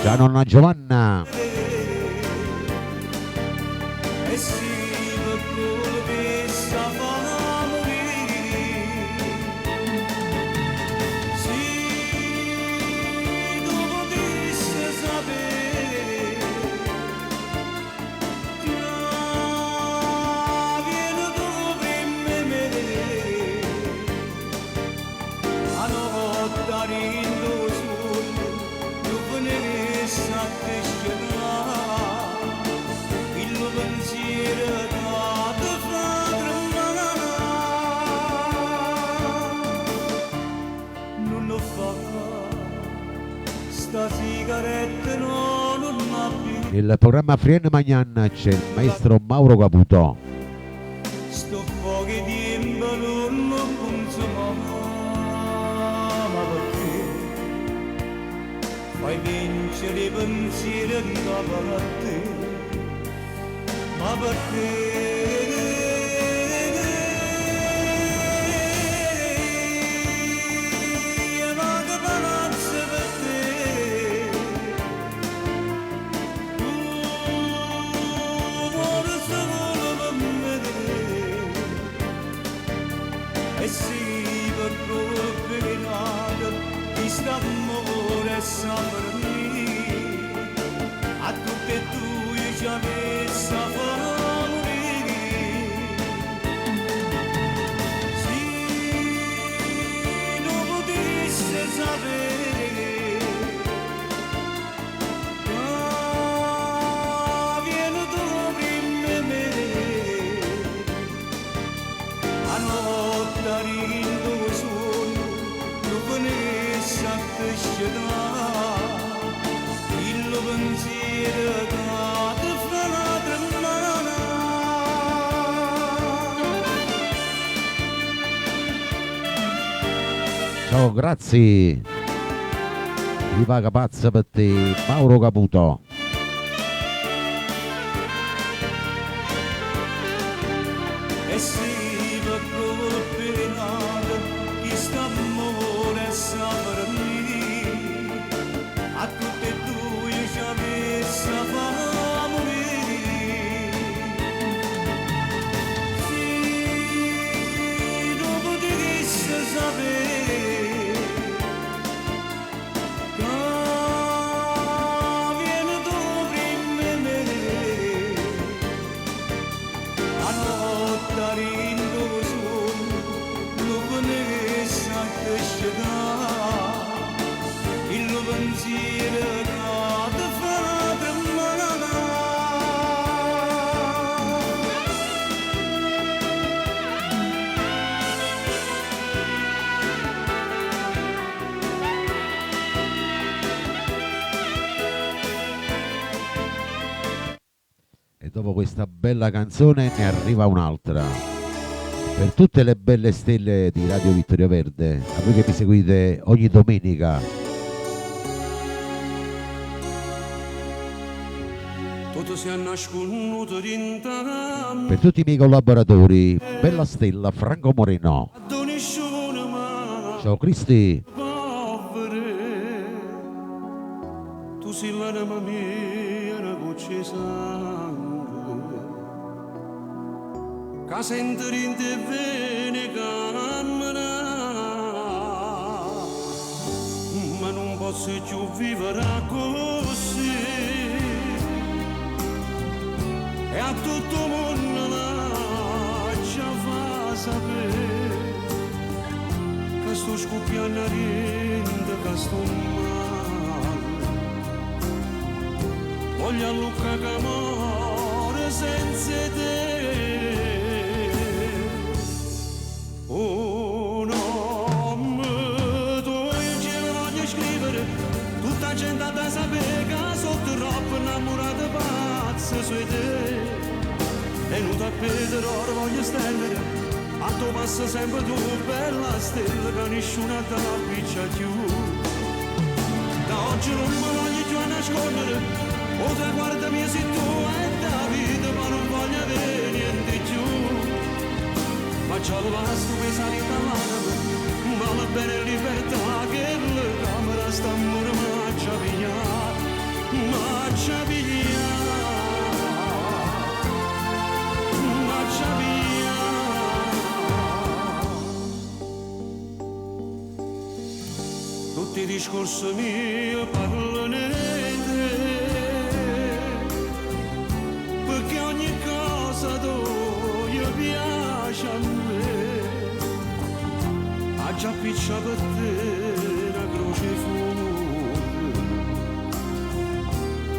Già nonna Giovanna. Nel programma Frien Magnan c'è il maestro Mauro Caputo. Sto poco tempo non consumava, ma perché fai vincere i pensieri in capo a te, ma perché Amore sempre a tutte e due ci avesse morire. Se non potesse sapere viene tu prima me, a notte rindo sogno tu venisse a te scendere. Il pensiero cade fra l'altra mano. Ciao, grazie. Viva Capazza per te, Mauro Caputo. E si per proprio nato chi sta amore sempre a tutte e due ci avesse fatto morire. Se non potesse sapere che viene tu E dopo questa bella canzone ne arriva un'altra. Per tutte le belle stelle di Radio Vittorio Verde, a voi che mi seguite ogni domenica. Tutto si è nasconuto d'intanto. Per tutti i miei collaboratori, Bella Stella, Franco Moreno. Ciao Cristi. Tu sei l'anima mia, una goccia di sangue, che sento in te bene cammina, ma non posso più vivere così, e a tutto il mondo ci fa sapere che sto scoppiando rinda, che sto male. Voglio a Lucca che muore senza te. Oh no, tu il cielo voglio scrivere, tutta la gente da sapere che sono troppo innamorata pazza su te. E non da Pedro ora voglio stendere, a tuo passo sempre tu bella stella che nessuno ti appiccia più. Da oggi non mi voglio più nascondere, o guardami se tu hai da vita, ma non voglio avere niente più. Ma c'ho il vasto che sali dall'anima, ma la bene libertà che la camera sta amore maccia pigliare, maccia pigliare, maccia pigliare. Tutti i discorsi miei parlano di te, perché ogni cosa tu gli piace a me. Ha già picciato per te una croce fuoco,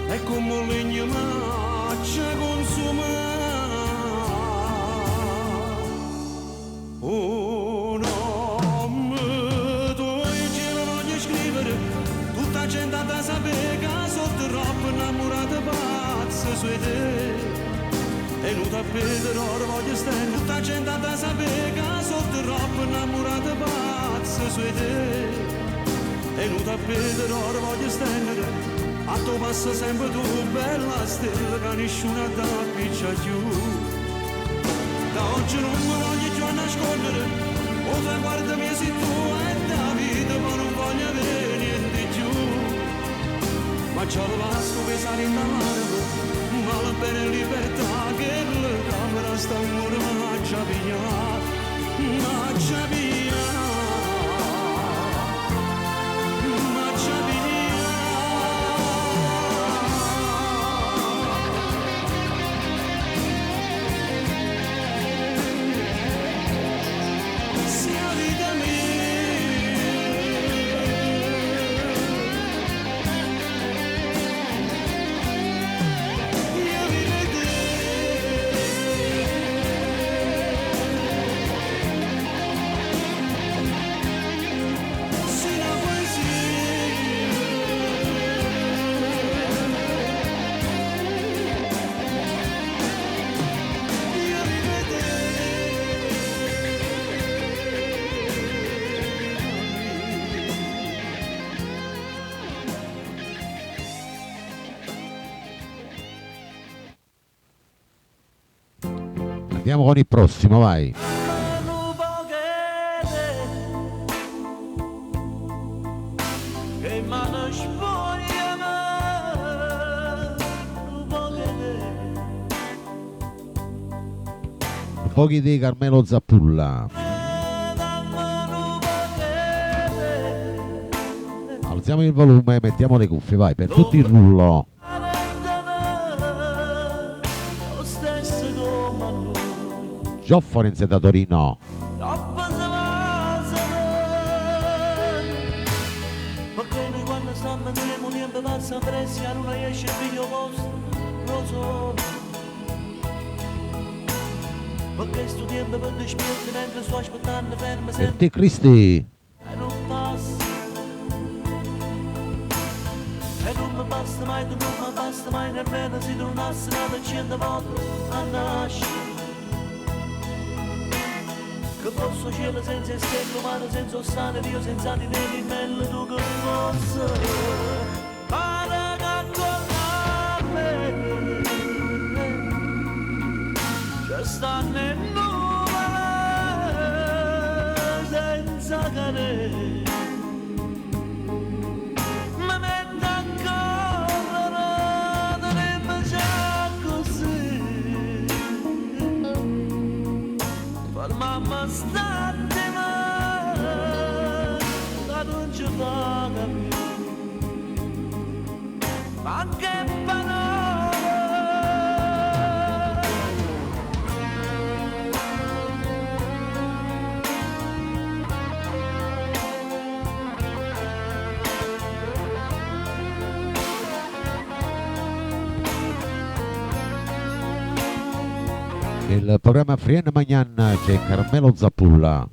e come un legno maccia consumare. Oh no, tu il cielo voglio scrivere, tutta la gente da sapere che sono troppo innamorata pazza su te. E non da Pedro ora voglio stare, tutta la gente da sapere che sono troppo innamorata pazza su te. E non da Pedro ora voglio stare, a tuo passo sempre tu bella stella che nessuno ti appiccia più. Da oggi non mi voglio più nascondere, o guardami se tu hai da vita, ma non voglio avere niente più. Ma c'ho il vasco che sale in mare, ma la bene libertà che la camera sta amore maccia pigliare, maccia pigliare, maccia pigliare. Sia vita Andiamo con il prossimo, vai. Pochi di Carmelo Zappulla. Alziamo il volume, mettiamo le cuffie, vai, per tutto il rullo. Gioffone da Torino. Perché quando stanno nelle niente passa pressi a non esce il figlio vostro, non so. Perché sto tempo per dispiarti mentre sto aspettando fermo Per sempre te Cristi. e non passa. E non mi passa. basta mai, tu non mi basta mai nemmeno se tornassi una 100 volte a nascere. Che posso cielo senza stelle umane, senza ostane, Dio senza di te, di bello tu che posso. Para che con me, che stanno in nuvole, senza cadere. Mamma state mai, da non ci paga più, ma che parole. Il programma Frien Magnan c'è Carmelo Zappulla.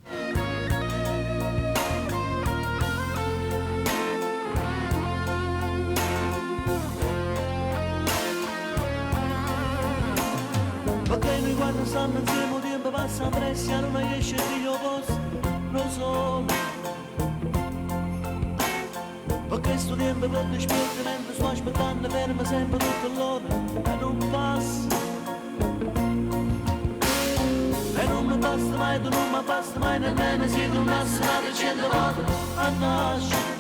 Perché noi quando stanno insieme il tempo passa presto e non esce di io posso, lo so. Perché sto tempo per dispiace mentre sto aspettando fermo sempre tutto l'ora e non passa. E non mi basta mai, tu non mi basta mai nemmeno se tu nasci una 100 volte a nascere.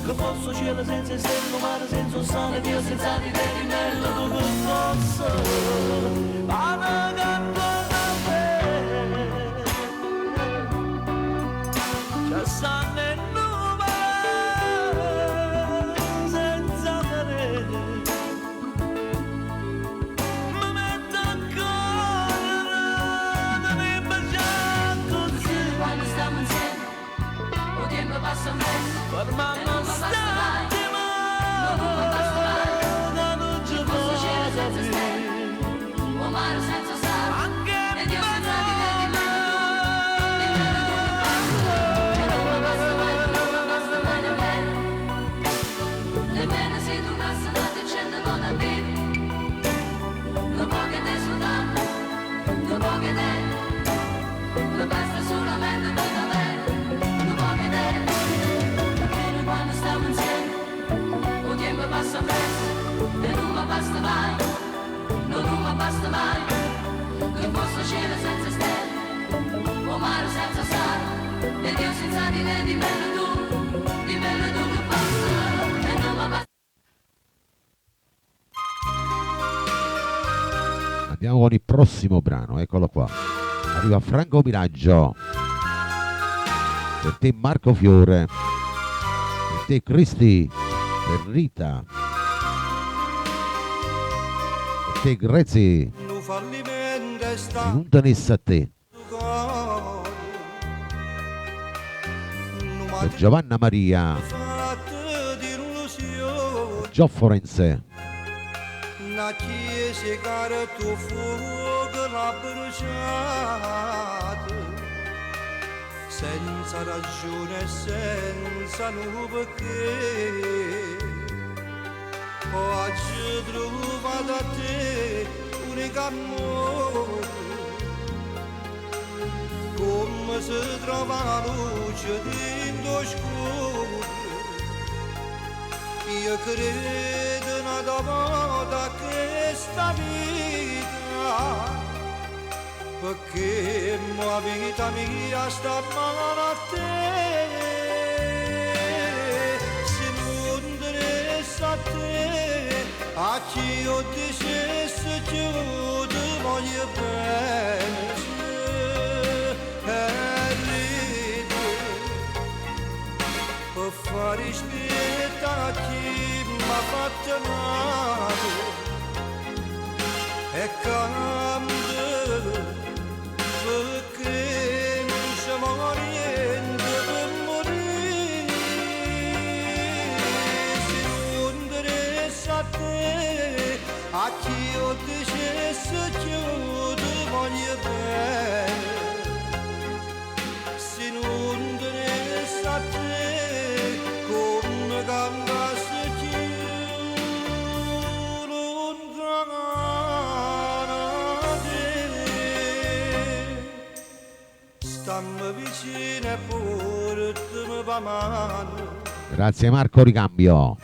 Che posso cielo senza stelle, mare senza sale, Dio senza di te, di bello tu che posso. Vado campana a me, ci stanno in nuvole, senza cadere. Mi metto a correre, mi bacia così. Quando stiamo insieme, il tempo passa presto. Per mamma state mai, da non ci posso senza stelle, o mare senza sale, e Dio senza di te, di bello tu che passa. E non mi basta mai, tu non mi basta mai nemmeno, nemmeno se tu nasci una 100 volte a vivere. Non può che te soltanto, non può che te, mi basta solamente per davvero, non può che te. Quando stiamo insieme, il tempo passa presto e non mi basta mai, no, non mi basta mai. Che posso cielo senza stelle, o mare senza sale, e Dio senza di te, di bello tu che passa, e non mi basta. Andiamo con il prossimo brano, eccolo qua. Arriva Franco Miraggio. Per te Marco Fiore. Per te Cristi. Per Rita. Per te Grezzi. Un fallimento è stato Non tenesse a te. Per Giovanna Maria. fatto di illusione. Gio Forense. Una chiesa che tuo fuoco l'ha bruciato, senza ragione e senza nulla perché. Oggi trovato a te unica amore, come si trova la luce dentro scuro. Io credo una volta che sta vita, perché la vita mia sta male a te. Se non interessa a te, a chi io dicessi che io ti voglio bene, per fare rispetto a chi m'ha fatto male e cambia, perché non c'è niente per morire. Se non interessa a te, a chi io dicessi che io ti voglio bene, se non interessa a te, come stammi vicino e portami per mano. Grazie Marco Ricambio.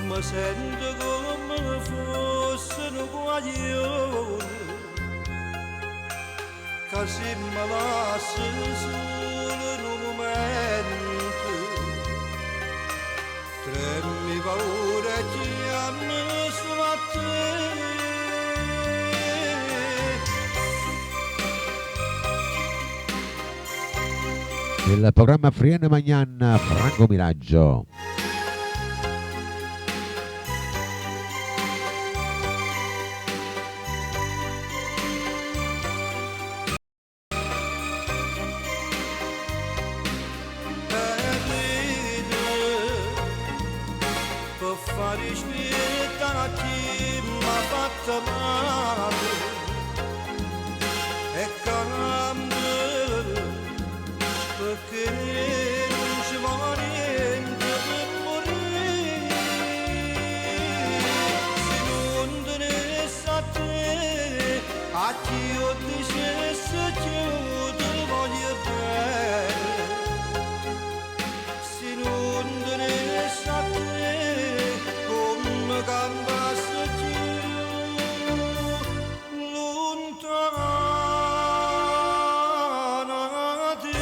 Mi sento come fosse un guaglione che se mi lasci solo in un momento tremmi paura e chiami solo a te. Il programma Frienne Magnan, Franco Miraggio. Per fare scelta a chi mi ha fatto male e cambio perché non ci vuole niente per morire. Se non tenesse a te, a chi io dicesse che io ti voglio bene. Se non tenesse a te, come cambiasse più lontano da te.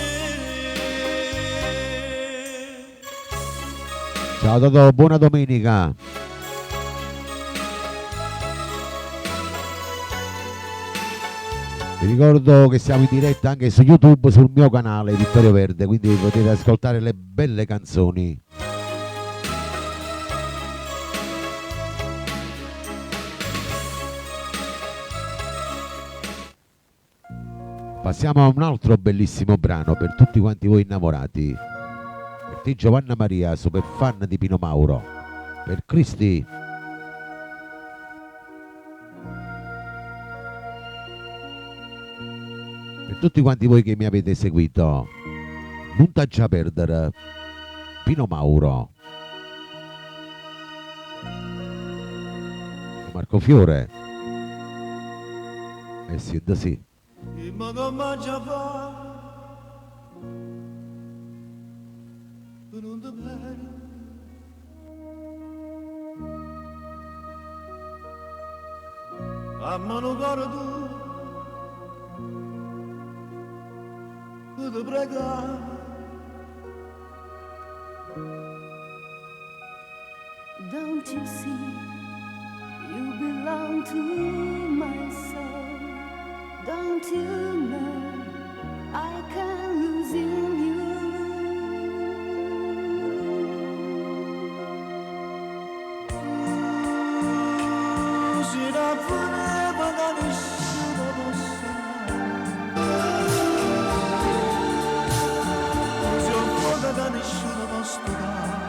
Ciao Totò, buona domenica. Vi ricordo che siamo in diretta anche su YouTube sul mio canale Vittorio Verde, quindi potete ascoltare le belle canzoni. Passiamo a un altro bellissimo brano per tutti quanti voi innamorati. Per te Giovanna Maria, super fan di Pino Mauro. Per Cristi. Per tutti quanti voi che mi avete seguito. Non taccia perdere. Pino Mauro. Marco Fiore. Sì, da sì. Ma non mangia fa, non ti bene. A mano caro tu ti prega. Don't you see, you belong to my soul. Don't you know I can lose in you? Se la voleva da nessuno posso, se un fuoco da nessuno posso dare,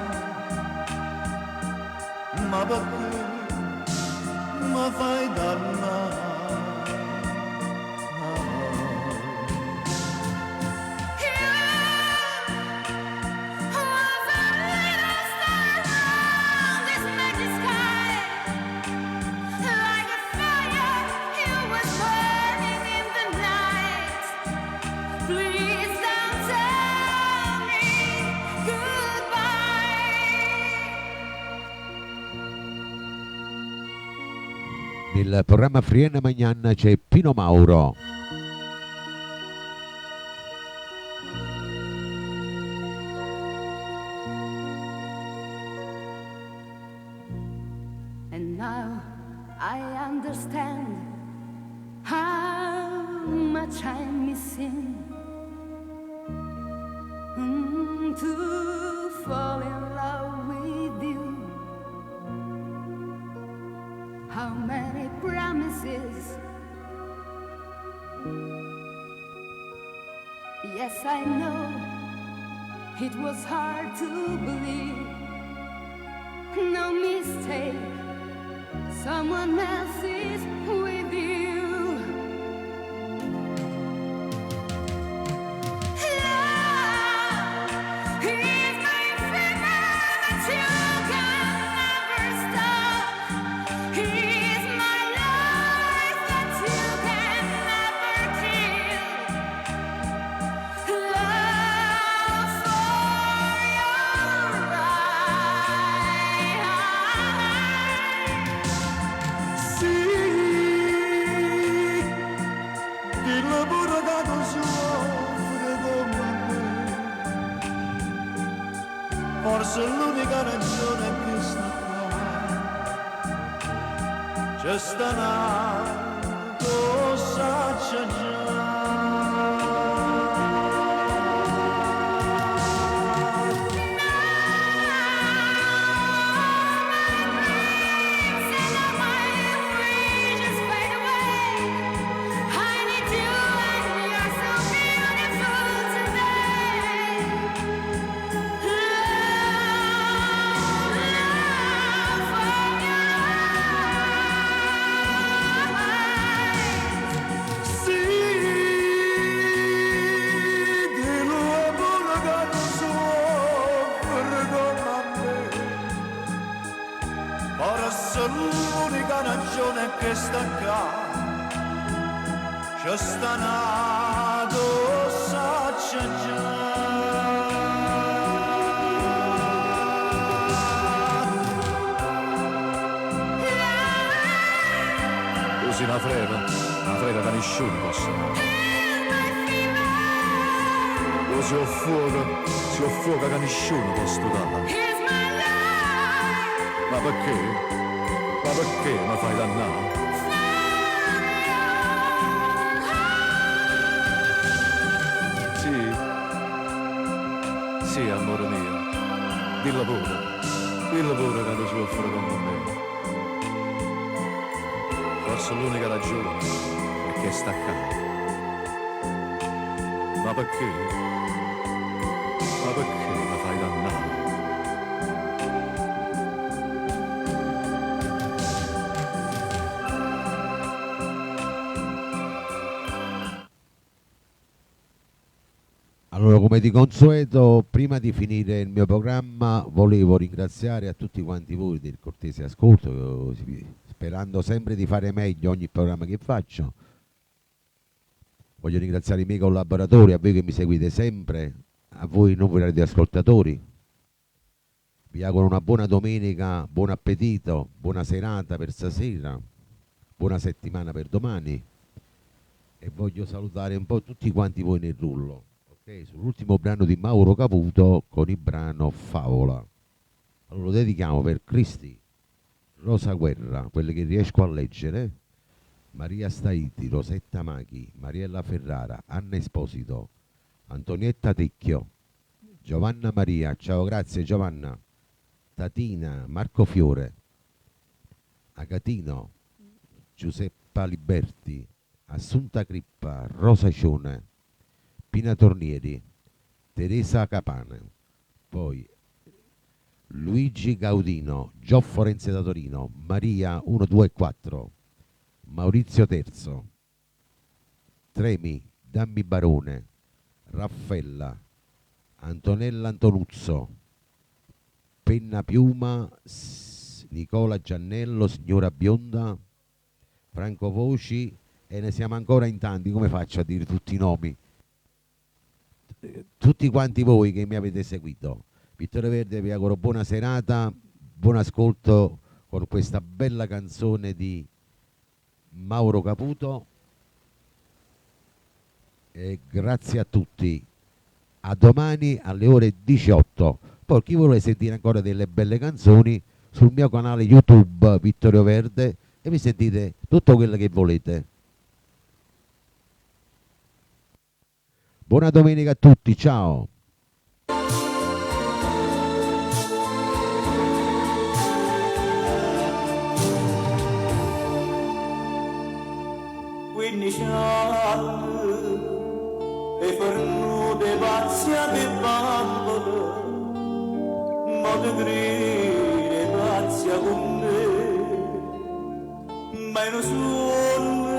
ma perché mi fai dannare? Nel programma Frienne Magnan c'è Pino Mauro. And now I understand how much I'm missing to fall in love with you. How many promises? Yes, I know it was hard to believe. No mistake, someone else is with you. Love is my fever that you can never stop. Is my life that you can never kill. forse l'unica ragione è che sta qua, c'è sta nato, saccia già. L'unica ragione che sta qua, c'è sta nato, saccia già. Usi una freda da nessuno posso. Usi il fuoco, si fuoco che nessuno può studiare. Ma perché? Ma perché mi fai dannare? Sì, amore mio, dillo pure che tu soffri come me. Forse l'unica ragione è che sta qua. Ma perché? Ma perché mi fai dannare? Allora, come di consueto, prima di finire il mio programma, volevo ringraziare a tutti quanti voi del cortese ascolto, sperando sempre di fare meglio ogni programma che faccio. Voglio ringraziare i miei collaboratori, a voi che mi seguite sempre, a voi nuovi radioascoltatori. Vi auguro una buona domenica, buon appetito, buona serata per stasera, buona settimana per domani. E voglio salutare un po' tutti quanti voi nel rullo. Sull'ultimo brano di Mauro Caputo con il brano Favola. Allora lo dedichiamo per Cristi, Rosa Guerra, quelle che riesco a leggere, Maria Staiti, Rosetta Maghi, Mariella Ferrara, Anna Esposito, Antonietta Tecchio, Giovanna Maria, ciao, grazie Giovanna, Tatina, Marco Fiore, Agatino, Giuseppa Liberti, Assunta Crippa, Rosa Cione, Pina Tornieri, Teresa Capane, poi Luigi Gaudino, Gio Forense da Torino, Maria 124, Maurizio Terzo, Tremi, Dammi Barone, Raffaella, Antonella Antonuzzo, Penna Piuma, Nicola Giannello, Signora Bionda, Franco Voci, e ne siamo ancora in tanti. Come faccio a dire tutti i nomi? Tutti quanti voi che mi avete seguito. Vittorio Verde vi auguro buona serata, buon ascolto con questa bella canzone di Mauro Caputo e grazie a tutti. A domani alle ore 18. Poi chi vuole sentire ancora delle belle canzoni, sul mio canale YouTube Vittorio Verde, e vi sentite tutto quello che volete. Buona domenica a tutti, ciao! Quindici anni e fornude pazzia di bambole, ma di gride pazzia con me, ma non sono,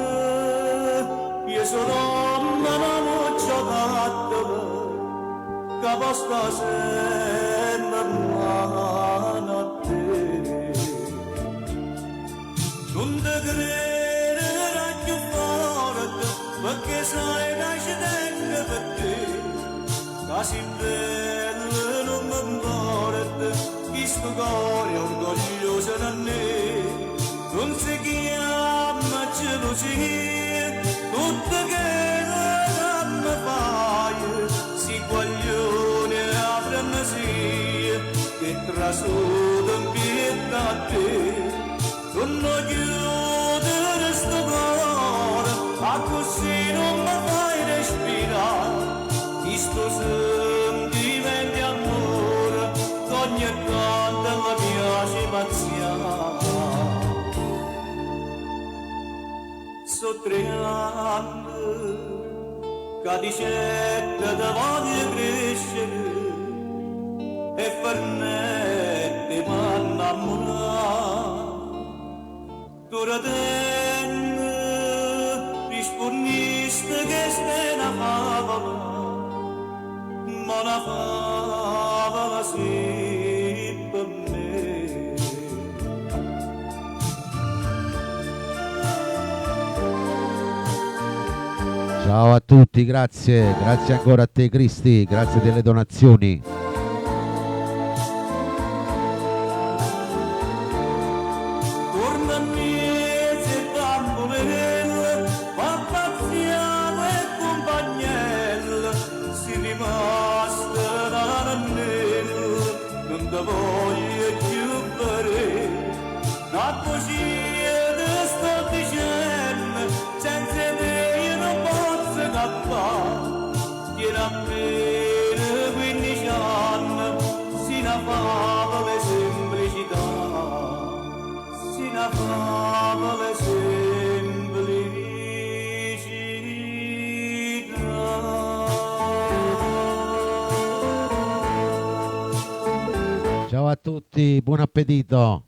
io sono una moccia cattava, che posta sempre mano a te. Non te credere più forte, perché sai che ci tengo per te, così bello non mi importa, questo cuore orgoglioso da me, non si chiama gelosia, tutto che non mi fai, si guaglione a frenesia, solo in pietà a te, non chiudere sto cuore, ma così non mi fai respirare, questo sentimento amore, che ogni tanto mi piace pazziare. So 3 anni che ti cerco da voglio crescere e farnette m'hanno ammorato. Tu ratenne rispondiste che stai una favola, ma una favola sì per me. Ciao a tutti, grazie ancora a te Cristi, grazie delle donazioni. Torna a me se bambolelle, papaziano e compagnelle, si rimasta l'anello, non ti voglio più bere, la poesia ti sto dicendo, senza te io non posso cappare, tieni appena 15 anni, si ne fa le semplicità. Una favola Ciao a tutti, buon appetito.